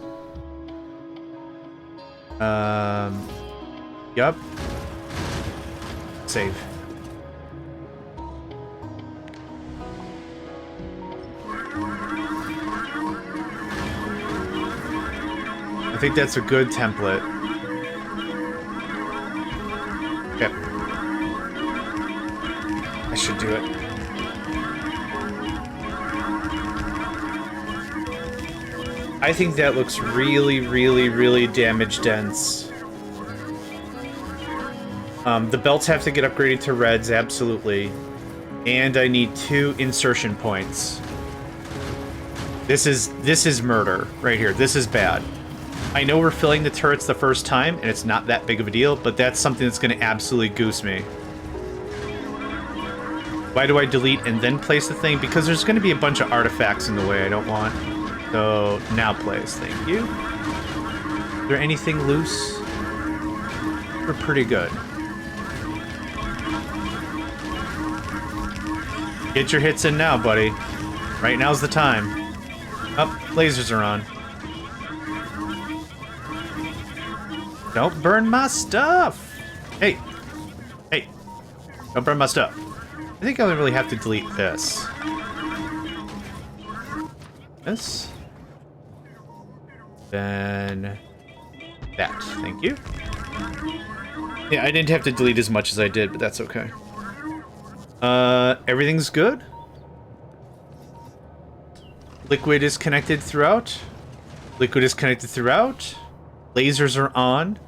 Yup. Save. I think that's a good template. Okay. I should do it. I think that looks really, really, really damage dense. The belts have to get upgraded to reds, absolutely. And I need 2 insertion points. This is murder right here. This is bad. I know we're filling the turrets the first time, and it's not that big of a deal, but that's something that's going to absolutely goose me. Why do I delete and then place the thing? Because there's going to be a bunch of artifacts in the way I don't want. So, now place. Thank you. Is there anything loose? We're pretty good. Get your hits in now, buddy. Right now's the time. Oh, lasers are on. Don't burn my stuff! Hey! Hey! Don't burn my stuff. I think I only really have to delete this. This. Then... that. Thank you. Yeah, I didn't have to delete as much as I did, but that's okay. Everything's good? Liquid is connected throughout. Liquid is connected throughout. Lasers are on.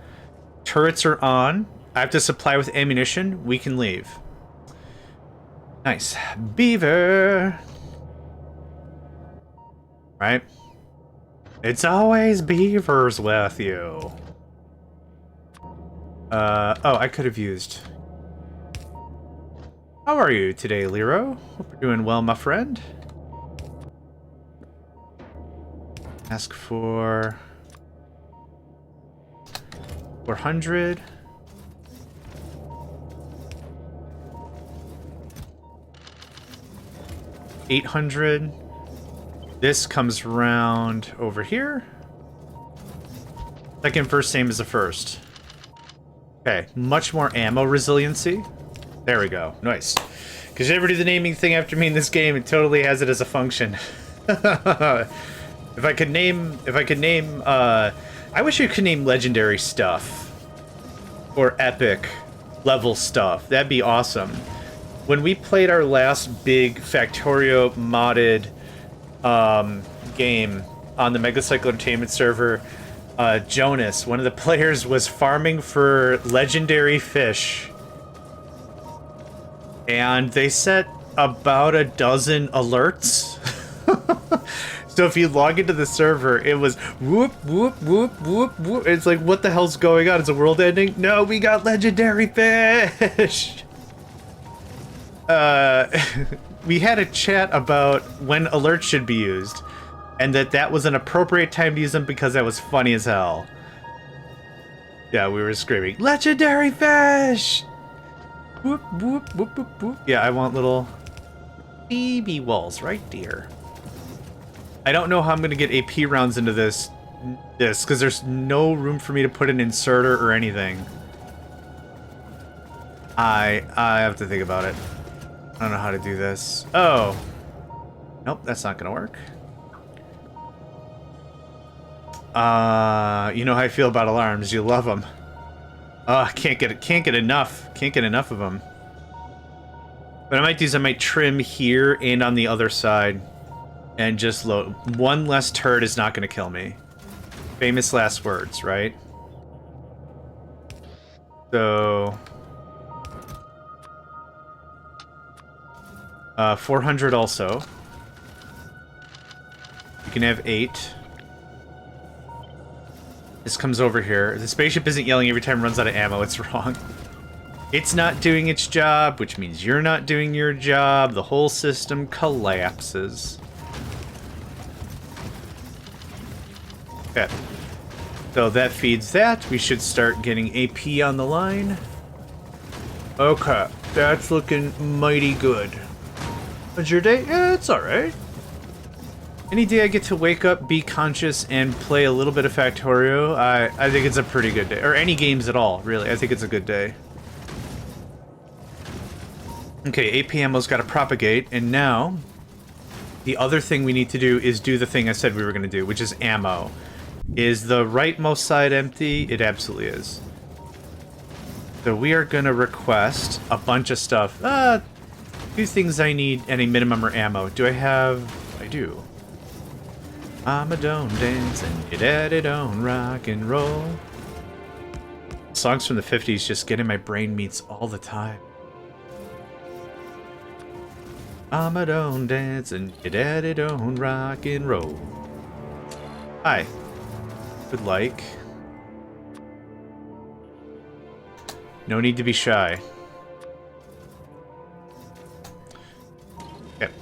Turrets are on. I have to supply with ammunition. We can leave. Nice. Beaver. Right? It's always beavers with you. Oh, I could have used... How are you today, Lero? Hope you're doing well, my friend. Ask for... 400. $800. This comes around over here. Second verse, same as the first. Okay, much more ammo resiliency. There we go. Nice. Because you ever do the naming thing after me in this game, it totally has it as a function. If I could name, I wish you could name legendary stuff. Or epic level stuff. That'd be awesome. When we played our last big Factorio modded game on the Megacycle Entertainment server, Jonas, one of the players, was farming for legendary fish And they set about a dozen alerts. So if you log into the server, it was whoop, whoop, whoop, whoop, whoop. It's like, what the hell's going on? Is the world ending? No, we got legendary fish! We had a chat about when alerts should be used, and that was an appropriate time to use them because that was funny as hell. Yeah, we were screaming, legendary fish! Whoop, whoop, whoop, whoop, whoop. Yeah, I want little baby walls right there. I don't know how I'm gonna get AP rounds into this, because there's no room for me to put an inserter or anything. I have to think about it. I don't know how to do this. Oh. Nope, that's not gonna work. You know how I feel about alarms. You love them. Oh, can't get enough. Can't get enough of them. What I might do is I might trim here and on the other side. And just load. One less turd is not going to kill me. Famous last words, right? So... 400 also. You can have 8. This comes over here. The spaceship isn't yelling every time it runs out of ammo. It's wrong. It's not doing its job, which means you're not doing your job. The whole system collapses. Okay. So that feeds that. We should start getting AP on the line. Okay. That's looking mighty good. What's your day? Yeah, it's alright. Any day I get to wake up, be conscious, and play a little bit of Factorio, I think it's a pretty good day. Or any games at all, really. I think it's a good day. Okay, AP ammo's got to propagate, and now the other thing we need to do is do the thing I said we were going to do, which is ammo. Is the rightmost side empty? It absolutely is. So we are going to request a bunch of stuff. Two things I need any minimum or ammo. Do I have... I do. I'm a don't dance and your daddy don't rock and roll. Songs from the 50s just get in my brain meats all the time. I'm a don't dance and your daddy don't rock and roll. Hi. Would like. No need to be shy. Okay.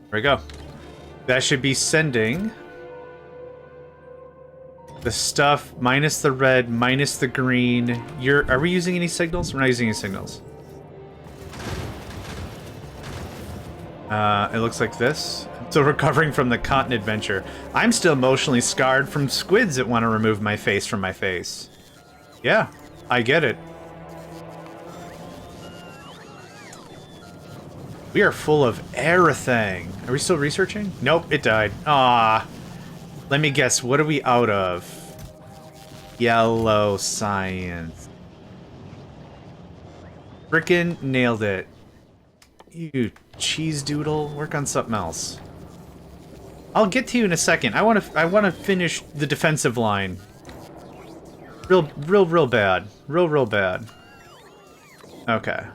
There we go. That should be sending the stuff minus the red, minus the green. Are we using any signals? We're not using any signals. It looks like this. So recovering from the continent adventure. I'm still emotionally scarred from squids that want to remove my face from my face. Yeah, I get it. We are full of everything. Are we still researching? Nope, it died. Ah. Let me guess, what are we out of? Yellow science. Frickin' nailed it. You cheese doodle. Work on something else. I'll get to you in a second. I wanna finish the defensive line. Real bad. Real bad. Okay.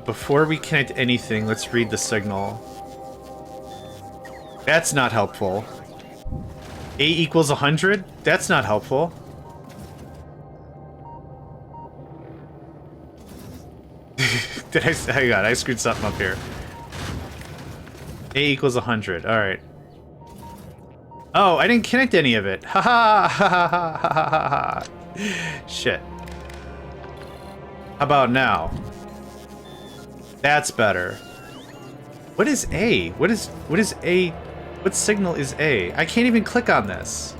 Before we connect anything, let's read the signal. That's not helpful. A equals 100? That's not helpful. Hang on, I screwed something up here. A equals 100, alright. Oh, I didn't connect any of it. Ha ha ha ha ha ha ha. Shit. How about now? That's better. What is A? What is A? What signal is A? I can't even click on this.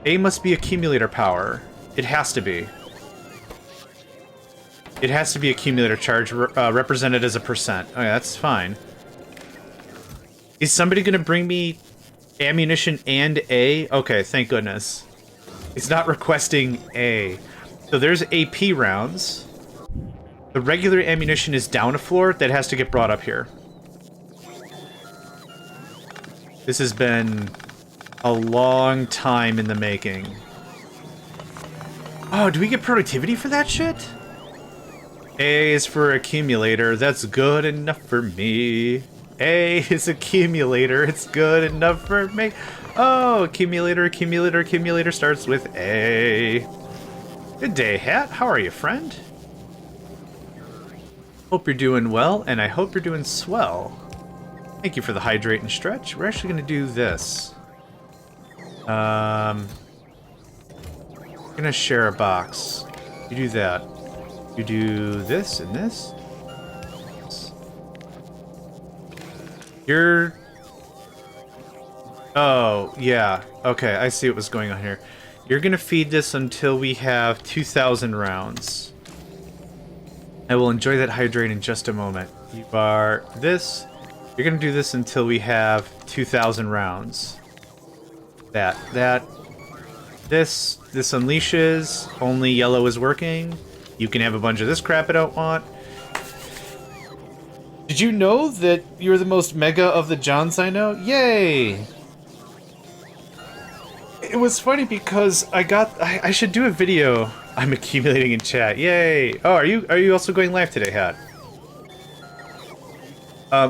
A must be accumulator power. It has to be. It has to be accumulator charge represented as a percent. Okay, that's fine. Is somebody gonna bring me ammunition and A? Okay, thank goodness. It's not requesting A. So there's AP rounds. The regular ammunition is down a floor that has to get brought up here. This has been a long time in the making. Oh, do we get productivity for that shit? A is for accumulator. That's good enough for me. A is accumulator. It's good enough for me. Oh, accumulator, accumulator, accumulator starts with A. Good day, Hat. How are you, friend? Hope you're doing well, and I hope you're doing swell. Thank you for the hydrate and stretch. We're actually going to do this. I'm gonna share a box. You do that. You do this and this. You're... Oh, yeah. Okay, I see what was going on here. You're gonna feed this until we have 2,000 rounds. I will enjoy that hydrate in just a moment. You are this. You're gonna do this until we have 2,000 rounds. That. This unleashes. Only yellow is working. You can have a bunch of this crap I don't want. Did you know that you're the most mega of the Johns I know? Yay! It was funny because I should do a video. I'm accumulating in chat. Yay! Oh, are you also going live today, Hat?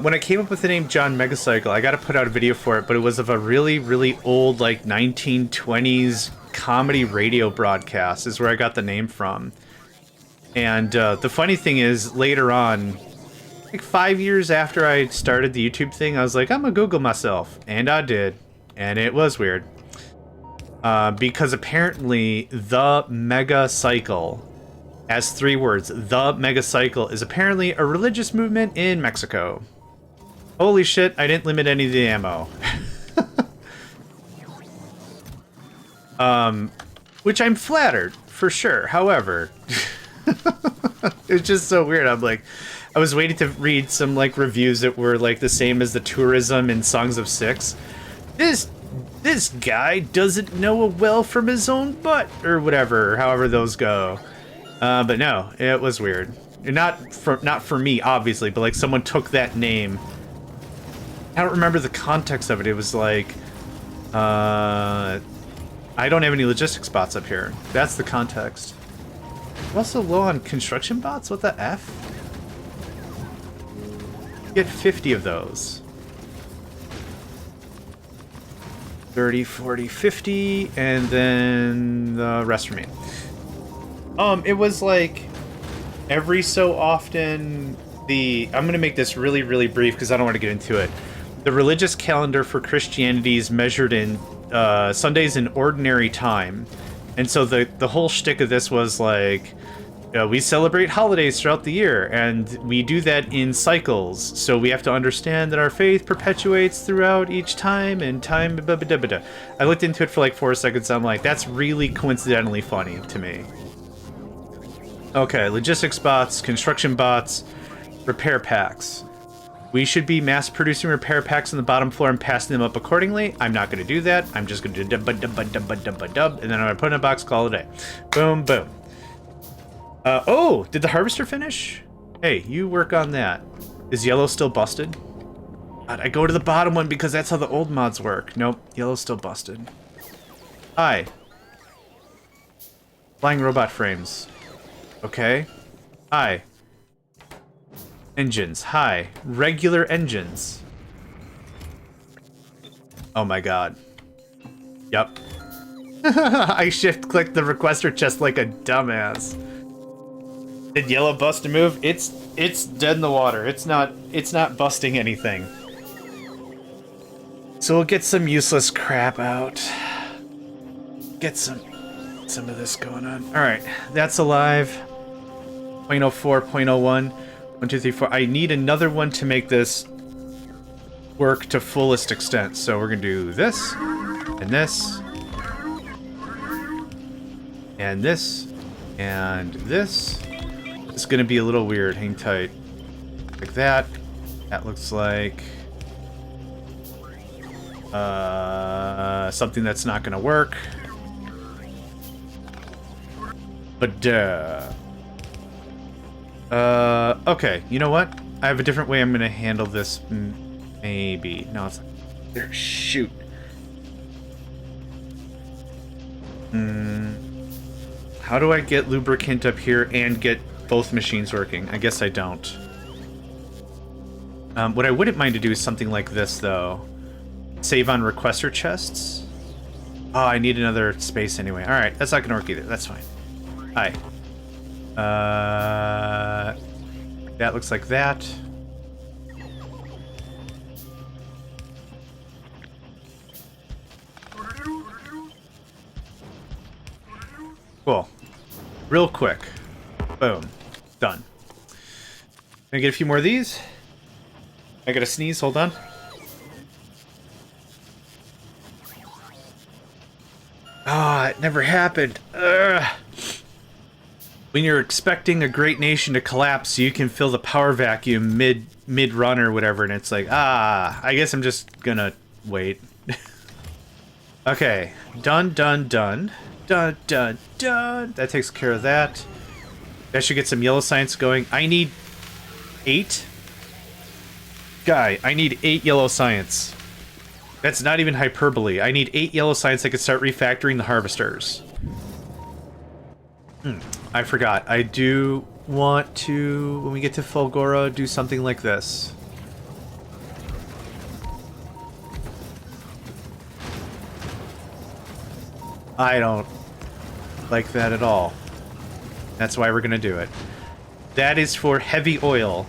When I came up with the name JohnMegacycle, I got to put out a video for it, but it was of a really, really old, like 1920s comedy radio broadcast. Is where I got the name from. And the funny thing is, later on, like 5 years after I started the YouTube thing, I was like, I'm gonna Google myself, and I did, and it was weird. Because apparently the Megacycle, as 3 words, the Megacycle is apparently a religious movement in Mexico. Holy shit, I didn't limit any of the ammo. Which I'm flattered, for sure. However, it's just so weird. I'm like, I was waiting to read some like reviews that were like the same as the tourism in Songs of Six. This guy doesn't know a well from his own butt, or whatever, however those go. But no, it was weird. Not for me, obviously, but like someone took that name. I don't remember the context of it. It was like, I don't have any logistics bots up here. That's the context. I'm also low on construction bots? What the F? Get 50 of those. 30, 40, 50, and then the rest remain. It was like every so often I'm gonna make this really, really brief because I don't want to get into it. The religious calendar for Christianity is measured in Sundays in ordinary time. And so the whole shtick of this was like, we celebrate holidays throughout the year, and we do that in cycles. So we have to understand that our faith perpetuates throughout each time, and time. I looked into it for like 4 seconds. I'm like, that's really coincidentally funny to me. Okay, logistics bots, construction bots, repair packs. We should be mass producing repair packs on the bottom floor and passing them up accordingly. I'm not going to do that. I'm just going to do dub, and then I'm going to put in a box, call it a day. Boom, boom. Oh, did the harvester finish? Hey, you work on that. Is yellow still busted? God, I go to the bottom one because that's how the old mods work. Nope, yellow's still busted. Hi. Flying robot frames. Okay. Hi. Engines. Hi. Regular engines. Oh my god. Yep. I shift-clicked the requester chest like a dumbass. Did yellow bust a move? It's dead in the water. It's not busting anything. So we'll get some useless crap out. Get some of this going on. Alright, that's alive. 0.04, 0.01. 1, 2, 3, 4. I need another one to make this work to fullest extent. So we're gonna do this, and this, and this, and this. It's gonna be a little weird. Hang tight. Like that. That looks like Something that's not gonna work. But, okay, you know what? I have a different way I'm gonna handle this, maybe. No, it's there. Shoot. How do I get lubricant up here and get both machines working? I guess I don't. What I wouldn't mind to do is something like this, though. Save on requester chests. Oh, I need another space anyway. Alright, that's not gonna work either. That's fine. Hi. That looks like that. Cool. Real quick. Boom. Done. Can I get a few more of these? I gotta sneeze, hold on. Ah, it never happened. Ugh. When you're expecting a great nation to collapse, you can feel the power vacuum mid-run or whatever, and it's like, I guess I'm just gonna wait. Okay. Done, done, done. Dun, dun, dun. That takes care of that. That should get some yellow science going. I need 8. Guy, I need 8 yellow science. That's not even hyperbole. I need 8 yellow science. I can start refactoring the harvesters. I forgot. I do want to, when we get to Fulgora, do something like this. I don't like that at all. That's why we're gonna do it. That is for heavy oil.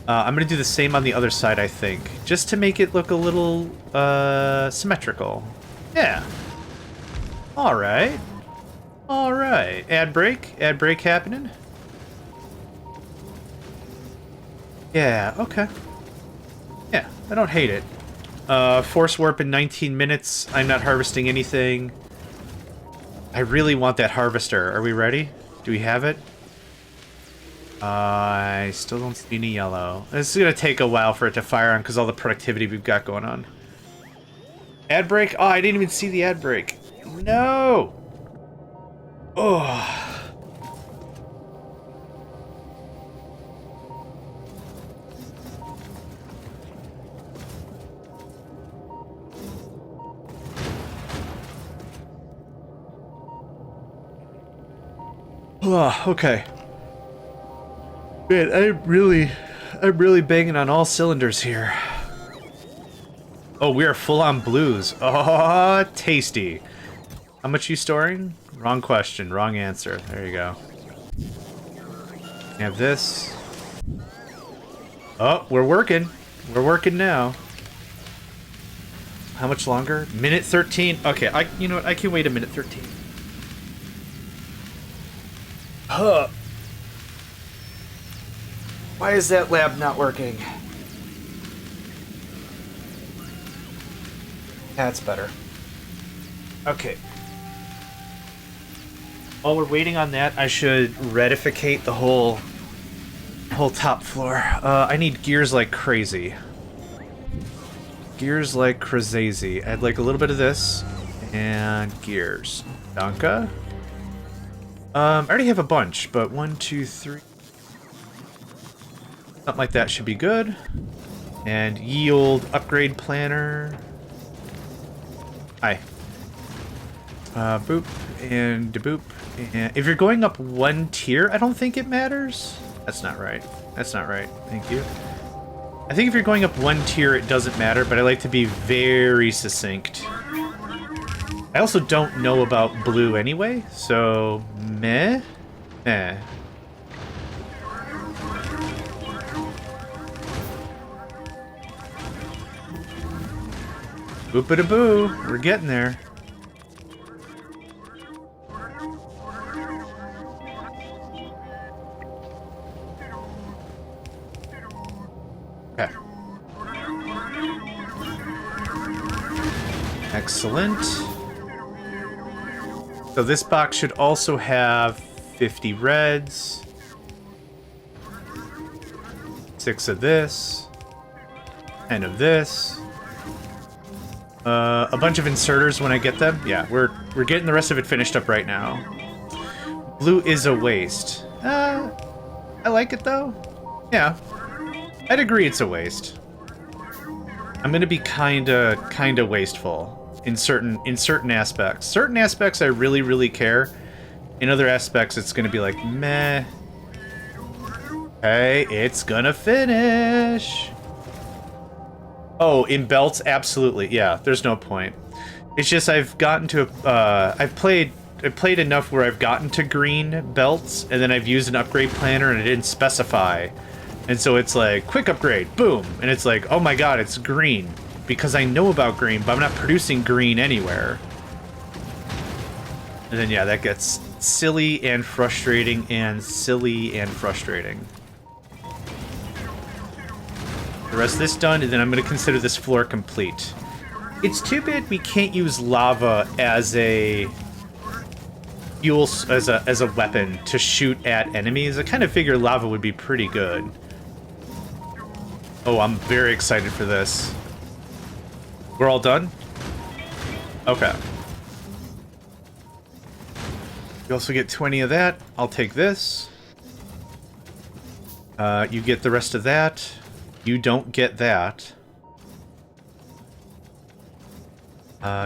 I'm gonna do the same on the other side, I think. Just to make it look a little, symmetrical. Yeah. Alright. Alright. Ad break? Ad break happening? Yeah, okay. Yeah, I don't hate it. Force warp in 19 minutes. I'm not harvesting anything. I really want that harvester. Are we ready? Do we have it? I still don't see any yellow. This is going to take a while for it to fire on because all the productivity we've got going on. Ad break? Oh, I didn't even see the ad break. No! Oh. Oh, okay. Man, I'm really banging on all cylinders here. Oh, we are full on blues. Oh, tasty. How much you storing? Wrong question, wrong answer. There you go. You have this. Oh, we're working. We're working now. How much longer? Minute 13? Okay, you know what? I can wait a minute 13. Huh. Why is that lab not working? That's better. Okay. While we're waiting on that, I should retificate the whole top floor. I need gears like crazy. Gears like crazy. I'd like a little bit of this and gears. Danka. I already have a bunch, but 1, 2, 3. Something like that should be good. And yield upgrade planner. Hi. Boop and boop. And if you're going up 1 tier, I don't think it matters. That's not right. That's not right. Thank you. I think if you're going up 1 tier, it doesn't matter, but I like to be very succinct. I also don't know about blue anyway, so meh. Eh. Boop-a-da-boo. We're getting there. Okay. Excellent. So this box should also have 50 reds. 6 of this. 10 of this. A bunch of inserters when I get them. Yeah, we're getting the rest of it finished up right now. Blue is a waste. I like it though. Yeah, I'd agree it's a waste. I'm gonna be kinda wasteful in certain aspects. Certain aspects I really care. In other aspects, it's gonna be like meh. Hey, it's gonna finish. Oh, in belts, absolutely. Yeah, there's no point. It's just I've gotten to I've played enough where I've gotten to green belts, and then I've used an upgrade planner and it didn't specify. And so it's like, quick upgrade, boom. And it's like, oh my god, it's green. Because I know about green, but I'm not producing green anywhere. And then yeah, that gets silly and frustrating and silly and frustrating. The rest of this done, and then I'm going to consider this floor complete. It's too bad we can't use lava as a fuel, as a weapon to shoot at enemies. I kind of figure lava would be pretty good. Oh, I'm very excited for this. We're all done? Okay. You also get 20 of that. I'll take this. You get the rest of that. You don't get that.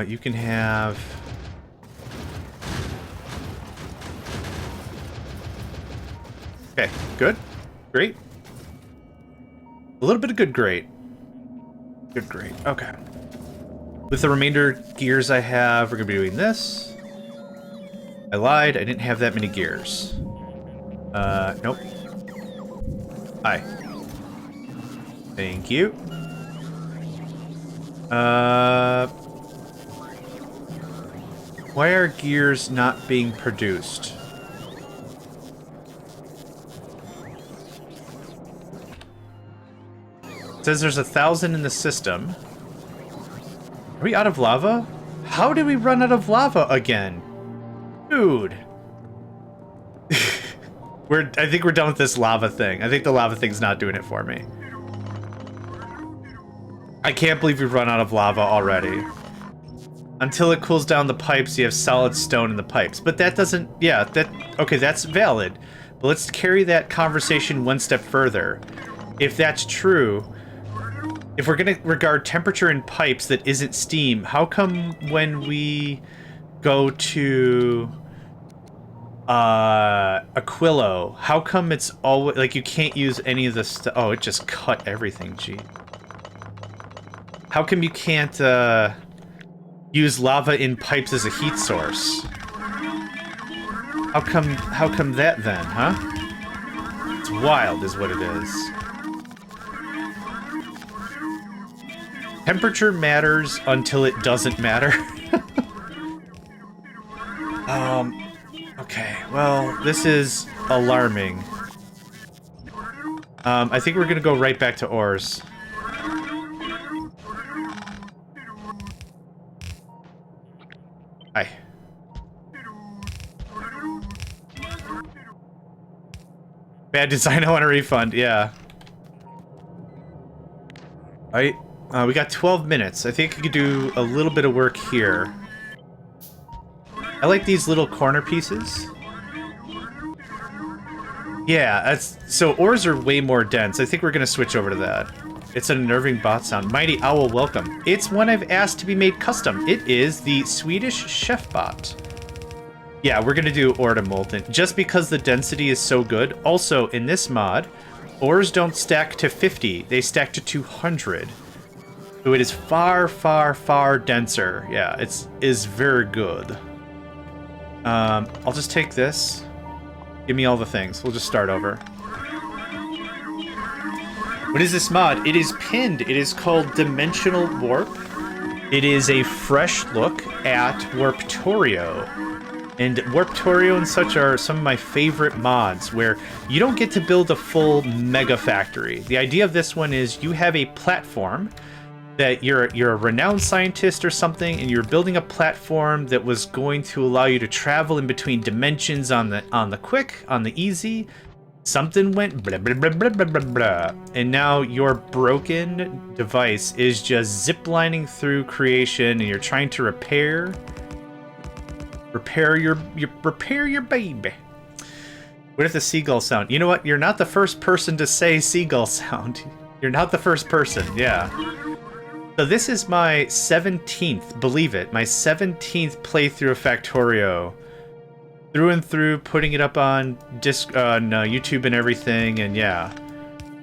You can have... Okay, good. Great. A little bit of good, great. Good, great. Okay. With the remainder gears I have, we're going to be doing this. I lied. I didn't have that many gears. Nope. Hi. Thank you. Why are gears not being produced? It says there's 1,000 in the system. Are we out of lava? How did we run out of lava again? Dude. I think we're done with this lava thing. I think the lava thing's not doing it for me. I can't believe we've run out of lava already. Until it cools down the pipes, you have solid stone in the pipes. But that doesn't... Yeah, okay, that's valid. But let's carry that conversation one step further. If that's true, if we're going to regard temperature in pipes that isn't steam, how come when we go to Aquilo, how come it's always... Like, you can't use any of the stuff... Oh, it just cut everything, gee. How come you can't use lava in pipes as a heat source? How come that then, huh? It's wild is what it is. Temperature matters until it doesn't matter. Okay, well, this is alarming. I think we're gonna go right back to ores. Hi. Bad design, I want a refund, yeah. We got 12 minutes. I think we could do a little bit of work here. I like these little corner pieces. Yeah, that's... So ores are way more dense. I think we're gonna switch over to that. It's an unnerving bot sound. Mighty Owl, welcome. It's one I've asked to be made custom. It is the Swedish chef bot. Yeah, we're gonna do ore to molten, just because the density is so good. Also, in this mod, ores don't stack to 50, they stack to 200. So it is far, far, far denser. Yeah, it is very good. I'll just take this. Give me all the things. We'll just start over. What is this mod? It is pinned. It is called Dimensional Warp. It is a fresh look at Warptorio. And Warptorio and such are some of my favorite mods, where you don't get to build a full mega factory. The idea of this one is you have a platform that you're a renowned scientist or something, and you're building a platform that was going to allow you to travel in between dimensions on the quick, on the easy. Something went blah, blah, blah, blah, blah, blah, blah. And now your broken device is just ziplining through creation and you're trying to repair your baby. What if the seagull sound? You know what? You're not the first person to say seagull sound. You're not the first person, yeah. So this is my 17th, believe it, my 17th playthrough of Factorio. Through and through, putting it up on YouTube and everything, and yeah.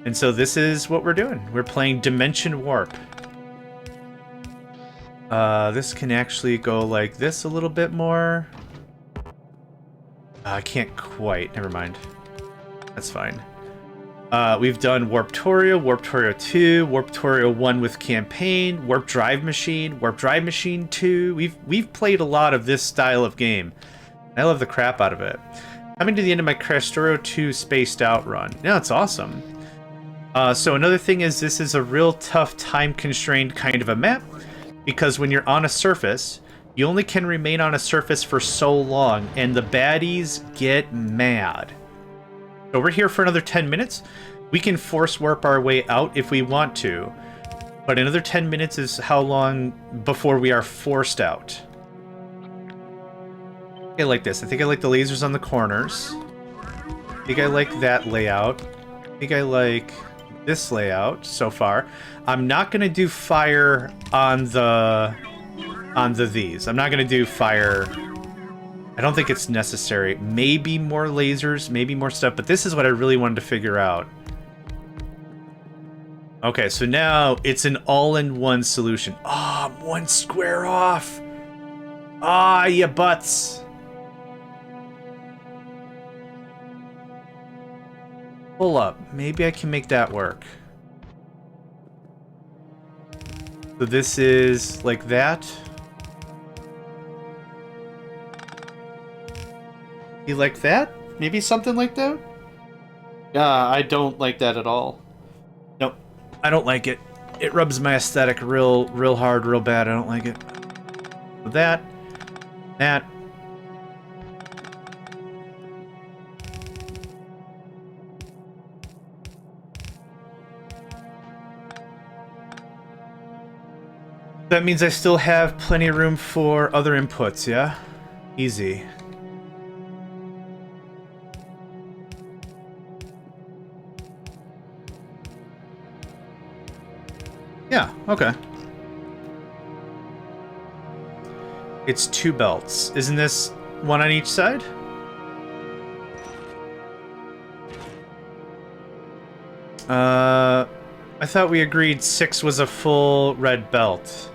And so this is what we're doing. We're playing Dimension Warp. This can actually go like this a little bit more. I can't quite. Never mind. That's fine. We've done Warptorio, Warptorio 2, Warptorio 1 with campaign, Warp Drive Machine, Warp Drive Machine 2. We've played a lot of this style of game. I love the crap out of it. Coming to the end of my Factorio 2 spaced out run. Yeah, it's awesome. So another thing is this is a real tough time-constrained kind of a map, because when you're on a surface, you only can remain on a surface for so long, and the baddies get mad. So we're here for another 10 minutes. We can force warp our way out if we want to, but another 10 minutes is how long before we are forced out. I like this. I think I like the lasers on the corners. I think I like that layout. I think I like this layout so far. I'm not gonna do fire on the these. I'm not gonna do fire. I don't think it's necessary. Maybe more lasers, maybe more stuff, but this is what I really wanted to figure out. Okay, so now it's an all-in-one solution. Ah, I'm one square off. Ah, ya butts. Pull up. Maybe I can make that work. So this is like that. You like that? Maybe something like that? I don't like that at all. Nope. I don't like it. It rubs my aesthetic real hard, real bad. I don't like it. That. That. That means I still have plenty of room for other inputs, yeah? Easy. Yeah, okay. It's 2 belts. Isn't this one on each side? I thought we agreed 6 was a full red belt.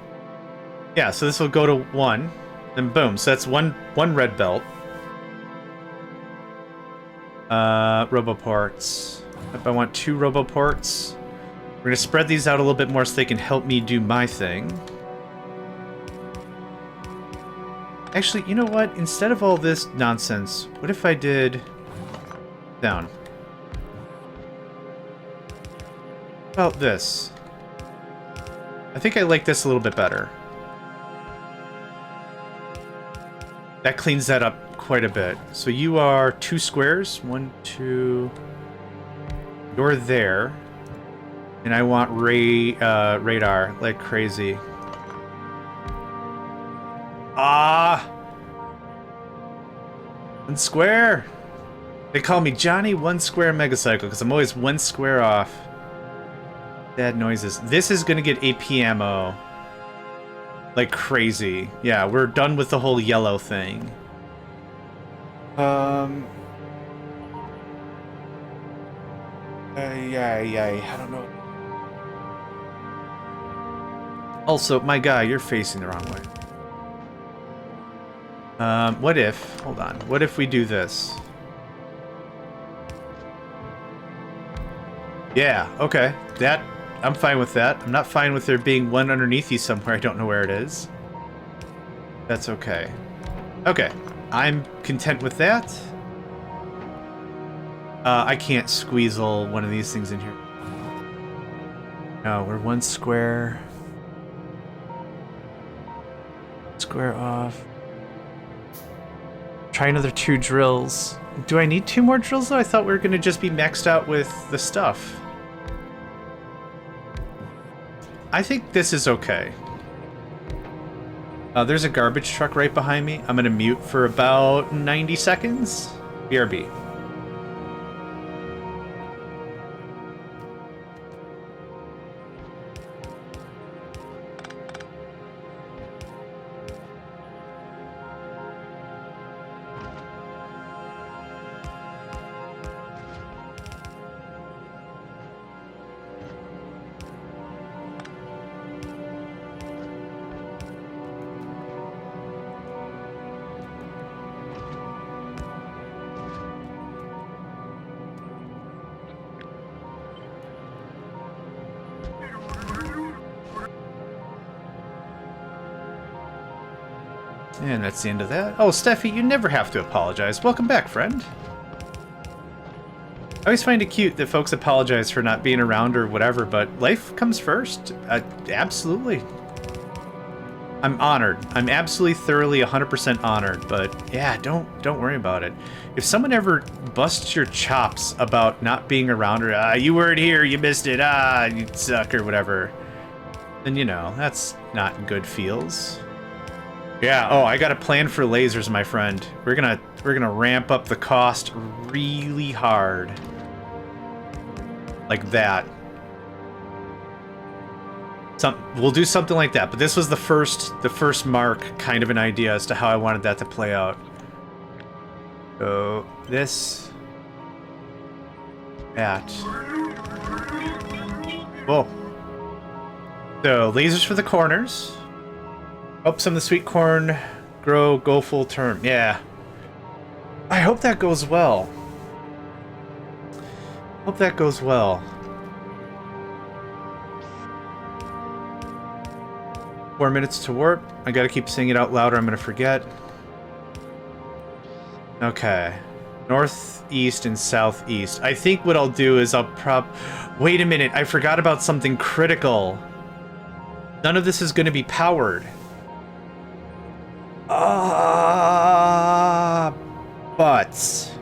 Yeah, so this will go to 1, then boom. So that's one red belt. Roboports. If I want 2 roboports. We're gonna spread these out a little bit more so they can help me do my thing. Actually, you know what? Instead of all this nonsense, what if I did down? How about this? I think I like this a little bit better. That cleans that up quite a bit. So you are 2 squares. 1, 2. You're there. And I want radar like crazy. Ah! 1 square! They call me Johnny 1 Square Megacycle because I'm always 1 square off. Bad noises. This is gonna get AP ammo. Like crazy. Yeah, we're done with the whole yellow thing. I don't know. Also, my guy, you're facing the wrong way. What if... Hold on. What if we do this? Yeah, okay. That... I'm fine with that. I'm not fine with there being one underneath you somewhere. I don't know where it is. That's okay. Okay. I'm content with that. I can't squeezle one of these things in here. No, we're 1 square. Square off. Try another 2 drills. Do I need 2 more drills though? I thought we were gonna just be maxed out with the stuff. I think this is okay. There's a garbage truck right behind me. I'm gonna mute for about 90 seconds. BRB. And that's the end of that. Oh, Steffi, you never have to apologize. Welcome back, friend. I always find it cute that folks apologize for not being around or whatever, but life comes first. Absolutely. I'm honored. I'm absolutely thoroughly 100% honored, but yeah, don't worry about it. If someone ever busts your chops about not being around or, you weren't here, you missed it, you suck or whatever, then, you know, that's not good feels. Yeah, oh, I got a plan for lasers, my friend. We're gonna ramp up the cost really hard. Like that. We'll do something like that, but this was the first mark, kind of an idea as to how I wanted that to play out. So, this... that. Whoa. So, lasers for the corners. Hope some of the sweet corn go full term. Yeah. I hope that goes well. Hope that goes well. 4 minutes to warp. I gotta keep saying it out loud or I'm gonna forget. Okay. Northeast and southeast. I think what I'll do is wait a minute, I forgot about something critical. None of this is gonna be powered. But...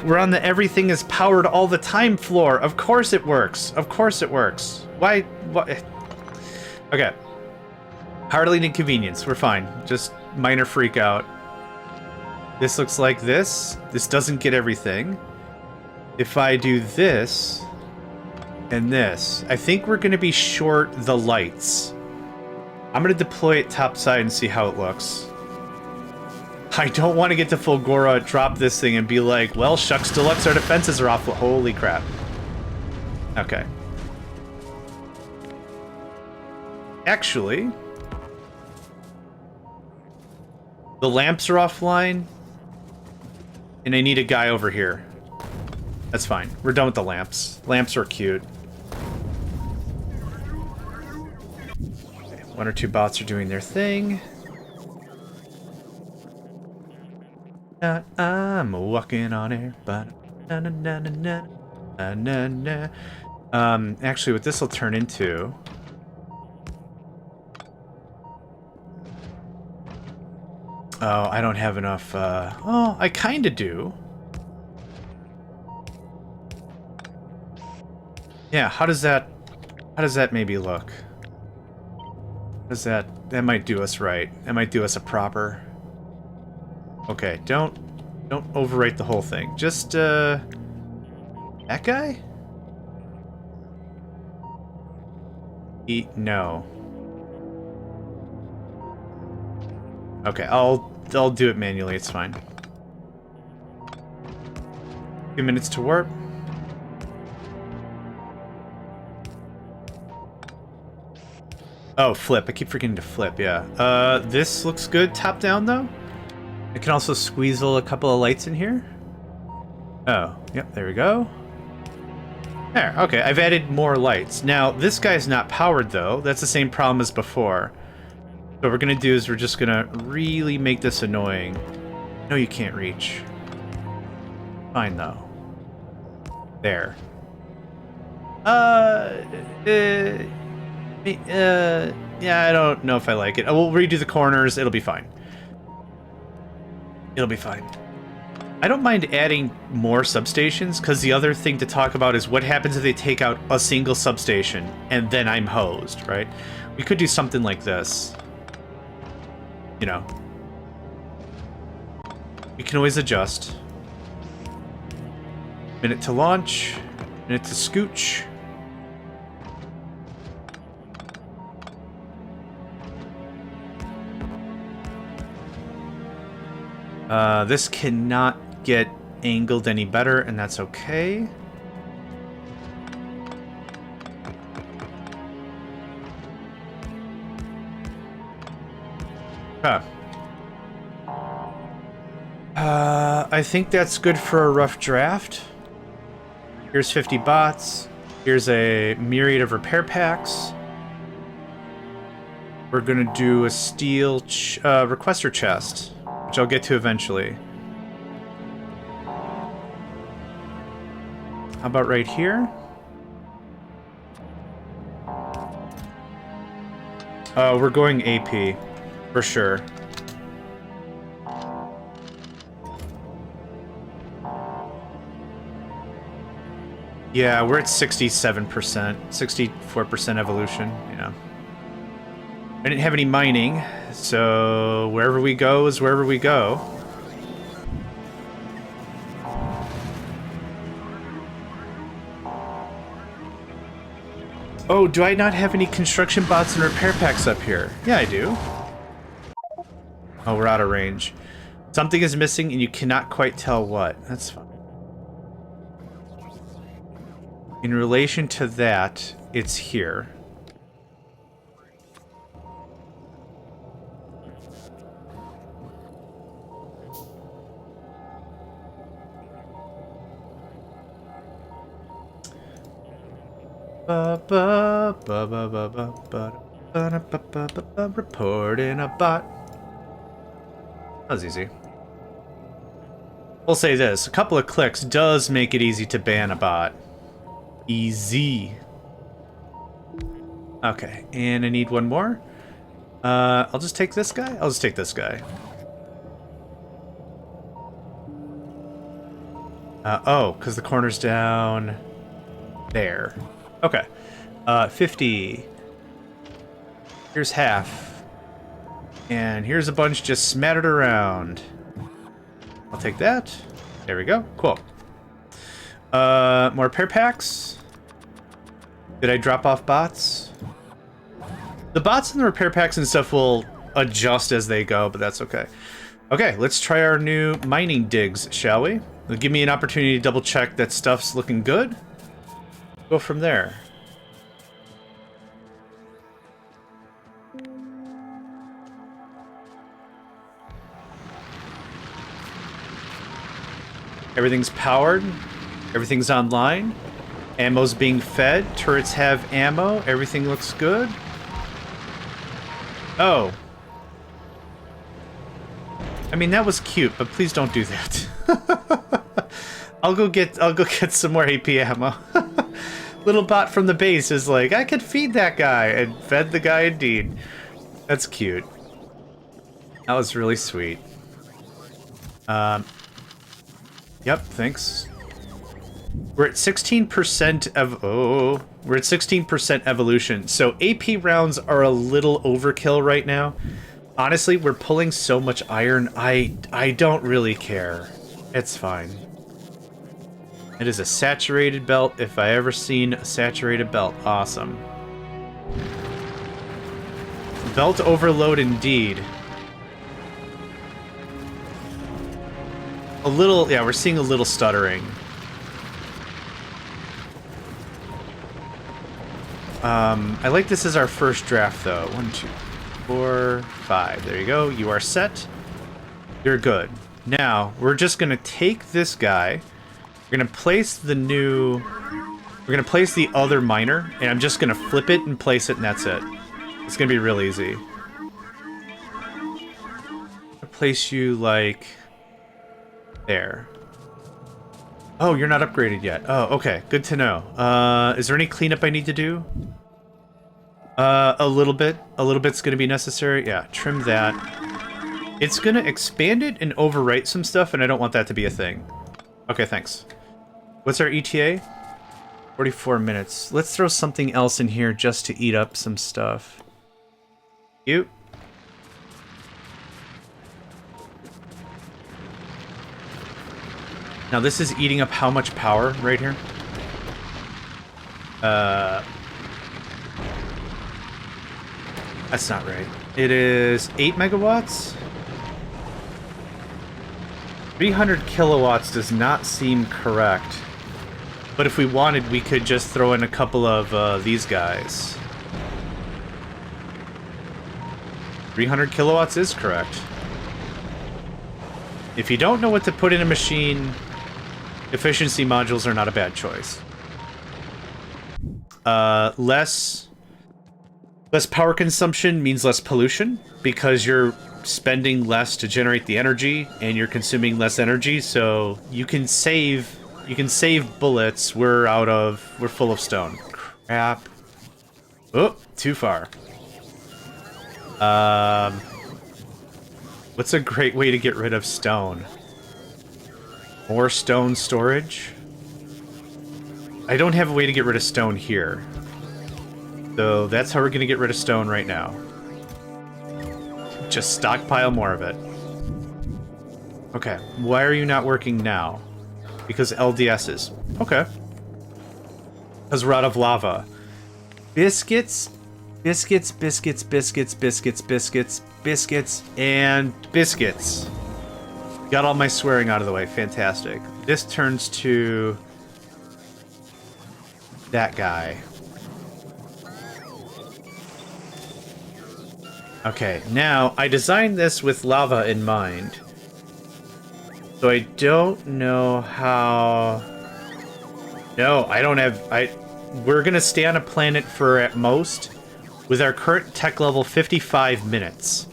we're on the everything is powered all the time floor. Of course it works. Of course it works. Why? What? Okay. Hardly an inconvenience. We're fine. Just minor freak out. This looks like this. This doesn't get everything. If I do this... and this. I think we're going to be short the lights. I'm going to deploy it topside and see how it looks. I don't want to get to Fulgora, drop this thing, and be like, well, shucks deluxe, our defenses are off. Holy crap. Okay. Actually, the lamps are offline, and I need a guy over here. That's fine. We're done with the lamps. Lamps are cute. Okay, 1 or 2 bots are doing their thing. I'm walking on air, but na na na na na na na. Actually, what this will turn into. Oh, I don't have enough. Oh, I kind of do. Yeah, how does that maybe look? That might do us right. That might do us a proper. Okay, don't overwrite the whole thing. Just that guy? No. Okay, I'll do it manually, it's fine. 2 minutes to warp. Oh, flip. I keep forgetting to flip, yeah. This looks good top down, though. I can also squeezle a couple of lights in here. Oh, yep, there we go. There, okay, I've added more lights. Now, this guy's not powered, though. That's the same problem as before. So what we're gonna do is we're just gonna really make this annoying. No, you can't reach. Fine, though. There. Yeah, I don't know if I like it. We'll redo the corners. It'll be fine. It'll be fine. I don't mind adding more substations, because the other thing to talk about is what happens if they take out a single substation and then I'm hosed, right? We could do something like this. You know. We can always adjust. Minute to launch. Minute to scooch. This cannot get angled any better, and that's okay. Huh. I think that's good for a rough draft. Here's 50 bots. Here's a myriad of repair packs. We're gonna do a steel requester chest, which I'll get to eventually. How about right here? We're going AP, for sure. Yeah, we're at 67%, 64% evolution, yeah. I didn't have any mining, so wherever we go is wherever we go. Oh, do I not have any construction bots and repair packs up here? Yeah, I do. Oh, we're out of range. Something is missing and you cannot quite tell what. That's fine. In relation to that, it's here. Report in a bot. That was easy. We'll say this, a couple of clicks does make it easy to ban a bot. Easy. Okay, and I need one more. I'll just take this guy. I'll just take this guy. Oh, because the corner's down there. Okay. 50. Here's half. And here's a bunch just smattered around. I'll take that. There we go. Cool. More repair packs. Did I drop off bots? The bots and the repair packs and stuff will adjust as they go, but that's okay. Okay, let's try our new mining digs, shall we? It'll give me an opportunity to double check that stuff's looking good. Go from there. Everything's powered. Everything's online. Ammo's being fed. Turrets have ammo. Everything looks good. Oh. I mean, that was cute, but please don't do that. I'll go get some more AP ammo. Little bot from the base is like, I could feed that guy, and fed the guy indeed. That's cute. That was really sweet. Yep, thanks. We're at 16% of we're at 16% evolution. So AP rounds are a little overkill right now. Honestly, we're pulling so much iron, I don't really care. It's fine. It is a saturated belt if I ever seen a saturated belt. Awesome. Belt overload indeed. A little, yeah, we're seeing a little stuttering. I like this as our first draft, though. 1, 2, 4, 5. There you go. You are set. You're good. Now, we're just going to take this guy. We're going to place the new... We're going to place the other miner, and I'm just going to flip it and place it, and that's it. It's going to be real easy. I'll place you, like... there. Oh, you're not upgraded yet. Oh, okay. Good to know. Is there any cleanup I need to do? A little bit. A little bit's gonna be necessary. Yeah, trim that. It's gonna expand it and overwrite some stuff, and I don't want that to be a thing. Okay, thanks. What's our ETA? 44 minutes. Let's throw something else in here just to eat up some stuff. You. Now this is eating up how much power right here? That's not right. It is 8 megawatts? 300 kilowatts does not seem correct. But if we wanted, we could just throw in a couple of these guys. 300 kilowatts is correct. If you don't know what to put in a machine, efficiency modules are not a bad choice. Less power consumption means less pollution, because you're spending less to generate the energy, and you're consuming less energy, so you can save bullets. We're full of stone. Crap. Oh, too far. What's a great way to get rid of stone? More stone storage? I don't have a way to get rid of stone here. So that's how we're gonna get rid of stone right now. Just stockpile more of it. Okay, why are you not working now? Because LDSs. Okay. Because we're out of lava. Biscuits, biscuits, biscuits, biscuits, biscuits, biscuits, biscuits, and biscuits. Got all my swearing out of the way. Fantastic. This turns to that guy. Okay, now I designed this with lava in mind. So I don't know how... No, I don't have... We're gonna stay on a planet for, at most, with our current tech level, 55 minutes.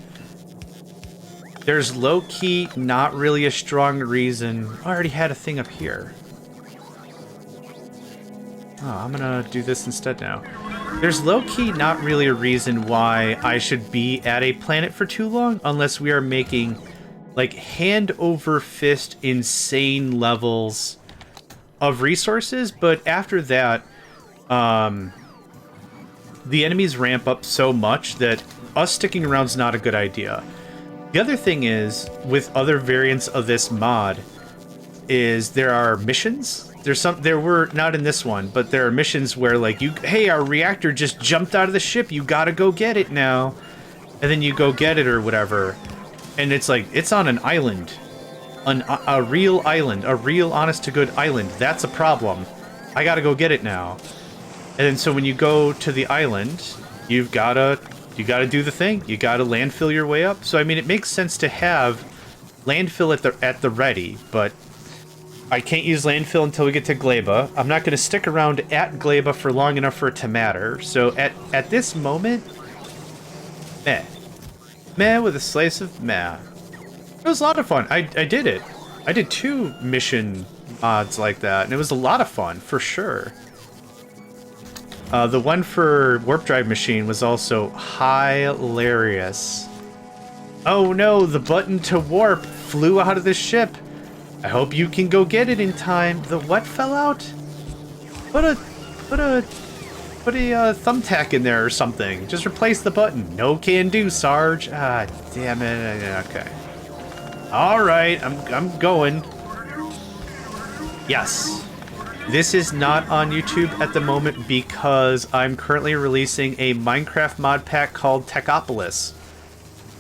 There's low-key not really a strong reason... I already had a thing up here. Oh, I'm gonna do this instead now. There's low-key not really a reason why I should be at a planet for too long, unless we are making, like, hand-over-fist insane levels of resources, but after that, the enemies ramp up so much that us sticking around is not a good idea. The other thing is, with other variants of this mod, is there are missions. There were not in this one, but there are missions where, like, hey, our reactor just jumped out of the ship, you gotta go get it now. And then you go get it or whatever. And it's like, it's on an island. A real island. A real honest-to-good island. That's a problem. I gotta go get it now. And then so when you go to the island, you gotta do the thing. You gotta landfill your way up. So, I mean, it makes sense to have landfill at the ready, but I can't use landfill until we get to Gleba. I'm not going to stick around at Gleba for long enough for it to matter. So at this moment, meh. Meh with a slice of meh. It was a lot of fun. I did it. I did 2 mission mods like that, and it was a lot of fun, for sure. The one for Warp Drive Machine was also hilarious. Oh no, the button to warp flew out of the ship. I hope you can go get it in time. The what fell out? Put a thumbtack in there or something. Just replace the button. No can do, Sarge. Ah, damn it. Okay. All right, I'm going. Yes. This is not on YouTube at the moment because I'm currently releasing a Minecraft mod pack called Techopolis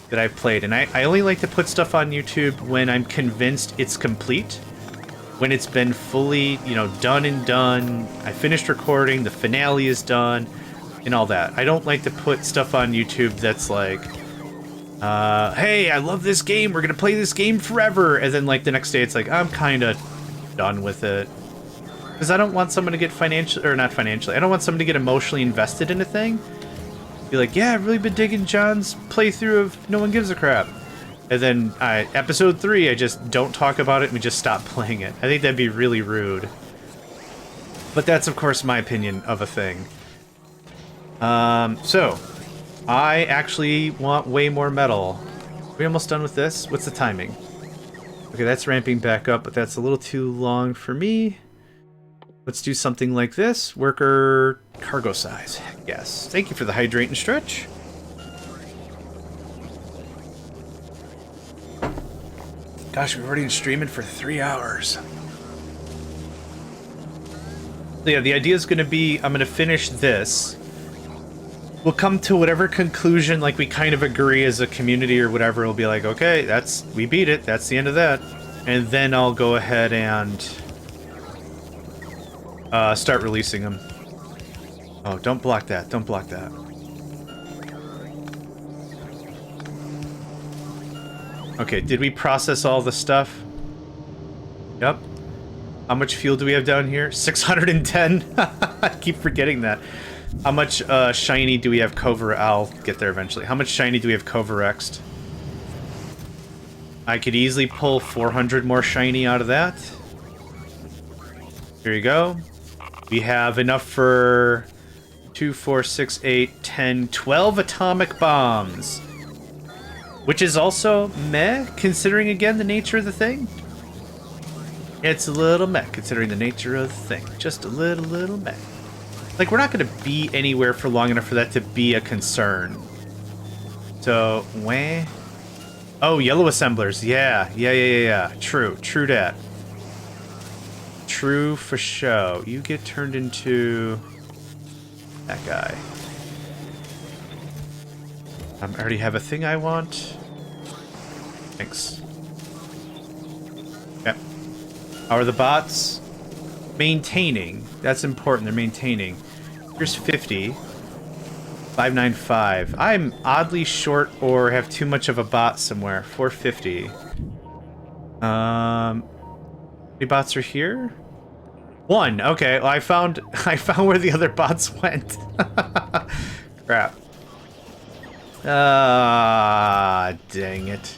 that I've played, and I only like to put stuff on YouTube when I'm convinced it's complete, when it's been fully, done, I finished recording, the finale is done, and all that. I don't like to put stuff on YouTube that's like, hey, I love this game, we're gonna play this game forever, and then like the next day it's like, I'm kinda done with it. Because I don't want someone to get not financially, I don't want someone to get emotionally invested in a thing. Be like, yeah, I've really been digging John's playthrough of No One Gives a Crap. And then episode 3, I just don't talk about it and we just stop playing it. I think that'd be really rude. But that's, of course, my opinion of a thing. So, I actually want way more metal. Are we almost done with this? What's the timing? Okay, that's ramping back up, but that's a little too long for me. Let's do something like this. Worker cargo size. Yes. Thank you for the hydrate and stretch. Gosh, we've already been streaming for 3 hours. So yeah, the idea is going to be, I'm going to finish this. We'll come to whatever conclusion, like we kind of agree as a community or whatever. We'll be like, okay, we beat it. That's the end of that. And then I'll go ahead and start releasing them. Oh, don't block that. Don't block that. Okay, did we process all the stuff? Yep. How much fuel do we have down here? 610? I keep forgetting that. How much shiny do we have I'll get there eventually. How much shiny do we have Coverexed? I could easily pull 400 more shiny out of that. Here you go. We have enough for 2, 4, 6, 8, 10, 12 atomic bombs. Which is also meh, considering again the nature of the thing. It's a little meh, considering the nature of the thing. Just a little meh. Like, we're not going to be anywhere for long enough for that to be a concern. So, wah. Oh, yellow assemblers. Yeah. True that. True for show. You get turned into that guy. I already have a thing I want. Thanks. Yep. How are the bots? Maintaining. That's important. They're maintaining. Here's 50. 595. I'm oddly short or have too much of a bot somewhere. 450. How many bots are here? 1. Okay. Well, I found where the other bots went. Crap. Ah, dang it.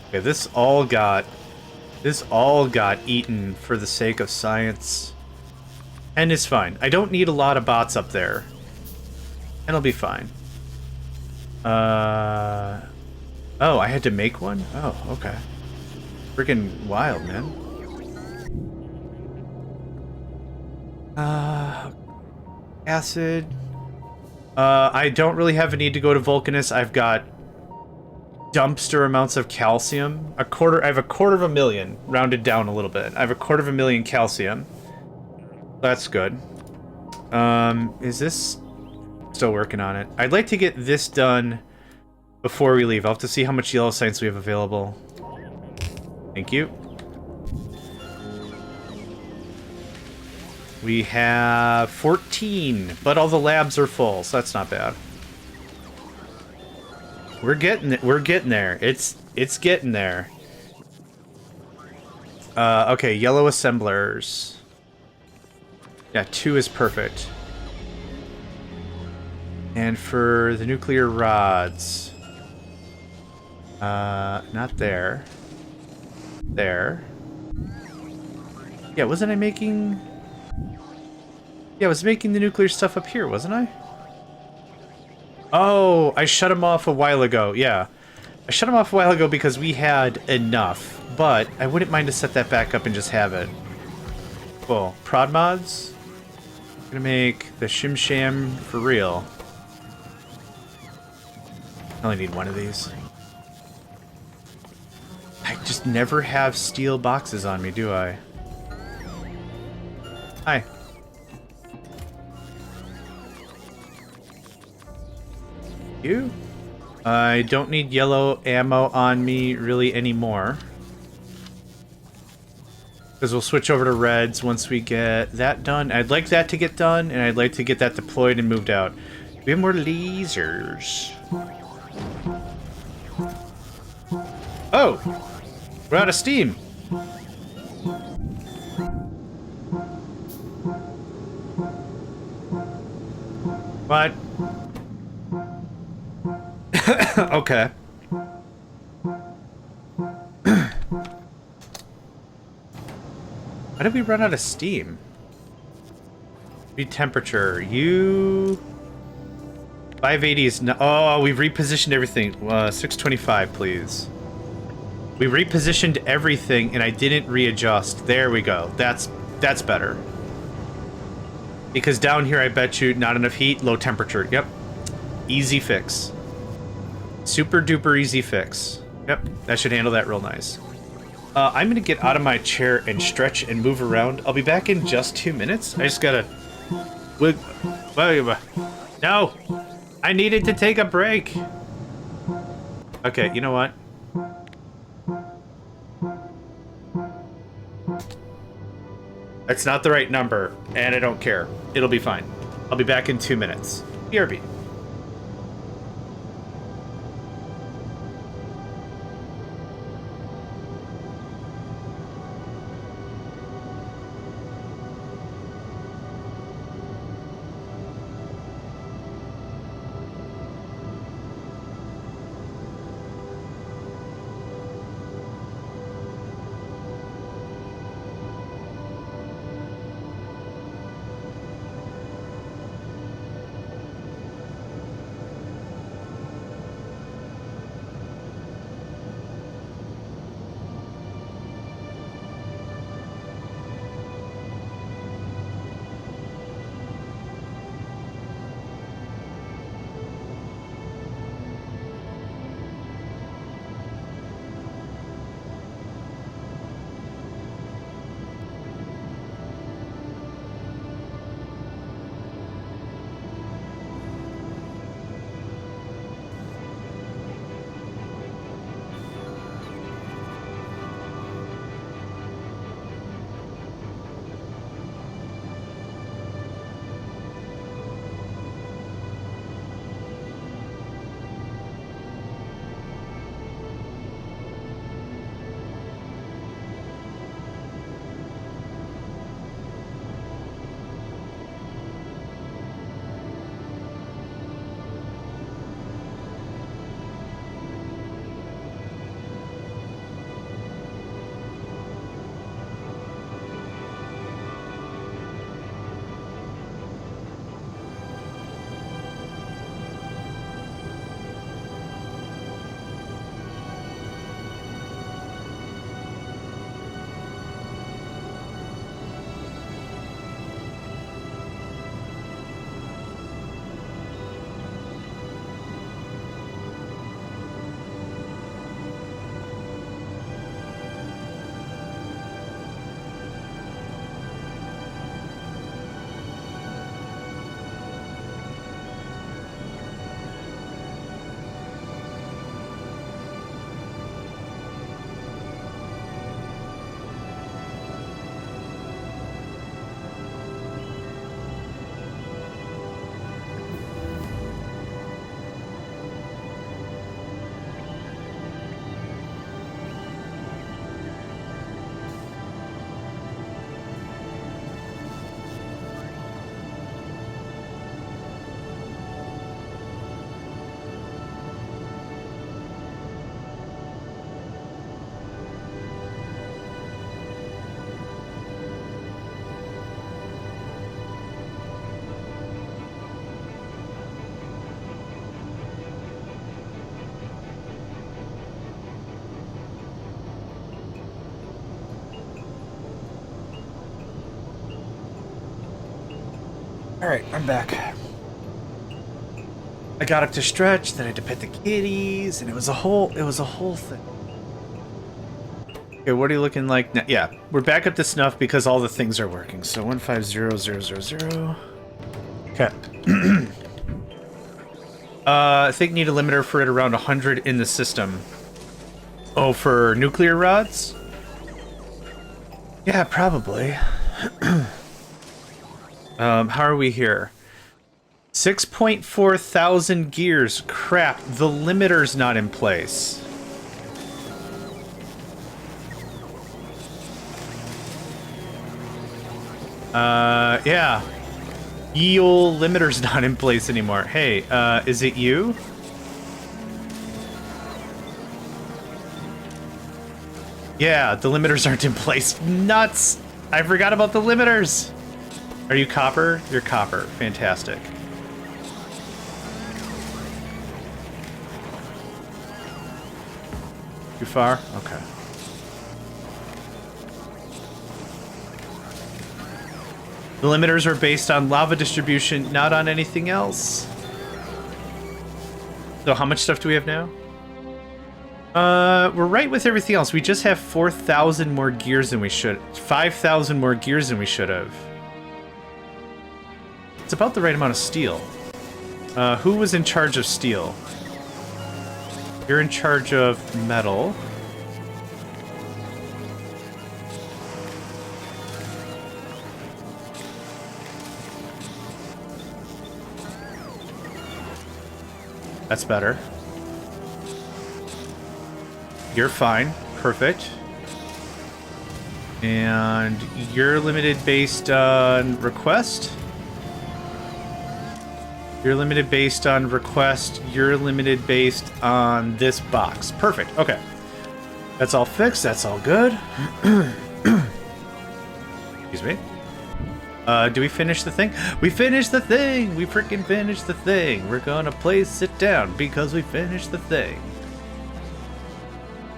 Okay, this all got eaten for the sake of science. And it's fine. I don't need a lot of bots up there. And it'll be fine. Oh, I had to make one? Oh, okay. Freaking wild, man. Acid. I don't really have a need to go to Vulcanus. I've got dumpster amounts of calcium. I have a 250,000, rounded down a little bit. I have a 250,000 calcium. That's good. Is this still working on it? I'd like to get this done before we leave. I'll have to see how much yellow science we have available. Thank you. We have 14, but all the labs are full, so that's not bad. We're getting there. It's getting there. Okay, yellow assemblers. Yeah, 2 is perfect. And for the nuclear rods, not there. There. Yeah, wasn't I making? Yeah, I was making the nuclear stuff up here, wasn't I? Oh, I shut him off a while ago. Yeah. I shut him off a while ago because we had enough, but I wouldn't mind to set that back up and just have it. Cool. Prod mods. I'm gonna make the Shim Sham for real. I only need one of these. I just never have steel boxes on me, do I? Hi. You? I don't need yellow ammo on me really anymore. Because we'll switch over to reds once we get that done. I'd like that to get done, and I'd like to get that deployed and moved out. We have more lasers. Oh! We're out of steam! What? Okay. How did we run out of steam? Be temperature. You 580 is no. Oh, we've repositioned everything. 625, please. We repositioned everything, and I didn't readjust. There we go. That's better. Because down here, I bet you not enough heat, low temperature. Yep. Easy fix. Super duper easy fix. Yep. That should handle that real nice. I'm gonna get out of my chair and stretch and move around. I'll be back in just 2 minutes. I just gotta... No! I needed to take a break. Okay, you know what? That's not the right number, and I don't care. It'll be fine. I'll be back in 2 minutes. BRB. All right, I'm back. I got up to stretch, then I had to pet the kitties, and it was a whole thing. Okay, what are you looking like now? Yeah, we're back up to snuff because all the things are working. So 150000. Okay. I think need a limiter for it around 100 in the system. Oh, for nuclear rods? Yeah, probably. How are we here? 6.4 thousand gears. Crap, the limiter's not in place. Yeah. Ye ol' limiter's not in place anymore. Hey, is it you? Yeah, the limiters aren't in place. Nuts! I forgot about the limiters! Are you copper? You're copper. Fantastic. Too far? Okay. The limiters are based on lava distribution, not on anything else. So how much stuff do we have now? We're right with everything else. We just have 4,000 more gears than we should. 5,000 more gears than we should have. It's about the right amount of steel. Who was in charge of steel? You're in charge of metal. That's better. You're fine. Perfect. And you're limited based on request. You're limited based on request. You're limited based on this box. Perfect. Okay. That's all fixed. That's all good. Excuse me. Do we finish the thing? We finished the thing! We freaking finished the thing! We're gonna place it down because we finished the thing.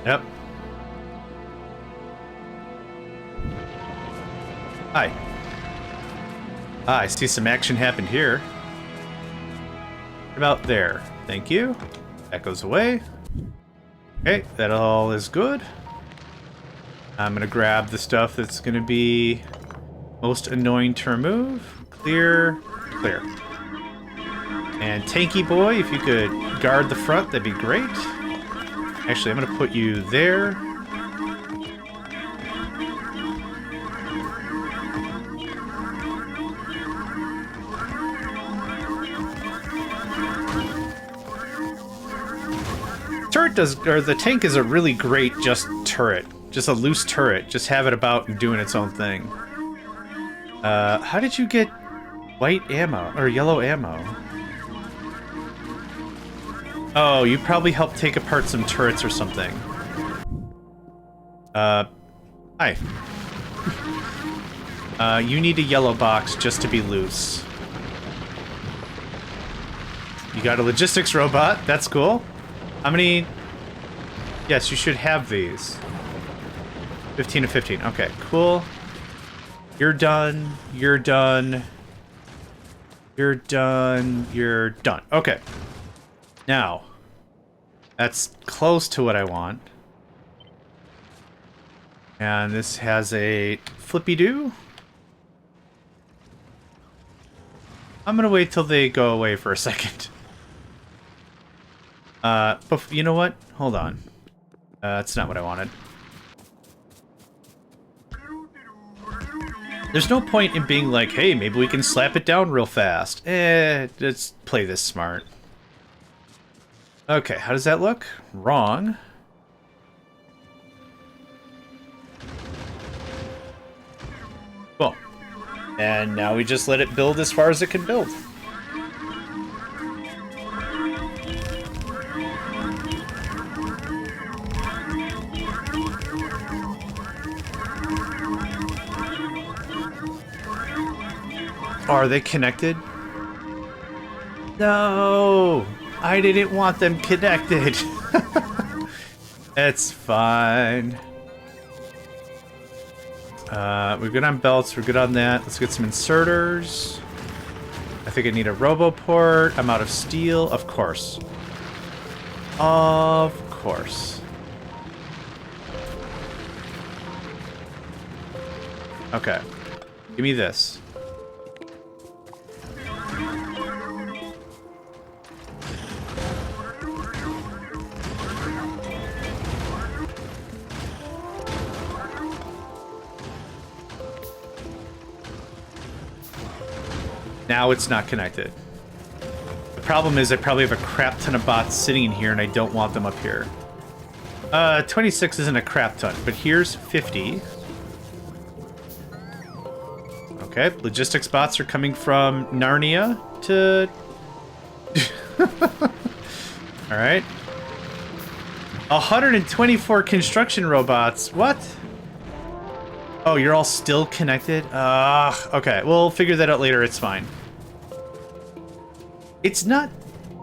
Yep. Hi. Ah, I see some action happened here. About there. Thank you. That goes away. Okay, that all is good. I'm gonna grab the stuff that's gonna be most annoying to remove. Clear, clear. And Tanky Boy, if you could guard the front, that'd be great. Actually, I'm gonna put you there. Turret does, or the tank is a really great just turret. Just a loose turret. Just have it about and doing its own thing. How did you get white ammo, or yellow ammo? Oh, you probably helped take apart some turrets or something. Hi. You need a yellow box just to be loose. You got a logistics robot, that's cool. How many? Yes, you should have these. 15 of 15, okay, cool. You're done, you're done. You're done, you're done. Okay. Now, that's close to what I want. And this has a flippy-doo. I'm gonna wait till they go away for a second. But you know what? Hold on. That's not what I wanted. There's no point in being like, hey, maybe we can slap it down real fast. Let's play this smart. Okay, how does that look? Wrong. Cool. And now we just let it build as far as it can build. Are they connected? No! I didn't want them connected. It's fine. We're good on belts, we're good on that. Let's get some inserters. I think I need a roboport. I'm out of steel, of course. Of course. Okay. Give me this. Now it's not connected. The problem is I probably have a crap ton of bots sitting in here and I don't want them up here. 26 isn't a crap ton, but here's 50. Okay, logistics bots are coming from Narnia to... Alright. 124 construction robots. What? Oh, you're all still connected? Okay. We'll figure that out later. It's fine. It's not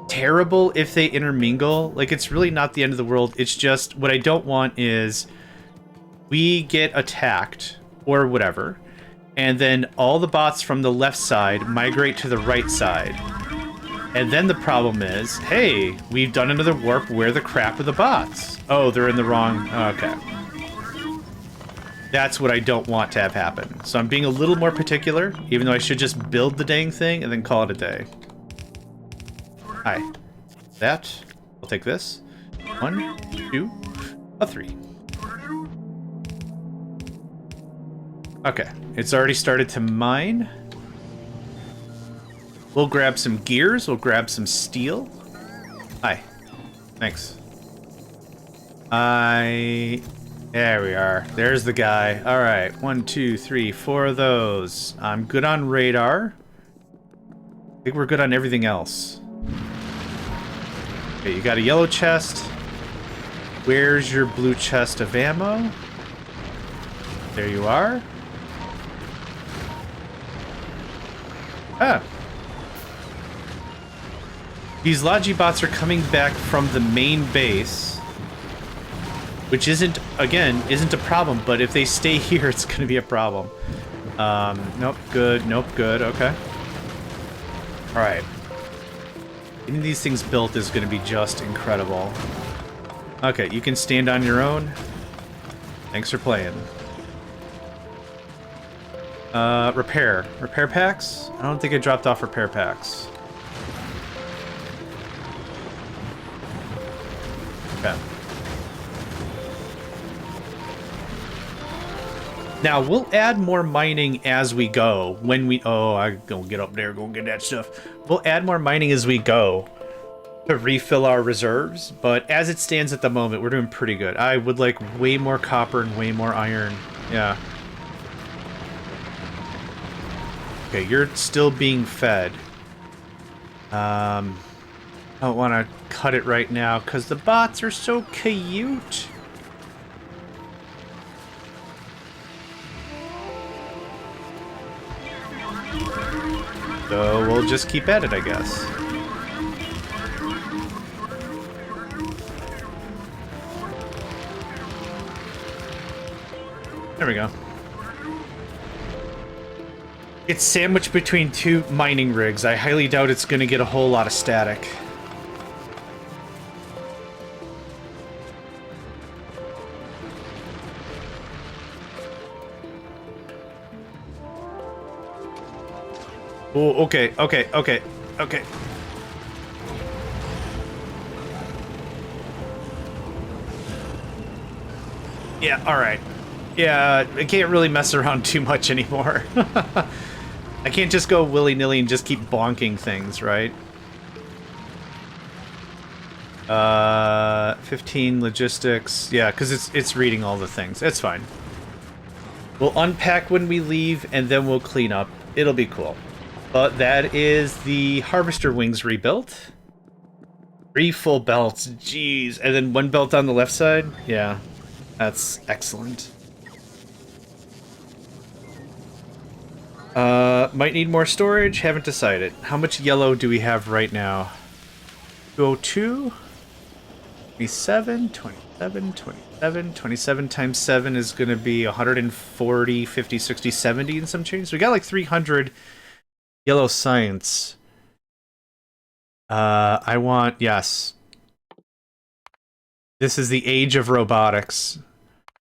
terrible if they intermingle. Like, it's really not the end of the world. It's just, what I don't want is we get attacked or whatever, and then all the bots from the left side migrate to the right side. And then the problem is, hey, we've done another warp. Where the crap are the bots? Oh, they're in the wrong... Okay. That's what I don't want to have happen. So I'm being a little more particular, even though I should just build the dang thing and then call it a day. Hi. That. I'll take this. 1, 2, 3. Okay. It's already started to mine. We'll grab some gears. We'll grab some steel. Hi. Thanks. There we are. There's the guy. All right. 1, 2, 3, 4 of those. I'm good on radar. I think we're good on everything else. Okay, you got a yellow chest. Where's your blue chest of ammo? There you are. Ah. These Logibots are coming back from the main base, which isn't a problem, but if they stay here, it's going to be a problem. Nope, good, okay. Alright. Getting these things built is going to be just incredible. Okay, you can stand on your own. Thanks for playing. Repair. Repair packs? I don't think I dropped off repair packs. Okay. Now, we'll add more mining as we go. When we... Oh, I go get up there, go get that stuff. We'll add more mining as we go to refill our reserves. But as it stands at the moment, we're doing pretty good. I would like way more copper and way more iron. Yeah. Okay, you're still being fed. I don't want to cut it right now because the bots are so cute. So we'll just keep at it, I guess. There we go. It's sandwiched between 2 mining rigs. I highly doubt it's going to get a whole lot of static. Oh, okay. Yeah, alright. Yeah, I can't really mess around too much anymore. I can't just go willy-nilly and just keep bonking things, right? 15 logistics. Yeah, because it's reading all the things. It's fine. We'll unpack when we leave, and then we'll clean up. It'll be cool. But that is the harvester wings rebuilt. 3 full belts. Jeez. And then 1 belt on the left side? Yeah. That's excellent. Might need more storage. Haven't decided. How much yellow do we have right now? 202? 27, 27, 27. 27 times 7 is going to be 140, 50, 60, 70 and some change. So we got like 300 yellow science. I want... Yes. This is the age of robotics.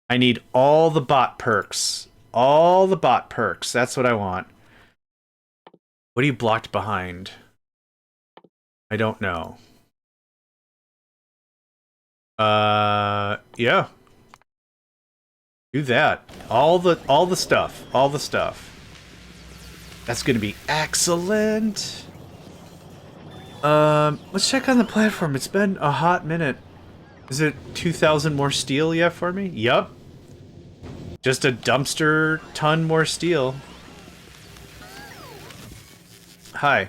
I need all the bot perks. All the bot perks. That's what I want. What are you blocked behind? I don't know. Yeah. Do that. All the stuff. All the stuff. That's gonna be excellent. Let's check on the platform. It's been a hot minute. Is it 2,000 more steel yet for me? Yup. Just a dumpster ton more steel. Hi.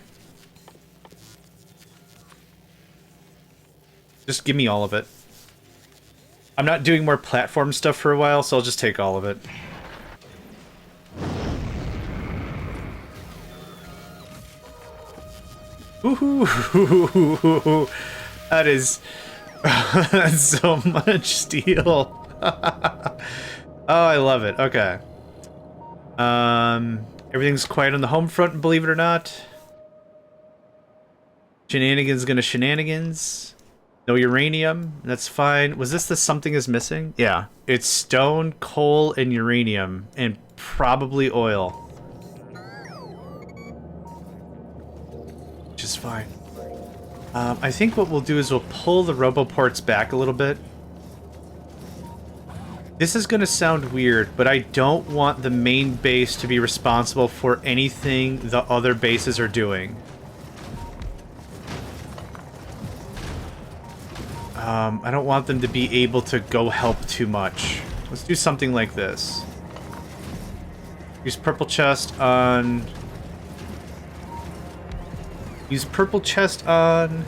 Just give me all of it. I'm not doing more platform stuff for a while, so I'll just take all of it. Ooh, that is that's so much steel. Oh, I love it. Okay. Everything's quiet on the home front, believe it or not. Shenanigans gonna shenanigans. No uranium. That's fine. Was this the something is missing? Yeah. It's stone, coal, and uranium, and probably oil. Which is fine. I think what we'll do is we'll pull the roboports back a little bit. This is going to sound weird, but I don't want the main base to be responsible for anything the other bases are doing. I don't want them to be able to go help too much. Let's do something like this. Use purple chest on... Use purple chest on...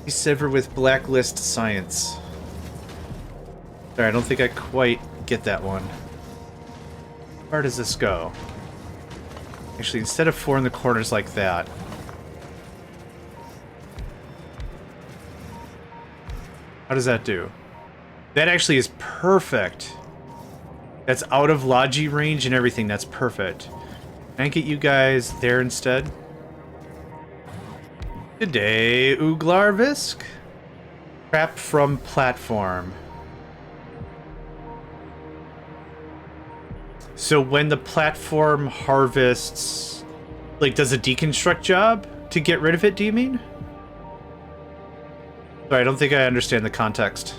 Sever with blacklist science. Sorry, I don't think I quite get that one. Where does this go? Actually, instead of 4 in the corners like that... How does that do? That actually is perfect. That's out of Logi range and everything. That's perfect. Can I get you guys there instead? Good day, Uglarvisk. Crap from platform. So when the platform harvests... Like, does a deconstruct job to get rid of it, do you mean? Sorry, I don't think I understand the context.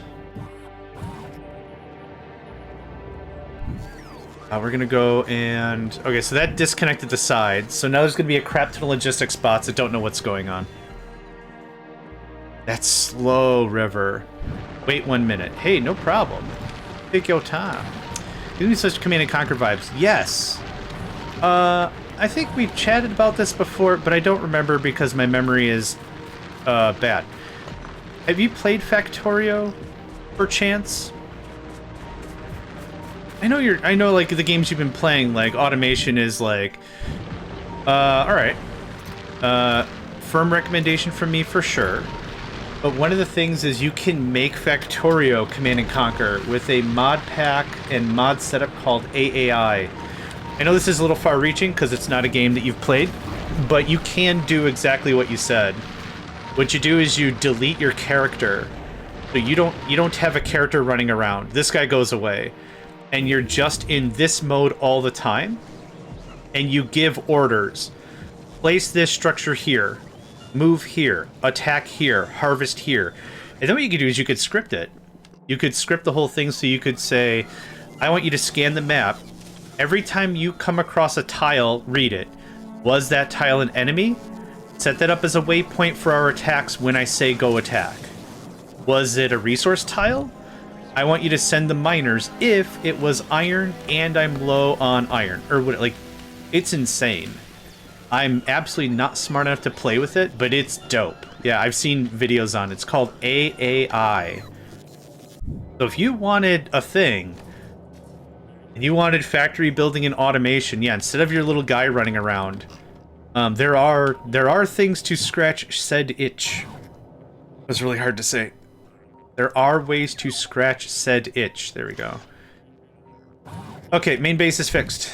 We're gonna go and... Okay, so that disconnected the side. So now there's gonna be a crap ton of logistic spots that don't know what's going on. That's slow, River. Wait 1 minute. Hey, no problem. Take your time. Give me such Command and Conquer vibes. Yes! I think we chatted about this before, but I don't remember because my memory is, bad. Have you played Factorio, perchance? I know like the games you've been playing, like automation is like, alright. Firm recommendation from me for sure. But one of the things is you can make Factorio Command and Conquer with a mod pack and mod setup called AAI. I know this is a little far reaching because it's not a game that you've played, but you can do exactly what you said. What you do is you delete your character. So you don't have a character running around. This guy goes away. And you're just in this mode all the time. And you give orders. Place this structure here. Move here. Attack here. Harvest here. And then what you could do is you could script it. You could script the whole thing so you could say, I want you to scan the map. Every time you come across a tile, read it. Was that tile an enemy? Set that up as a waypoint for our attacks when I say go attack. Was it a resource tile? I want you to send the miners if it was iron and I'm low on iron. Or what, like, it's insane. I'm absolutely not smart enough to play with it, but it's dope. Yeah, I've seen videos on it. It's called AAI. So if you wanted a thing, and you wanted factory building and automation, yeah, instead of your little guy running around, there are things to scratch said itch. It was really hard to say. There are ways to scratch said itch. There we go. Okay, main base is fixed.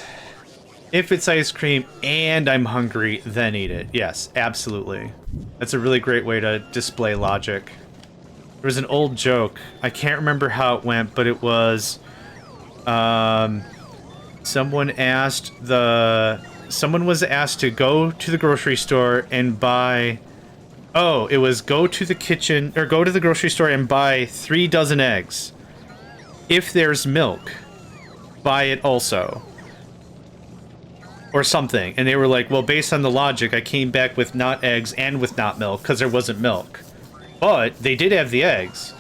If it's ice cream and I'm hungry, then eat it. Yes, absolutely. That's a really great way to display logic. There was an old joke. I can't remember how it went, but it was... someone was asked to go to the grocery store and buy... Oh, it was go to the kitchen, or go to the grocery store and buy 3 dozen eggs. If there's milk, buy it also. Or something. And they were like, well, based on the logic, I came back with not eggs and with not milk, because there wasn't milk. But they did have the eggs.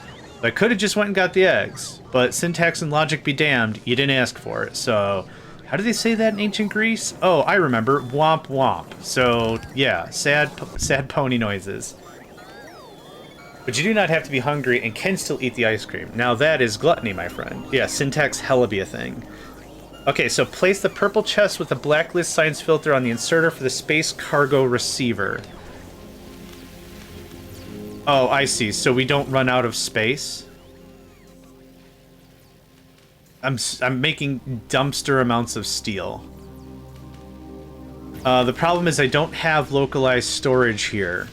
I could have just went and got the eggs. But syntax and logic be damned, you didn't ask for it, so... How do they say that in ancient Greece? Oh, I remember. Womp womp. So, yeah, sad pony noises. But you do not have to be hungry and can still eat the ice cream. Now that is gluttony, my friend. Yeah, syntax hella be a thing. Okay, so place the purple chest with the blacklist science filter on the inserter for the space cargo receiver. Oh, I see. So we don't run out of space. I'm making dumpster amounts of steel. The problem is I don't have localized storage here.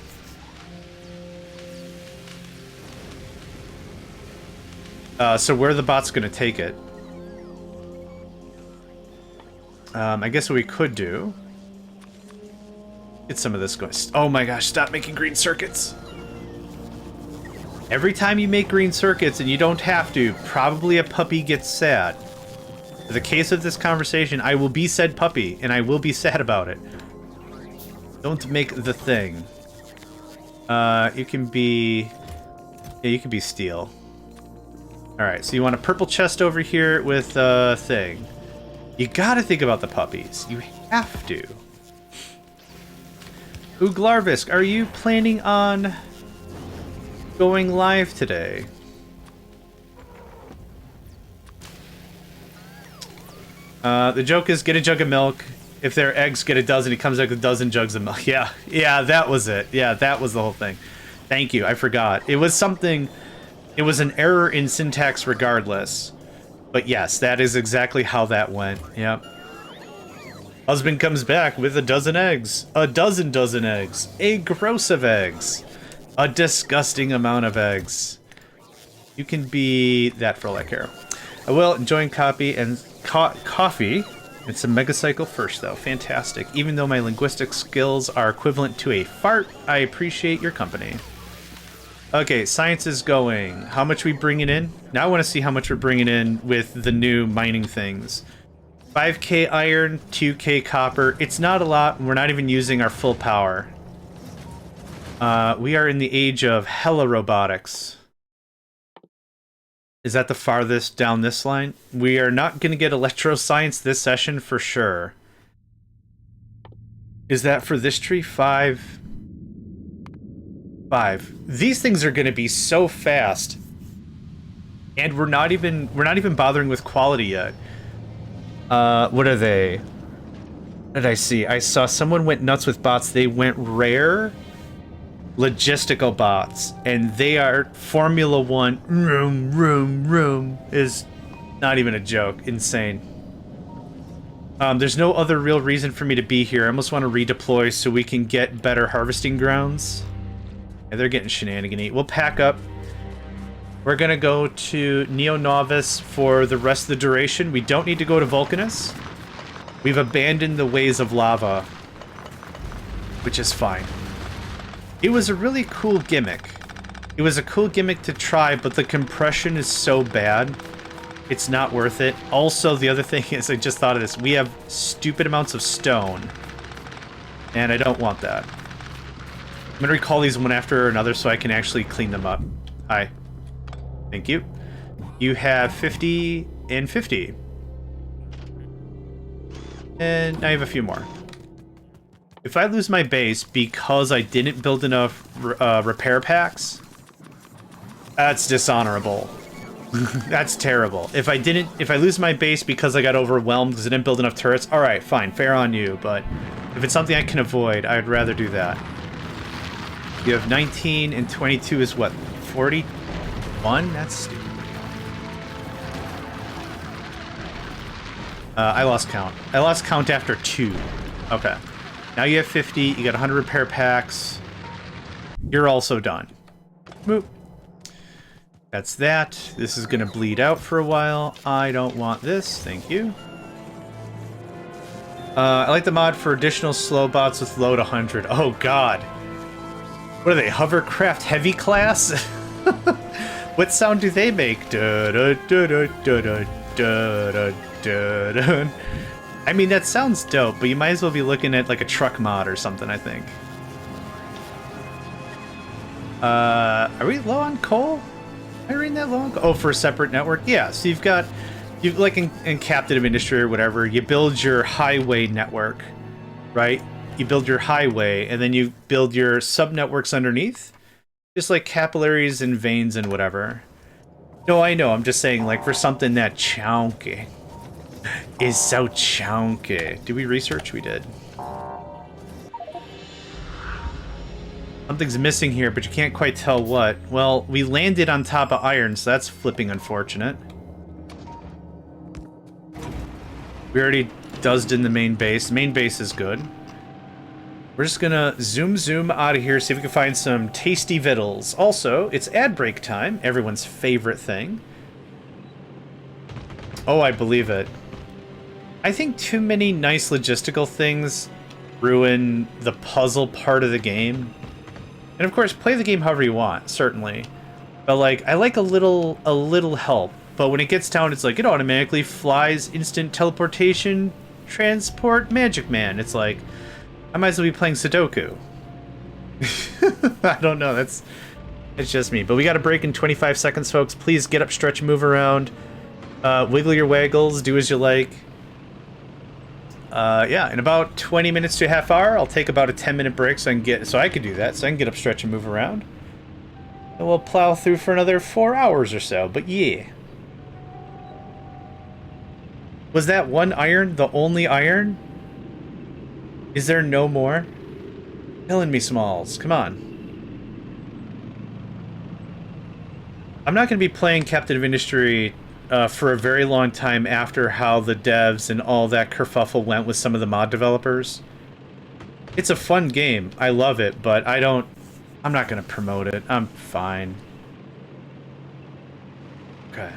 So where are the bots going to take it? I guess what we could do... Get some of this going. Oh my gosh, stop making green circuits! Every time you make green circuits, and you don't have to, probably a puppy gets sad. For the case of this conversation, I will be said puppy, and I will be sad about it. Don't make the thing. You can be... Yeah, you can be steel. Alright, so you want a purple chest over here with a thing. You gotta think about the puppies. You have to. Ooglarvisk, are you planning on going live today? The joke is get a jug of milk. If they're eggs, get a dozen. He comes out with a dozen jugs of milk. Yeah, that was it. Yeah, that was the whole thing. Thank you, I forgot. It was something... It was an error in syntax regardless. But yes, that is exactly how that went. Yep. Husband comes back with a dozen eggs. A dozen eggs. A gross of eggs. A disgusting amount of eggs. You can be that for all I care. I will enjoying copy and coffee. It's a Megacycle first, though. Fantastic. Even though my linguistic skills are equivalent to a fart, I appreciate your company. Okay, science is going. How much we bringing in? Now I want to see how much we're bringing in with the new mining things. 5k iron, 2k copper. It's not a lot. We're not even using our full power. We are in the age of hella robotics. Is that the farthest down this line? We are not going to get electro science this session for sure. Is that for this tree? 5. These things are going to be so fast, and we're not even bothering with quality yet. What are they? What did I see? I saw someone went nuts with bots. They went rare logistical bots, and they are Formula 1 room is not even a joke. Insane. There's no other real reason for me to be here. I almost want to redeploy so we can get better harvesting grounds. Yeah, they're getting shenanigan-y. We'll pack up. We're gonna go to Neo Novice for the rest of the duration. We don't need to go to Vulcanus. We've abandoned the ways of lava, which is fine. It was a really cool gimmick. It was a cool gimmick to try, but the compression is so bad. It's not worth it. Also, the other thing is, I just thought of this. We have stupid amounts of stone, and I don't want that. I'm gonna recall these one after another so I can actually clean them up. Hi. Thank you. You have 50 and 50. And I have a few more. If I lose my base because I didn't build enough repair packs, that's dishonorable. That's terrible. If I lose my base because I got overwhelmed because I didn't build enough turrets, alright, fine, fair on you, but if it's something I can avoid, I'd rather do that. You have 19 and 22 is what? 41? That's stupid. I lost count. I lost count after 2. Okay. Now you have 50, you got 100 repair packs. You're also done. Boop. That's that. This is gonna bleed out for a while. I don't want this, thank you. I like the mod for additional slow bots with load 100. Oh god. What are they, hovercraft heavy class? What sound do they make? Da, da, da, da, da, da, da, da, da. I mean, that sounds dope, but you might as well be looking at like a truck mod or something, I think. Are we low on coal? Am I reading that low on coal? Oh, for a separate network? Yeah, so you've like in captive industry or whatever, you build your highway network, right? You build your highway, and then you build your sub-networks underneath. Just like capillaries and veins and whatever. No, I know, I'm just saying, like, for something that chunky. Is so chunky. Did we research? We did. Something's missing here, but you can't quite tell what. Well, we landed on top of iron, so that's flipping unfortunate. We already doesed in the main base. Main base is good. We're just gonna zoom out of here, see if we can find some tasty victuals. Also, it's ad break time, everyone's favorite thing. Oh, I believe it. I think too many nice logistical things ruin the puzzle part of the game. And of course, play the game however you want, certainly. But like, I like a little help. But when it gets down, it's like, it automatically flies instant teleportation, transport, Magic Man. It's like, I might as well be playing Sudoku. I don't know, it's just me. But we got a break in 25 seconds, folks. Please get up, stretch, move around. Wiggle your waggles, do as you like. Yeah, in about 20 minutes to a half hour, I'll take about a 10-minute break so I can do that, so I can get up, stretch, and move around. And we'll plow through for another 4 hours or so, but yeah. Was that one iron the only iron? Is there no more? Killing me, Smalls. Come on. I'm not going to be playing Captain of Industry for a very long time after how the devs and all that kerfuffle went with some of the mod developers. It's a fun game. I love it, but I'm not going to promote it. I'm fine. Okay.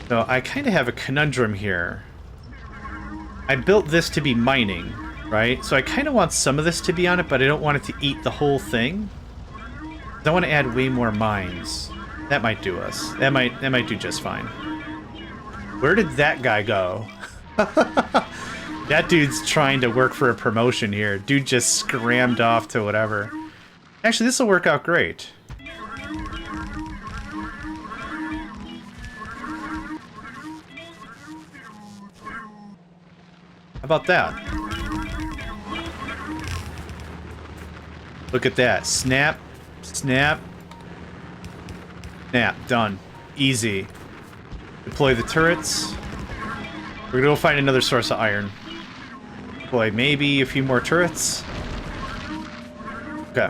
So I kind of have a conundrum here. I built this to be mining, right? So I kind of want some of this to be on it, but I don't want it to eat the whole thing. I want to add way more mines. That might do us. That might do just fine. Where did that guy go? That dude's trying to work for a promotion here. Dude just scrammed off to whatever. Actually, this will work out great. How about that? Look at that. Snap, snap, snap. Done. Easy. Deploy the turrets. We're gonna go find another source of iron. Deploy maybe a few more turrets. Okay.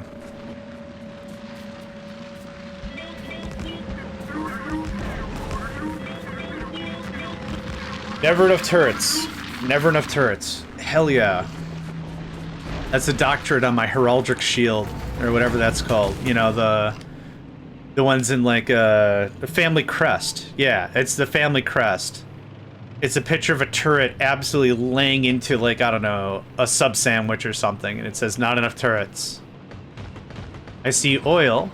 Never enough turrets. Never enough turrets. Hell yeah. That's a doctorate on my heraldic shield, or whatever that's called. You know, the ones in like the family crest. Yeah, it's the family crest. It's a picture of a turret absolutely laying into, like, I don't know, a sub sandwich or something, and it says not enough turrets. I see oil.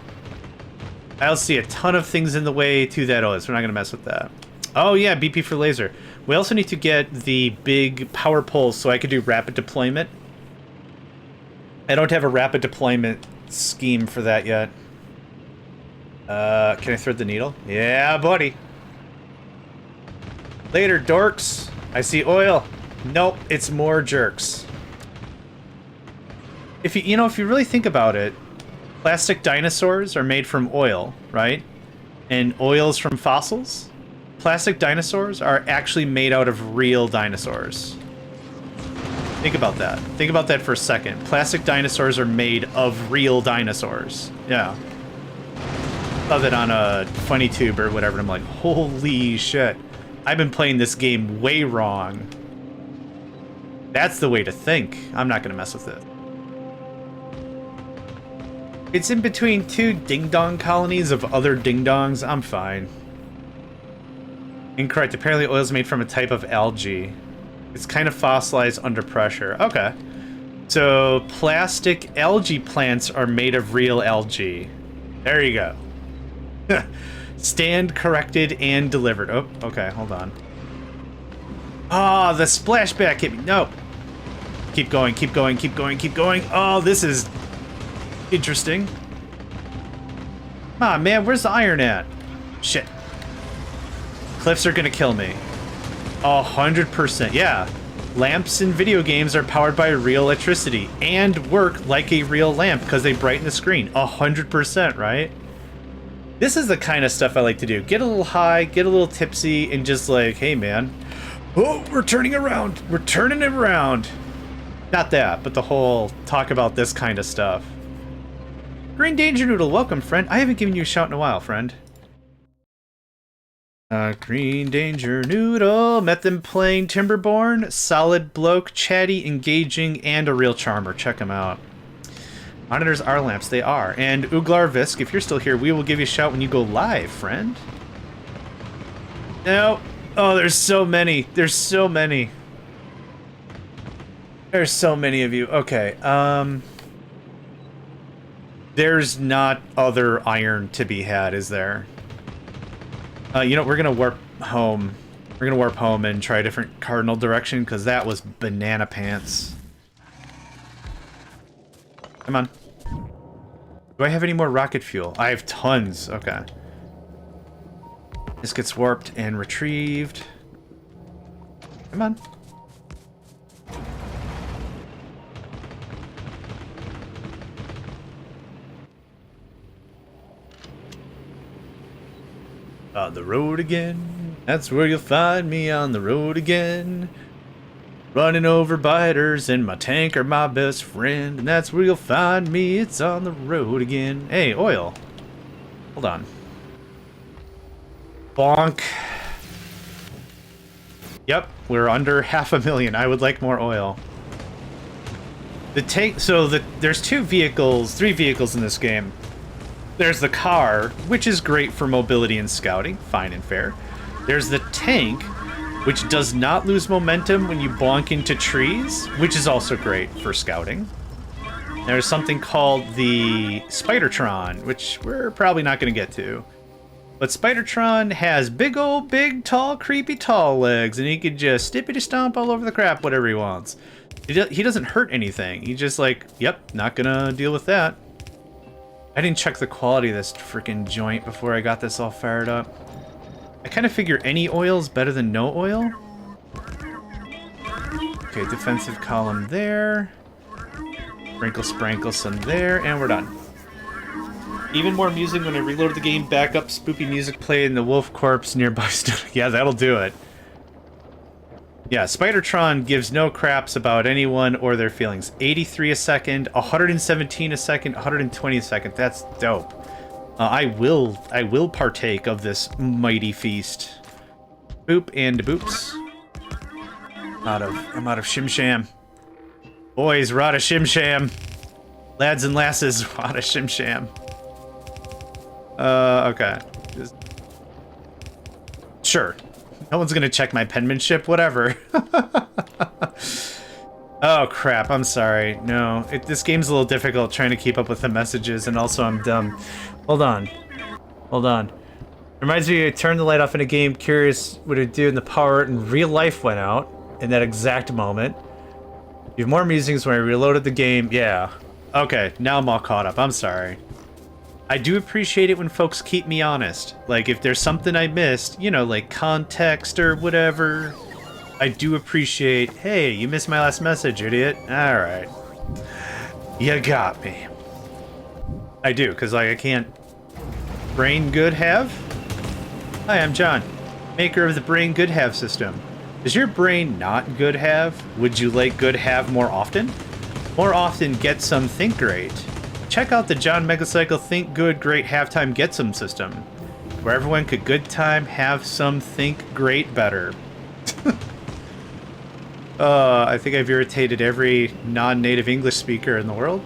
I also see a ton of things in the way to that oil, so we're not gonna mess with that. Oh yeah, BP for laser. We also need to get the big power poles so I could do rapid deployment. I don't have a rapid deployment scheme for that yet. Can I thread the needle? Yeah, buddy. Later, dorks. I see oil. Nope, it's more jerks. If you really think about it, plastic dinosaurs are made from oil, right? And oil's from fossils. Plastic dinosaurs are actually made out of real dinosaurs. Think about that. Think about that for a second. Plastic dinosaurs are made of real dinosaurs. Yeah. Saw that on a funny tube or whatever, and I'm like, holy shit. I've been playing this game way wrong. That's the way to think. I'm not gonna mess with it. It's in between two ding-dong colonies of other ding-dongs. I'm fine. Incorrect. Apparently oil is made from a type of algae. It's kind of fossilized under pressure. Okay. So plastic algae plants are made of real algae. There you go. Stand corrected and delivered. Oh, okay, hold on. Ah, the splashback hit me. No. Keep going, keep going, keep going, keep going. Oh, this is interesting. Ah, man, where's the iron at? Shit. Cliffs are gonna kill me. 100%. Yeah. Lamps in video games are powered by real electricity and work like a real lamp because they brighten the screen. 100%, right? This is the kind of stuff I like to do. Get a little high, get a little tipsy, and just like, hey man, Oh, we're turning around. We're turning it around. Not that, but the whole talk about this kind of stuff. Green Danger Noodle, welcome, friend. I haven't given you a shout in a while, friend. Green Danger Noodle. Met them playing Timberborn. Solid bloke, chatty, engaging, and a real charmer. Check him out. Monitors are lamps. They are. And Uglar Visk, if you're still here, we will give you a shout when you go live, friend. No. Oh, there's so many. There's so many. There's so many of you. Okay. There's not other iron to be had, is there? You know, we're gonna warp home. We're gonna warp home and try a different cardinal direction, because that was banana pants. Come on. Do I have any more rocket fuel? I have tons. Okay. This gets warped and retrieved. Come on. On the road again, that's where you'll find me, on the road again. Running over biters, and my tank are my best friend. And that's where you'll find me, it's on the road again. Hey, oil. Hold on. Bonk. Yep, we're under 500,000. I would like more oil. The tank, so there's three vehicles in this game. There's the car, which is great for mobility and scouting, fine and fair. There's the tank, which does not lose momentum when you bonk into trees, which is also great for scouting. There's something called the Spidertron, which we're probably not going to get to. But Spidertron has big, tall, creepy, tall legs, and he can just stippity-stomp all over the crap, whatever he wants. He doesn't hurt anything. He's just like, yep, not gonna deal with that. I didn't check the quality of this freaking joint before I got this all fired up. I kind of figure any oil is better than no oil. Okay, defensive column there. Sprinkle some there, and we're done. Even more music when I reload the game, back up, spoopy music play in the wolf corpse nearby. Yeah, that'll do it. Yeah, Spidertron gives no craps about anyone or their feelings. 83 a second, 117 a second, 120 a second. That's dope. I will partake of this mighty feast. Boop and boops. I'm out of shim-sham. Boys, we're out of shim-sham. Lads and lasses, we're out of shim-sham. Okay. Sure. No one's gonna check my penmanship, whatever. Oh crap, I'm sorry. No, this game's a little difficult trying to keep up with the messages, and also I'm dumb. Hold on. Reminds me, I turned the light off in a game, curious what it'd do, and the power in real life went out in that exact moment. You have more musings when I reloaded the game. Yeah. Okay, now I'm all caught up. I'm sorry. I do appreciate it when folks keep me honest. Like, if there's something I missed, you know, like context or whatever, I do appreciate, hey, you missed my last message, idiot. Alright. You got me. I do, because, like, I can't... Brain Good Have? Hi, I'm John, maker of the Brain Good Have system. Does your brain not good have? Would you like good have more often? More often get some think great. Check out the JohnMegacycle Think Good Great Halftime Get Some system, where everyone could good time have some think great better. I think I've irritated every non-native English speaker in the world.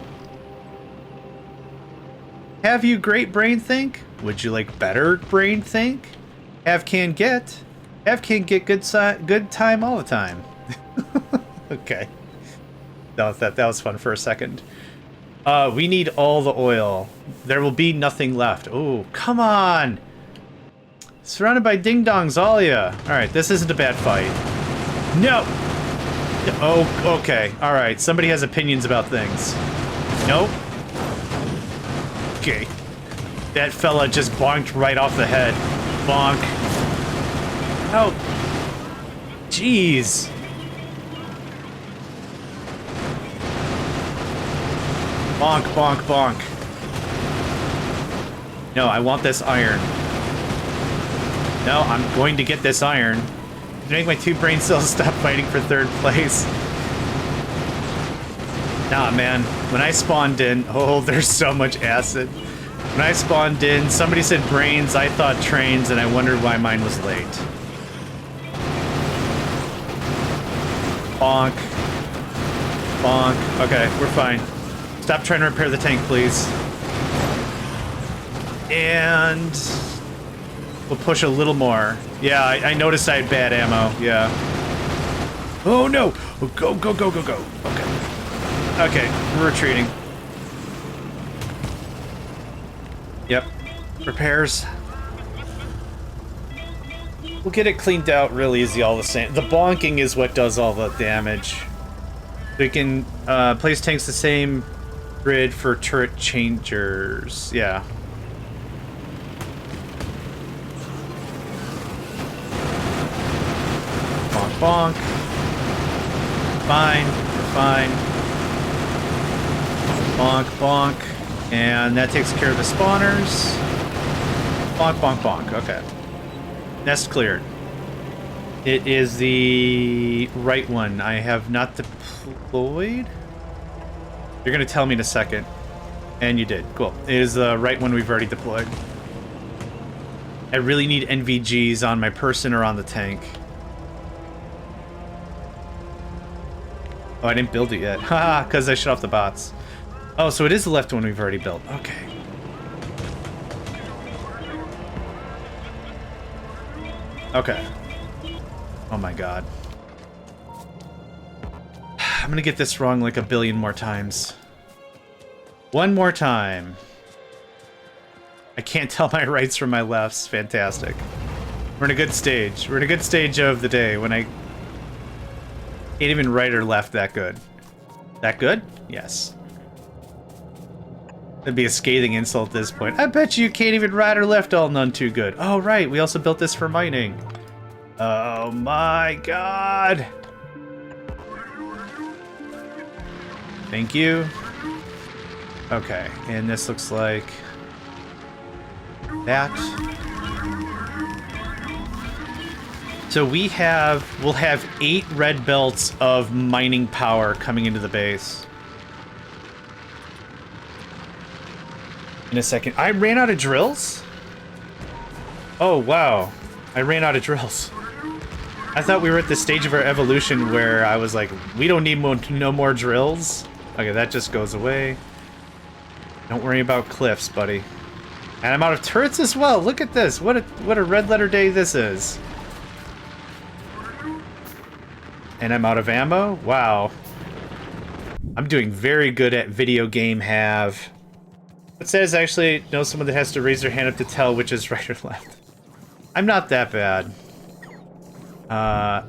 Have you great brain think? Would you like better brain think? Have can get good time all the time. Okay. That was fun for a second. We need all the oil. There will be nothing left. Oh, come on! Surrounded by ding-dongs, all ya. Alright, this isn't a bad fight. No! Oh, okay. Alright, somebody has opinions about things. Nope. Okay. That fella just bonked right off the head. Bonk. Oh. Jeez. Bonk, bonk, bonk. No, I want this iron. No, I'm going to get this iron. To make my 2 brain cells stop fighting for 3rd place. Nah, man. When I spawned in... Oh, there's so much acid. When I spawned in, somebody said brains, I thought trains, and I wondered why mine was late. Bonk. Bonk. Okay, we're fine. Stop trying to repair the tank, please. And... we'll push a little more. Yeah, I noticed I had bad ammo. Yeah. Oh, no! Oh, go, go, go, go, go. Okay. Okay, we're retreating. Yep. Repairs. We'll get it cleaned out real easy all the same. The bonking is what does all the damage. We can place tanks the same grid for turret changers. Yeah. Bonk, bonk. Fine. We're fine. Bonk, bonk. And that takes care of the spawners. Bonk, bonk, bonk. Okay. Nest cleared. It is the right one. I have not deployed. You're going to tell me in a second. And you did. Cool. It is the right one we've already deployed. I really need NVGs on my person or on the tank. Oh, I didn't build it yet. Haha, because I shut off the bots. Oh, so it is the left one we've already built. Okay. Okay. Oh my god. I'm gonna get this wrong like a billion more times. One more time. I can't tell my rights from my lefts. Fantastic. We're in a good stage. We're in a good stage of the day when I can't even right or left that good. That good? Yes. That'd be a scathing insult at this point. I bet you can't even right or left all none too good. Oh, right. We also built this for mining. Oh, my God. Thank you. Okay. And this looks like that. So we'll have 8 red belts of mining power coming into the base. In a second. I ran out of drills? Oh, wow. I ran out of drills. I thought we were at the stage of our evolution where I was like, we don't need no more drills. Okay, that just goes away. Don't worry about cliffs, buddy. And I'm out of turrets as well. Look at this. What a red letter day this is. And I'm out of ammo? Wow. I'm doing very good at video game have. It says actually know someone that has to raise their hand up to tell which is right or left. I'm not that bad. I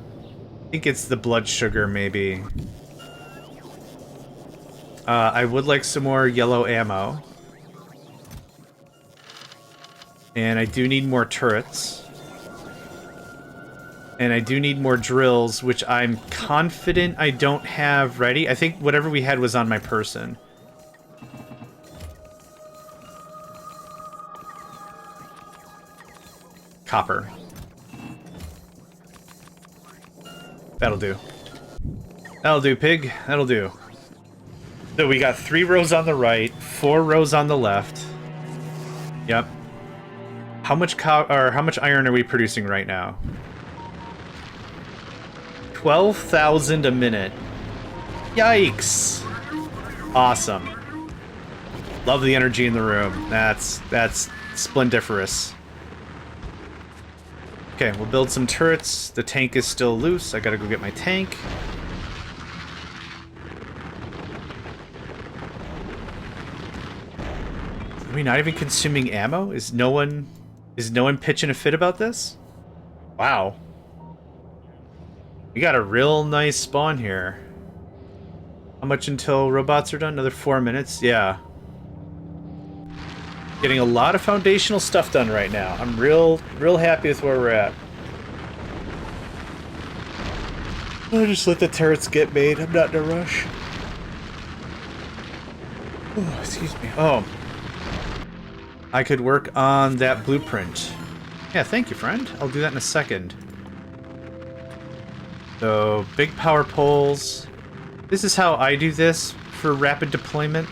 think it's the blood sugar, maybe. I would like some more yellow ammo. And I do need more turrets. And I do need more drills, which I'm confident I don't have ready. I think whatever we had was on my person. Copper. That'll do. That'll do, pig. That'll do. So we got 3 rows on the right, 4 rows on the left. Yep. How much iron are we producing right now? 12,000 a minute. Yikes. Awesome. Love the energy in the room. That's splendiferous. Okay, we'll build some turrets. The tank is still loose. I gotta go get my tank. Are we not even consuming ammo? Is no one pitching a fit about this? Wow. We got a real nice spawn here. How much until robots are done? Another 4 minutes? Yeah. Getting a lot of foundational stuff done right now. I'm real happy with where we're at. I'll just let the turrets get made. I'm not in a rush. Oh, excuse me. Oh. I could work on that blueprint. Yeah, thank you, friend. I'll do that in a second. So, big power poles. This is how I do this for rapid deployment.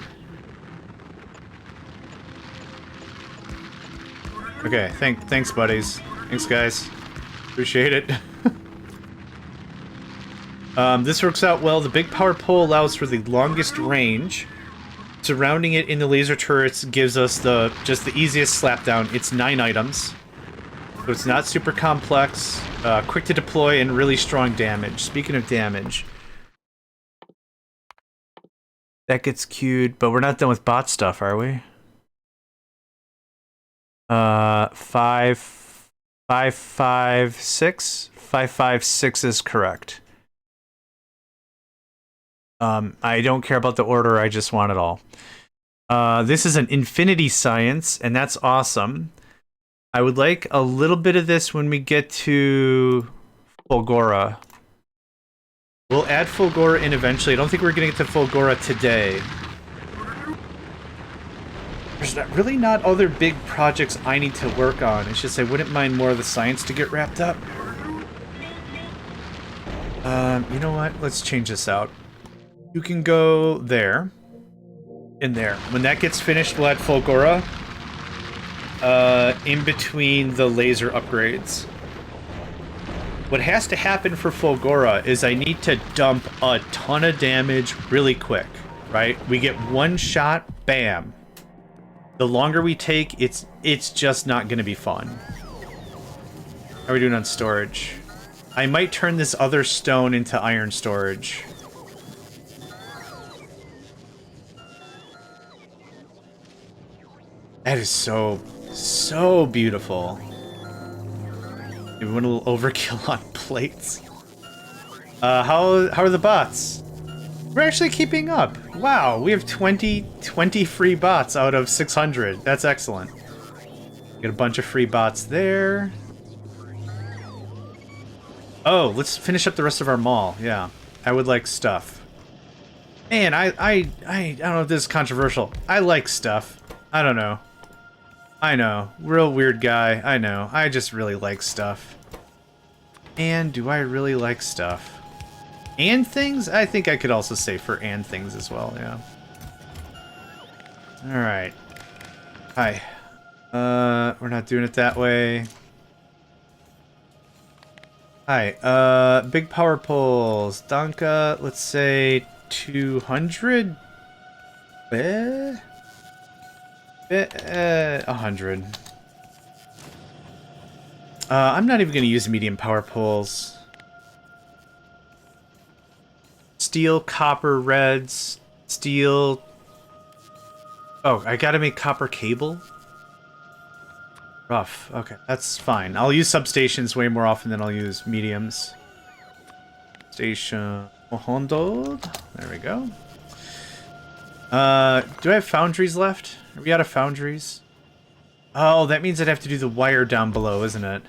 Okay, thanks, buddies. Thanks, guys. Appreciate it. This works out well. The big power pole allows for the longest range. Surrounding it in the laser turrets gives us just the easiest slapdown. It's 9 items. So it's not super complex, quick to deploy, and really strong damage. Speaking of damage, that gets queued, but we're not done with bot stuff, are we? 556? 556 is correct. I don't care about the order, I just want it all. This is an infinity science, and that's awesome. I would like a little bit of this when we get to Fulgora. We'll add Fulgora in eventually. I don't think we're going to get to Fulgora today. There's really not other big projects I need to work on. It's just I wouldn't mind more of the science to get wrapped up. You know what? Let's change this out. You can go there. And there. When that gets finished, we'll add Fulgora. In between the laser upgrades. What has to happen for Fulgora is I need to dump a ton of damage really quick, right? We get one shot, bam. The longer we take, it's just not going to be fun. How are we doing on storage? I might turn this other stone into iron storage. That is so beautiful. Maybe went a little overkill on plates. How are the bots? We're actually keeping up. Wow, we have 20 free bots out of 600. That's excellent. Get a bunch of free bots there. Oh, let's finish up the rest of our mall. Yeah, I would like stuff. Man, I don't know if this is controversial. I like stuff. I don't know. I know. Real weird guy. I know. I just really like stuff. And do I really like stuff? And things? I think I could also say for and things as well, yeah. Alright. Hi. We're not doing it that way. Hi. Big power poles. Danka, let's say 200? 100. I'm not even going to use medium power poles. Steel, copper, reds, steel. Oh, I gotta make copper cable? Rough. Okay, that's fine. I'll use substations way more often than I'll use mediums. Station 100. There we go. Do I have foundries left? Are we out of foundries? Oh, that means I'd have to do the wire down below, isn't it?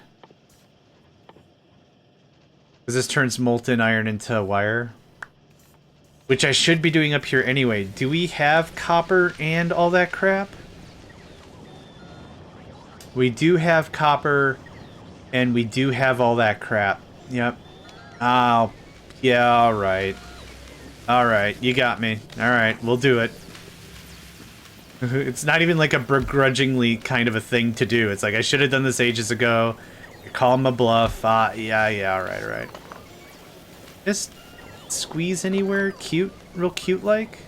Because this turns molten iron into wire. Which I should be doing up here anyway. Do we have copper and all that crap? We do have copper, and we do have all that crap. Yep. Oh, yeah, alright. Alright, you got me. Alright, we'll do it. It's not even like a begrudgingly kind of a thing to do. It's like, I should have done this ages ago. You call him a bluff. Yeah, alright. Just squeeze anywhere? Cute? Real cute-like?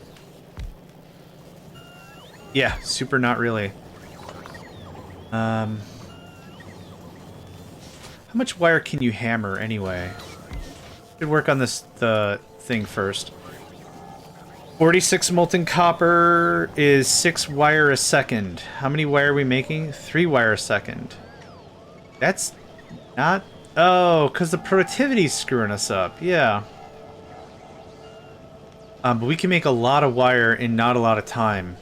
Yeah, super not really. How much wire can you hammer, anyway? Should work on the thing first. 46 molten copper is 6 wire a second. How many wire are we making? 3 wire a second. That's not... Oh, because the productivity's screwing us up. Yeah. But we can make a lot of wire in not a lot of time.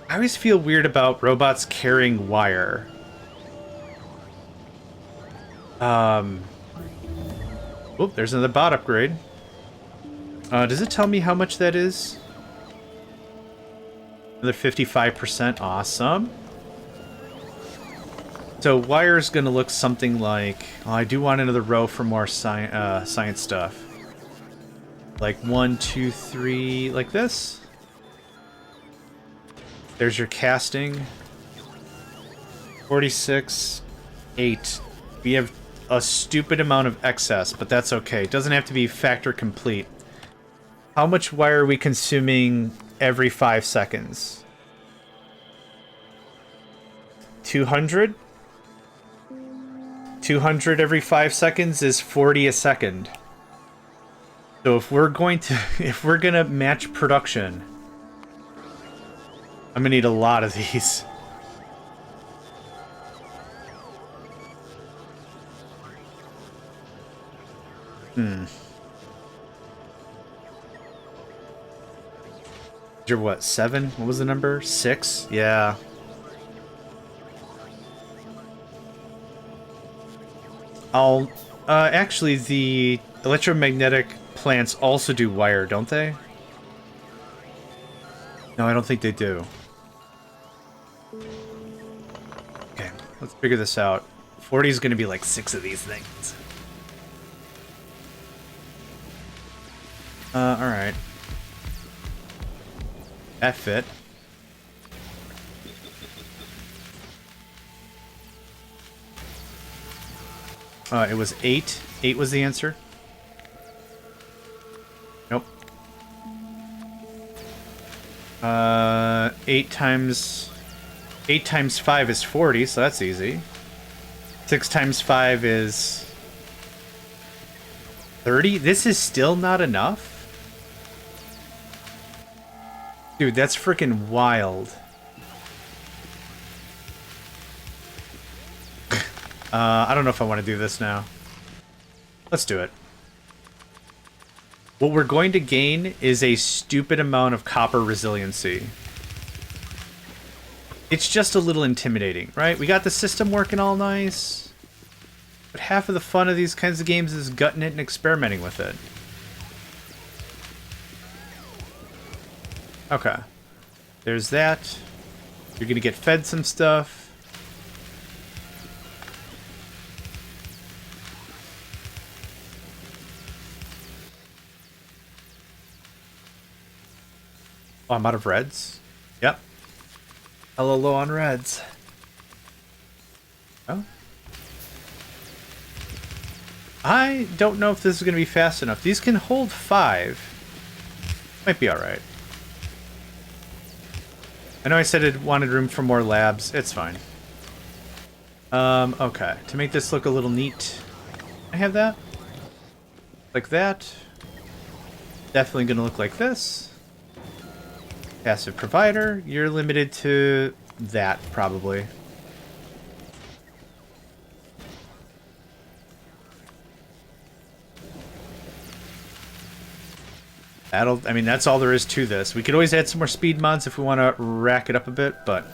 I always feel weird about robots carrying wire. Oh, there's another bot upgrade. Does it tell me how much that is? Another 55%. Awesome. So wire's gonna look something like... Oh, I do want another row for more science stuff. Like 1, 2, 3, like this. There's your casting. 46, 8. We have a stupid amount of excess, but that's okay. It doesn't have to be factor complete. How much wire are we consuming every 5 seconds? 200? 200 every 5 seconds is 40 a second. So if we're gonna match production, I'm gonna need a lot of these. You're what, 7? What was the number? 6? Yeah. Actually, the electromagnetic plants also do wire, don't they? No, I don't think they do. Okay, let's figure this out. 40 is going to be like 6 of these things. Alright. That fit. It was 8. 8 was the answer. Nope. 8 times 5 is 40, so that's easy. 6 times 5 is 30? This is still not enough? Dude, that's freaking wild. I don't know if I want to do this now. Let's do it. What we're going to gain is a stupid amount of copper resiliency. It's just a little intimidating, right? We got the system working all nice. But half of the fun of these kinds of games is gutting it and experimenting with it. Okay. There's that. You're gonna get fed some stuff. Oh, I'm out of reds? Yep. Hello, low on reds. Oh. I don't know if this is going to be fast enough. These can hold 5. Might be alright. I know I said it wanted room for more labs. It's fine. Okay. To make this look a little neat, I have that. Like that. Definitely going to look like this. Passive provider. You're limited to that, probably. I mean, that's all there is to this. We could always add some more speed mods if we want to rack it up a bit, but...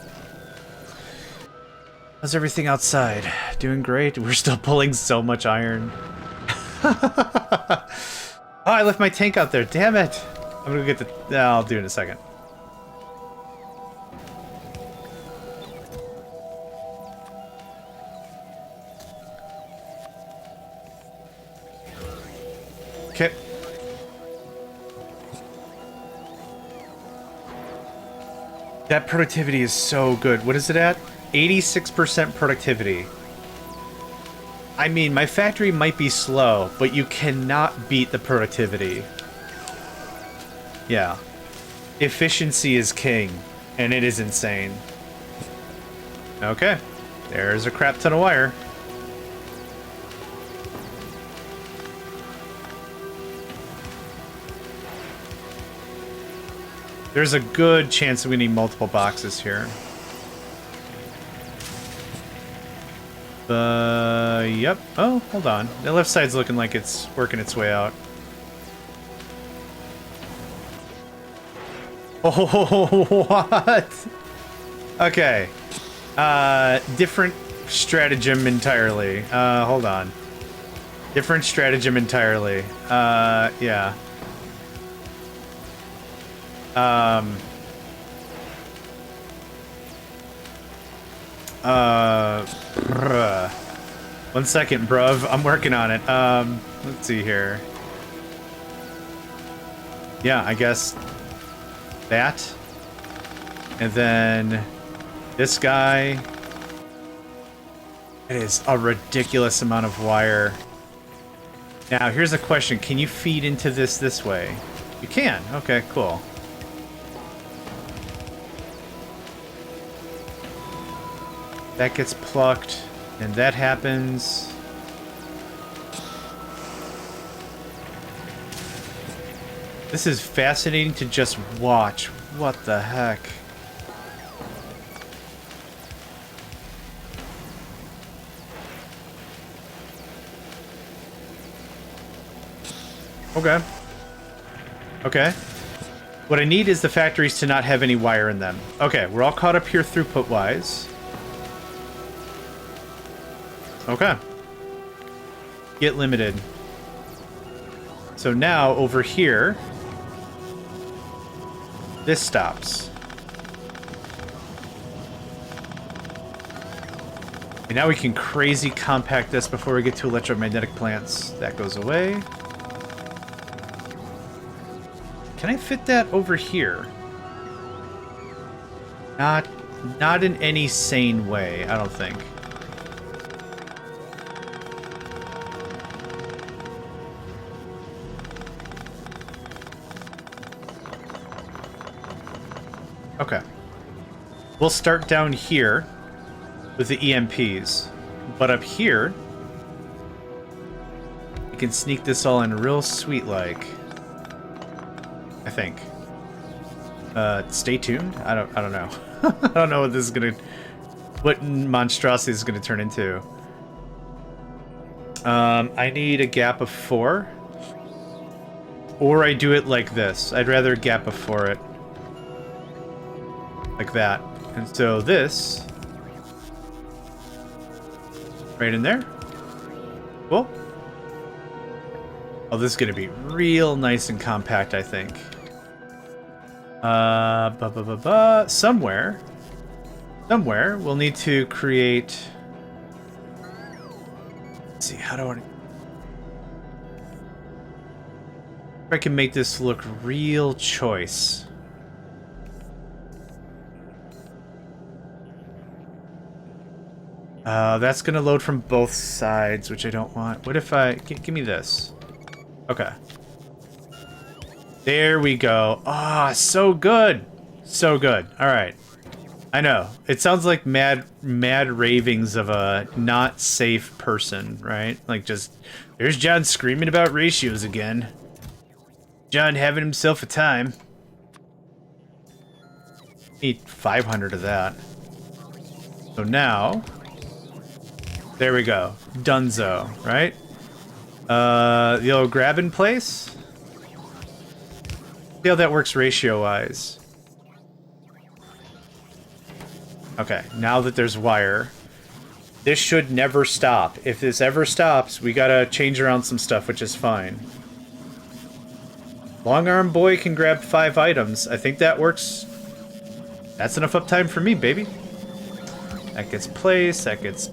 How's everything outside? Doing great? We're still pulling so much iron. Oh, I left my tank out there. Damn it. I'm gonna get the... I'll do it in a second. Okay. That productivity is so good. What is it at? 86% productivity. I mean, my factory might be slow, but you cannot beat the productivity. Yeah. Efficiency is king, and it is insane. Okay. There's a crap ton of wire. There's a good chance we need multiple boxes here. Yep. Oh, hold on. The left side's looking like it's working its way out. Oh, what? Okay. Different stratagem entirely. Hold on. Different stratagem entirely. Yeah. Bruh. 1 second, bruv. I'm working on it. Let's see here. Yeah, I guess that. And then this guy. It is a ridiculous amount of wire. Now, here's a question. Can you feed into this way? You can. Okay, cool. That gets plucked, and that happens. This is fascinating to just watch. What the heck? Okay. Okay. What I need is the factories to not have any wire in them. Okay, we're all caught up here throughput-wise. Okay. Get limited. So now, over here, this stops. And now we can crazy compact this before we get to electromagnetic plants. That goes away. Can I fit that over here? Not in any sane way, I don't think. Okay. We'll start down here with the EMPs. But up here, we can sneak this all in real sweet-like. I think. Stay tuned? I don't know. I don't know what this is gonna... What monstrosity is gonna turn into. I need a gap of 4. Or I do it like this. I'd rather a gap of 4 it. Like that. And so this... Right in there. Cool. Oh, this is gonna be real nice and compact, I think. Somewhere we'll need to create... Let's see, how do I... If I can make this look real choice. That's gonna load from both sides, which I don't want. What if I... Give me this. Okay. There we go. Ah, so good. So good. All right. I know. It sounds like mad ravings of a not safe person, right? Like just, there's John screaming about ratios again. John having himself a time. Need 500 of that. So now, there we go. Dunzo, right? The old grab in place. See how that works ratio-wise. Okay, now that there's wire, this should never stop. If this ever stops, we gotta change around some stuff, which is fine. Long arm boy can grab 5 items. I think that works. That's enough uptime for me, baby. That gets placed, that gets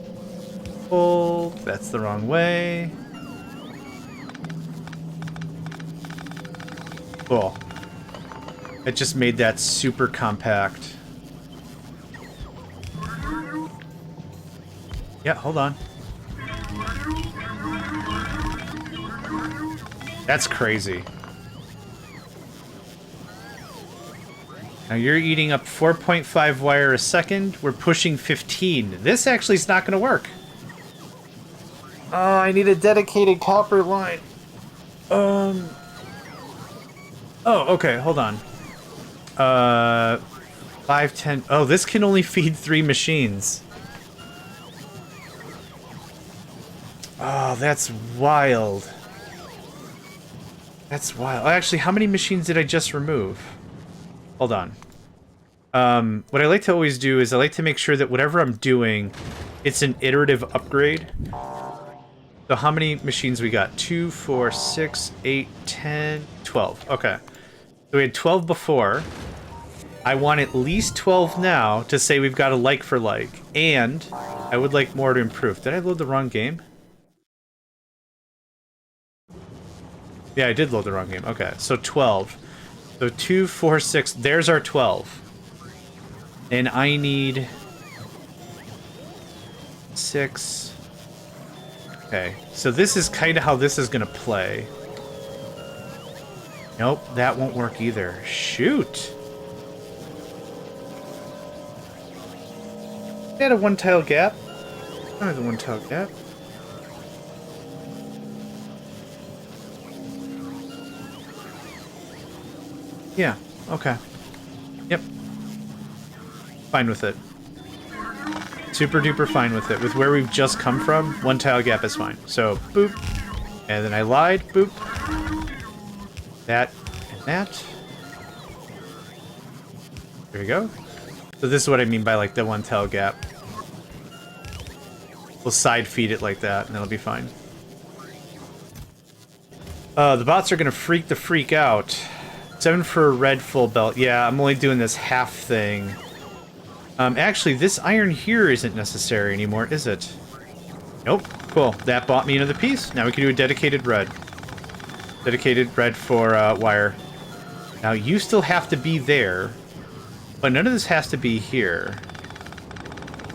pulled. That's the wrong way. Cool. It just made that super compact. Yeah, hold on. That's crazy. Now you're eating up 4.5 wire a second. We're pushing 15. This actually is not going to work. Oh, I need a dedicated copper line. Oh, okay, hold on. 5, 10... Oh, this can only feed 3 machines. Oh, that's wild. That's wild. Actually, how many machines did I just remove? Hold on. What I like to always do is I like to make sure that whatever I'm doing, it's an iterative upgrade. So how many machines we got? 2, 4, 6, 8, 10, 12. Okay. So we had 12 before. I want at least 12 now to say we've got a like for like. And I would like more to improve. Did I load the wrong game? Yeah, I did load the wrong game. Okay, so 12. So 2, 4, 6. There's our 12. And I need 6. Okay, so this is kind of how this is going to play. Nope, that won't work either. Shoot. Had a one-tile gap. I have a one-tile gap. Yeah, okay. Yep. Fine with it. Super duper fine with it. With where we've just come from, one tile gap is fine. So, boop. And then I lied, boop. That and that. There you go. So this is what I mean by like the one tile gap. We'll side feed it like that and that'll be fine. The bots are gonna freak the freak out. 7 for a red full belt. Yeah, I'm only doing this half thing. Actually, this iron here isn't necessary anymore, is it? Nope. Cool. That bought me another piece. Now we can do a dedicated red. Dedicated red for wire. Now you still have to be there, but none of this has to be here.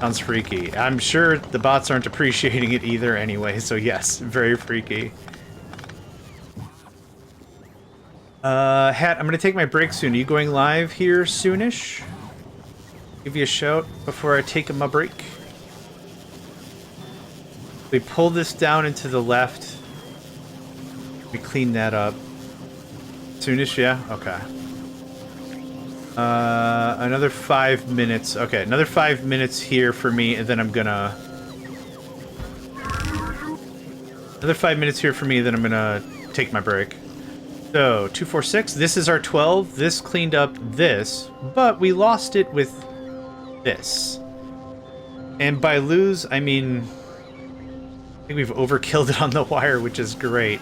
Sounds freaky. I'm sure the bots aren't appreciating it either anyway, so yes, very freaky. Hat, I'm gonna take my break soon. Are you going live here soonish? Give you a shout before I take my break. We pull this down into the left. We clean that up. Soonish, yeah? Okay. Another 5 minutes. Okay, another 5 minutes here for me, and then I'm gonna... Another 5 minutes here for me, then I'm gonna take my break. So, 2, 4, 6. This is our 12. This cleaned up this, but we lost it with this. And by lose, I mean... I think we've overkilled it on the wire, which is great.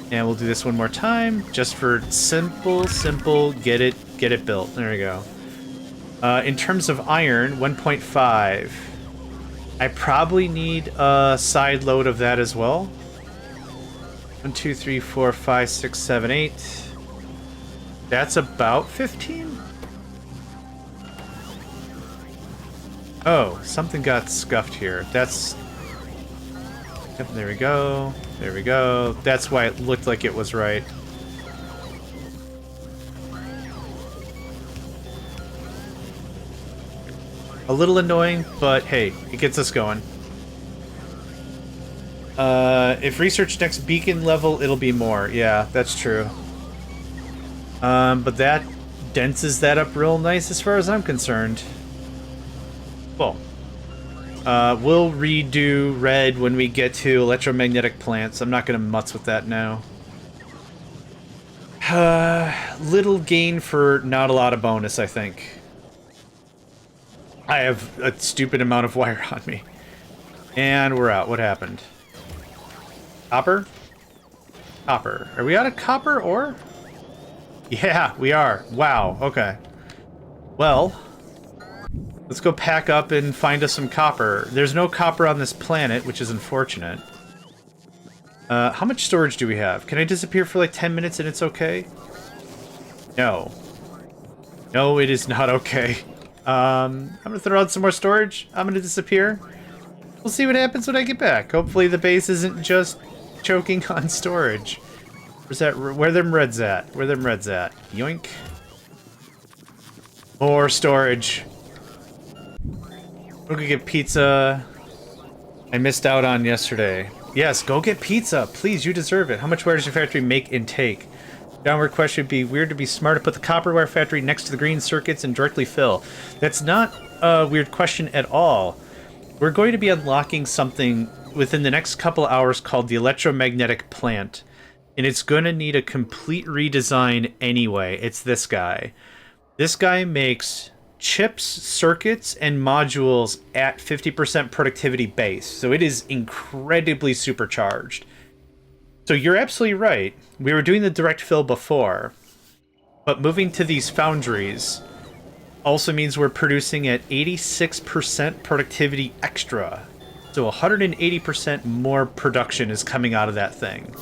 And we'll do this one more time, just for simple, get it built. There we go. In terms of iron, 1.5. I probably need a side load of that as well. 1, 2, 3, 4, 5, 6, 7, 8. That's about 15? Oh, something got scuffed here. That's... Yep, there we go. There we go. That's why it looked like it was right. A little annoying, but hey, it gets us going. If research next beacon level, it'll be more. Yeah, that's true. But that denses that up real nice as far as I'm concerned. Cool. We'll redo red when we get to electromagnetic plants. I'm not gonna mutz with that now. Little gain for not a lot of bonus, I think. I have a stupid amount of wire on me. And we're out. What happened? Copper? Copper. Are we out of copper ore? Yeah, we are. Wow, okay. Well, let's go pack up and find us some copper. There's no copper on this planet, which is unfortunate. How much storage do we have? Can I disappear for like 10 minutes and it's okay? No. No, it is not okay. I'm gonna throw out some more storage. I'm gonna disappear. We'll see what happens when I get back. Hopefully the base isn't just choking on storage. Where's that? Where them reds at? Where them reds at? Yoink. More storage. We're gonna get pizza. I missed out on yesterday. Yes, go get pizza. Please, you deserve it. How much wire does your factory make and take? Downward question would be weird to be smart to put the copper wire factory next to the green circuits and directly fill. That's not a weird question at all. We're going to be unlocking something within the next couple hours called the electromagnetic plant. And it's going to need a complete redesign anyway. It's this guy. This guy makes chips, circuits, and modules at 50% productivity base. So it is incredibly supercharged. So you're absolutely right. We were doing the direct fill before. But moving to these foundries also means we're producing at 86% productivity extra. So 180% more production is coming out of that thing.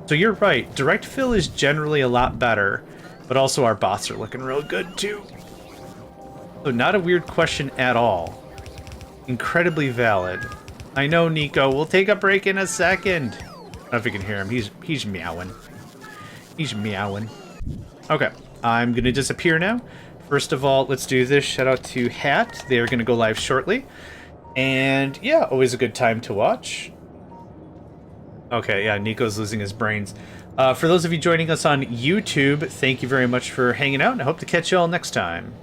So you're right, direct fill is generally a lot better, but also our bots are looking real good too. So not a weird question at all. Incredibly valid. I know, Nico. We'll take a break in a second. I don't know if you can hear him. He's meowing. He's meowing. Okay, I'm gonna disappear now. First of all, let's do this. Shout out to Hat. They are gonna go live shortly. And yeah, always a good time to watch. Okay, yeah, Nico's losing his brains. For those of you joining us on YouTube, thank you very much for hanging out, and I hope to catch you all next time.